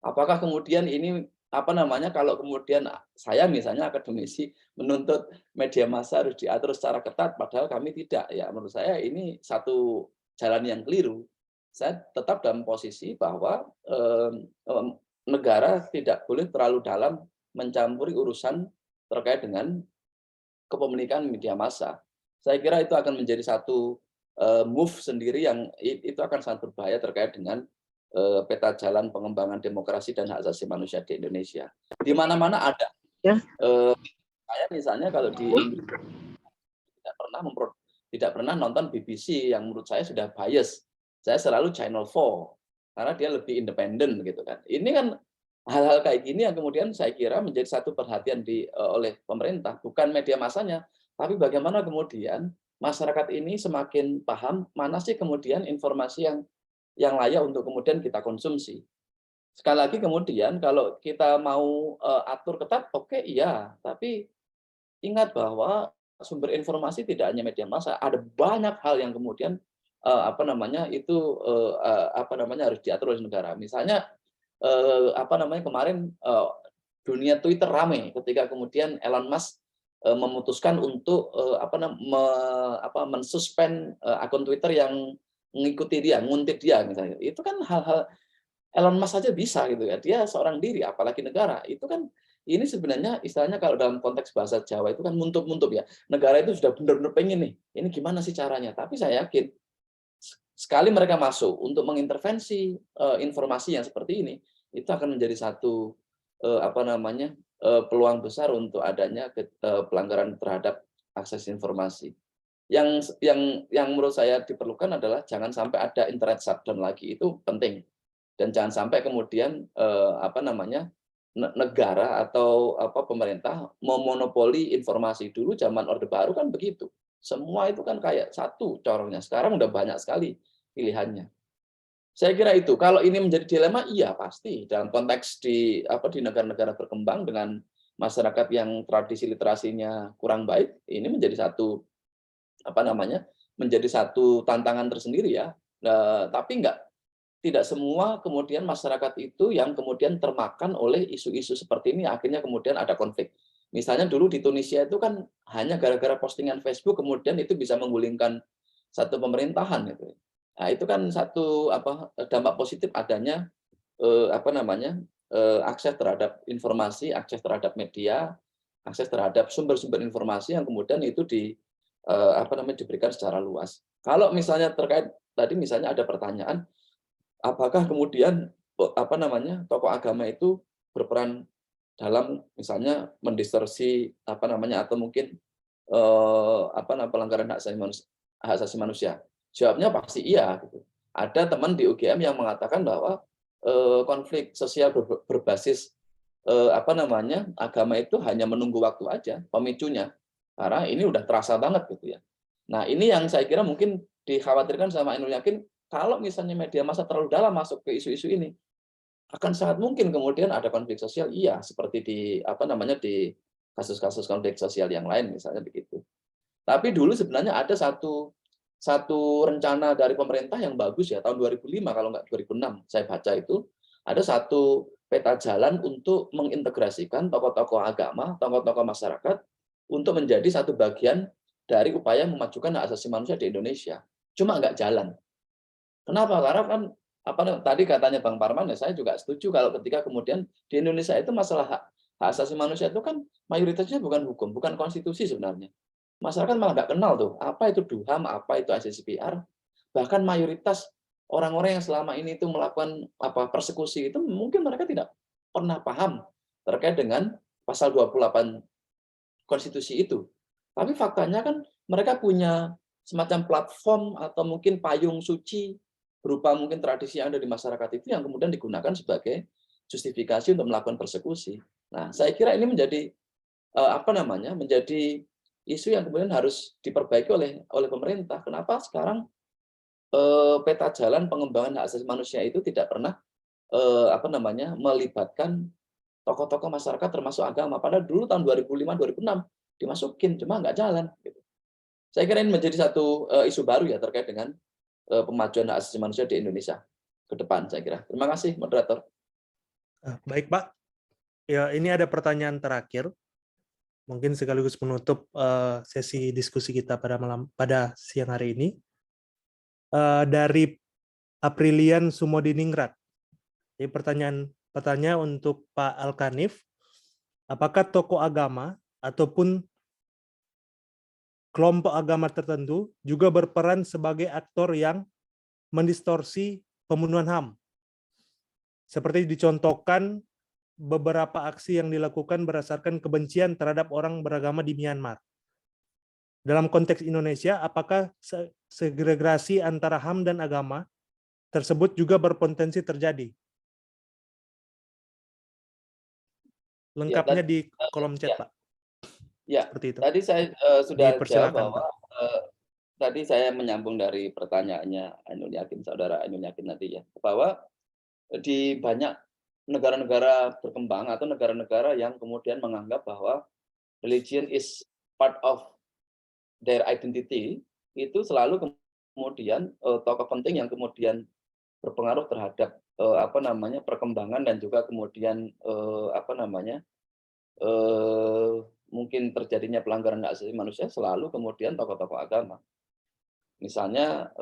Apakah kemudian ini apa namanya, kalau kemudian saya misalnya akademisi menuntut media massa harus diatur secara ketat, padahal kami tidak, ya menurut saya ini satu jalan yang keliru. Saya tetap dalam posisi bahwa negara tidak boleh terlalu dalam mencampuri urusan terkait dengan kepemilikan media massa. Saya kira itu akan menjadi satu move sendiri yang itu akan sangat berbahaya terkait dengan peta jalan pengembangan demokrasi dan hak asasi manusia di Indonesia. Di mana-mana ada. Saya misalnya kalau di Indonesia tidak pernah nonton BBC yang menurut saya sudah bias. Saya selalu Channel 4 karena dia lebih independen gitu kan. Ini kan hal-hal kayak gini yang kemudian saya kira menjadi satu perhatian oleh pemerintah, bukan media massanya, tapi bagaimana kemudian masyarakat ini semakin paham mana sih kemudian informasi yang layak untuk kemudian kita konsumsi. Sekali lagi kemudian kalau kita mau atur ketat, oke, iya, tapi ingat bahwa sumber informasi tidak hanya media massa, ada banyak hal yang kemudian harus diatur oleh negara. Misalnya kemarin dunia Twitter ramai ketika kemudian Elon Musk memutuskan untuk mensuspend akun Twitter yang mengikuti dia, nguntit dia misalnya. Itu kan hal-hal Elon Musk saja bisa gitu ya. Dia seorang diri, apalagi negara. Itu kan ini sebenarnya istilahnya kalau dalam konteks bahasa Jawa itu kan muntup-muntup ya. Negara itu sudah benar-benar pengen nih. Ini gimana sih caranya? Tapi saya yakin sekali mereka masuk untuk mengintervensi informasi yang seperti ini, itu akan menjadi satu peluang besar untuk adanya pelanggaran terhadap akses informasi. Yang menurut saya diperlukan adalah jangan sampai ada internet shutdown lagi, itu penting. Dan jangan sampai kemudian negara atau pemerintah memonopoli informasi. Dulu zaman Orde Baru kan begitu. Semua itu kan kayak satu corongnya. Sekarang udah banyak sekali pilihannya. Saya kira itu. Kalau ini menjadi dilema, iya pasti. Dalam konteks di negara-negara berkembang dengan masyarakat yang tradisi literasinya kurang baik, ini menjadi satu menjadi satu tantangan tersendiri ya. Tapi tidak semua kemudian masyarakat itu yang kemudian termakan oleh isu-isu seperti ini, akhirnya kemudian ada konflik. Misalnya dulu di Tunisia itu kan hanya gara-gara postingan Facebook kemudian itu bisa menggulingkan satu pemerintahan gitu. Nah, itu kan satu dampak positif adanya akses terhadap informasi, akses terhadap media, akses terhadap sumber-sumber informasi yang kemudian itu diberikan secara luas. Kalau misalnya terkait tadi misalnya ada pertanyaan, apakah kemudian tokoh agama itu berperan dalam misalnya mendistorsi atau mungkin pelanggaran hak asasi manusia? Jawabnya pasti iya. Gitu. Ada teman di UGM yang mengatakan bahwa konflik sosial berbasis agama itu hanya menunggu waktu aja pemicunya, karena ini udah terasa banget gitu ya. Nah ini yang saya kira mungkin dikhawatirkan sama Ainul Yakin, kalau misalnya media massa terlalu dalam masuk ke isu-isu ini, akan sangat mungkin kemudian ada konflik sosial, iya, seperti di di kasus-kasus konflik sosial yang lain misalnya begitu. Tapi dulu sebenarnya ada satu rencana dari pemerintah yang bagus ya, tahun 2005 kalau nggak 2006 saya baca itu, ada satu peta jalan untuk mengintegrasikan tokoh-tokoh agama, tokoh-tokoh masyarakat untuk menjadi satu bagian dari upaya memajukan hak asasi manusia di Indonesia. Cuma nggak jalan. Kenapa? Karena kan tadi katanya Bang Parman, ya saya juga setuju kalau ketika kemudian di Indonesia itu masalah hak asasi manusia itu kan mayoritasnya bukan hukum, bukan konstitusi sebenarnya. Masyarakat malah nggak kenal tuh apa itu DUHAM, apa itu ICCPR. Bahkan mayoritas orang-orang yang selama ini itu melakukan persekusi itu mungkin mereka tidak pernah paham terkait dengan pasal 28 konstitusi itu. Tapi faktanya kan mereka punya semacam platform atau mungkin payung suci berupa mungkin tradisi yang ada di masyarakat itu yang kemudian digunakan sebagai justifikasi untuk melakukan persekusi. Nah, saya kira ini menjadi menjadi isu yang kemudian harus diperbaiki oleh pemerintah. Kenapa sekarang peta jalan pengembangan hak asasi manusia itu tidak pernah melibatkan tokoh-tokoh masyarakat termasuk agama. Padahal dulu tahun 2005-2006 dimasukin, cuma nggak jalan. Gitu. Saya kira ini menjadi satu isu baru ya terkait dengan pemajuan hak asasi manusia di Indonesia ke depan, saya kira. Terima kasih, moderator. Baik, Pak. Ya, ini ada pertanyaan terakhir, mungkin sekaligus menutup sesi diskusi kita pada siang hari ini. Dari Aprilian Sumodiningrat. Jadi pertanyaan untuk Pak Alkanif, apakah tokoh agama ataupun kelompok agama tertentu juga berperan sebagai aktor yang mendistorsi pembunuhan HAM? Seperti dicontohkan beberapa aksi yang dilakukan berdasarkan kebencian terhadap orang beragama di Myanmar. Dalam konteks Indonesia, apakah segregasi antara HAM dan agama tersebut juga berpotensi terjadi? Lengkapnya di kolom chat, Pak. Ya, seperti itu. tadi saya sudah jawab Dipersilakan, bahwa tadi saya menyambung dari pertanyaannya Ainul Yakin, saudara Ainul Yakin tadi ya, bahwa di banyak negara-negara berkembang atau negara-negara yang kemudian menganggap bahwa religion is part of their identity, itu selalu kemudian tokoh penting yang kemudian berpengaruh terhadap perkembangan dan juga kemudian mungkin terjadinya pelanggaran hak asasi manusia selalu kemudian tokoh-tokoh agama. Misalnya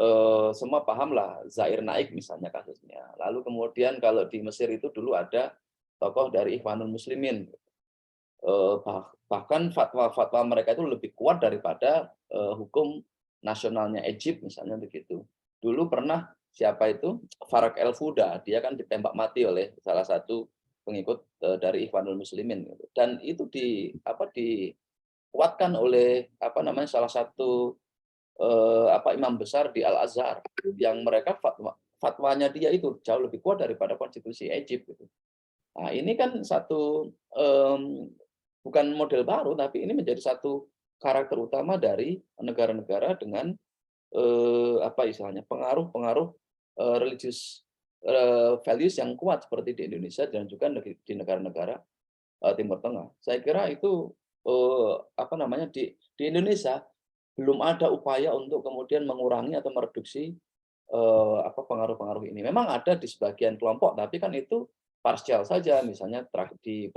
semua pahamlah Zakir Naik misalnya kasusnya. Lalu kemudian kalau di Mesir itu dulu ada tokoh dari Ikhwanul Muslimin. Bahkan fatwa-fatwa mereka itu lebih kuat daripada hukum nasionalnya Egypt misalnya begitu. Dulu pernah siapa itu? Farak El-Fuda, dia kan ditembak mati oleh salah satu pengikut dari Ikhwanul Muslimin dan itu dikuatkan oleh salah satu imam besar di Al-Azhar yang mereka fatwanya dia itu jauh lebih kuat daripada konstitusi Egypt gitu. Nah, ini kan satu bukan model baru tapi ini menjadi satu karakter utama dari negara-negara dengan pengaruh-pengaruh religius values yang kuat seperti di Indonesia dan juga di negara-negara Timur Tengah. Saya kira itu di Indonesia belum ada upaya untuk kemudian mengurangi atau mereduksi pengaruh-pengaruh ini. Memang ada di sebagian kelompok, tapi kan itu parsial saja. Misalnya di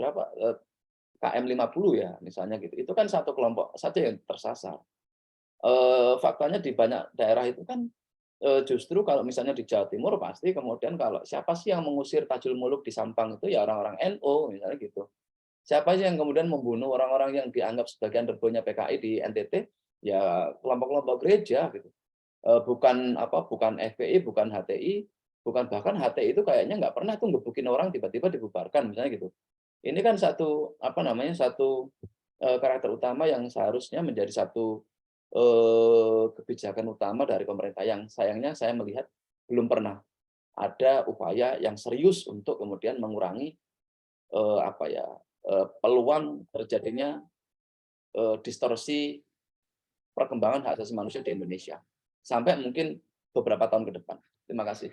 KM50 ya, misalnya gitu. Itu kan satu kelompok saja yang tersasar. Faktanya di banyak daerah itu kan justru kalau misalnya di Jawa Timur pasti kemudian kalau siapa sih yang mengusir Tajul Muluk di Sampang itu ya orang-orang NU misalnya gitu. Siapa sih yang kemudian membunuh orang-orang yang dianggap sebagai underbonya PKI di NTT? Ya kelompok-kelompok gereja gitu, bukan FPI, bukan HTI, bukan bahkan HTI itu kayaknya nggak pernah tuh ngebukin orang tiba-tiba dibubarkan misalnya gitu. Ini kan satu karakter utama yang seharusnya menjadi satu kebijakan utama dari pemerintah yang sayangnya saya melihat belum pernah ada upaya yang serius untuk kemudian mengurangi peluang terjadinya distorsi perkembangan hak asasi manusia di Indonesia sampai mungkin beberapa tahun ke depan. Terima kasih.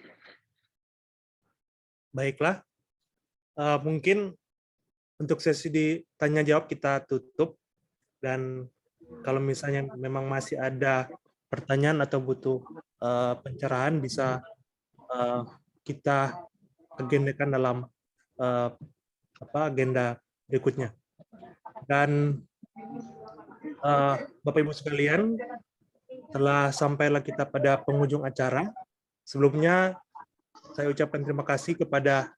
Baiklah, mungkin untuk sesi ditanya jawab kita tutup dan kalau misalnya memang masih ada pertanyaan atau butuh pencerahan bisa kita agendakan dalam agenda berikutnya. Dan Bapak Ibu sekalian, telah sampailah kita pada penghujung acara. Sebelumnya saya ucapkan terima kasih kepada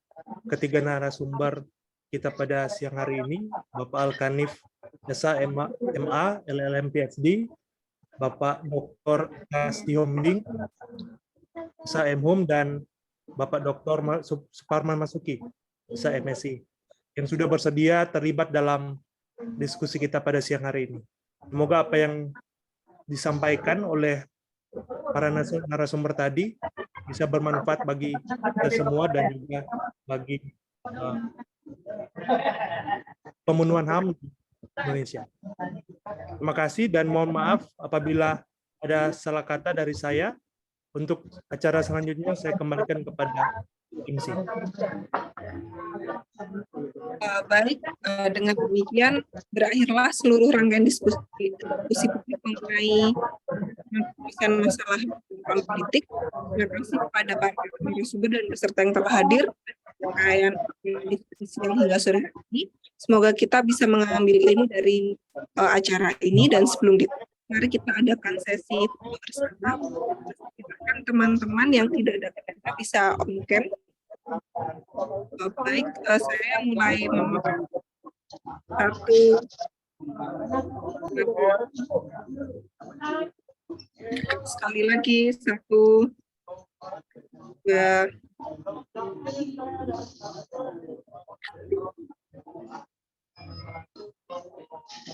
ketiga narasumber kita pada siang hari ini, Bapak Alkanif SH MA LLM PhD, Bapak Dr. Sihombing SH-MHUM, dan Bapak Dr. Suparman Masuki SH-MSI yang sudah bersedia terlibat dalam diskusi kita pada siang hari ini. Semoga apa yang disampaikan oleh para narasumber tadi bisa bermanfaat bagi kita semua dan juga bagi pemenuhan HAM di Indonesia. Terima kasih dan mohon maaf apabila ada salah kata dari saya. Untuk acara selanjutnya saya kembalikan kepada MC. Baik, dengan demikian berakhirlah seluruh rangkaian diskusi publik mengenai masalah politik. Terima kasih kepada para narasumber dan peserta yang telah hadir. rangkaian diskusi yang hingga sore hari ini. Semoga kita bisa mengambil ilmu dari acara ini, dan sebelum mari kita adakan sesi foto bersama. Silakan teman-teman yang tidak ada kamera bisa on cam. Baik, saya mulai satu. Sekali lagi, 1, 2.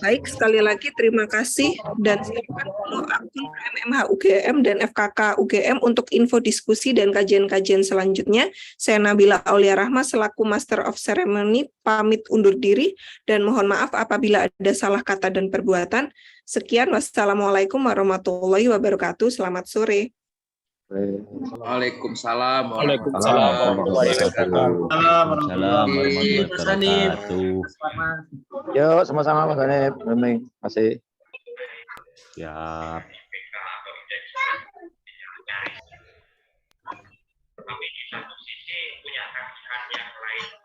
Baik, sekali lagi terima kasih, dan silakan follow akun MMH UGM dan FKK UGM untuk info diskusi dan kajian-kajian selanjutnya. Saya Nabila Aulia Rahma selaku Master of Ceremony pamit undur diri dan mohon maaf apabila ada salah kata dan perbuatan. Sekian, wassalamualaikum warahmatullahi wabarakatuh. Selamat sore. Waalaikumsalam warahmatullahi wabarakatuh. Waalaikumsalam warahmatullahi wabarakatuh. Yuk, sama-sama Mas Hanif. Terima kasih. Siap. Tapi di satu sisi punya kasihan yang lain.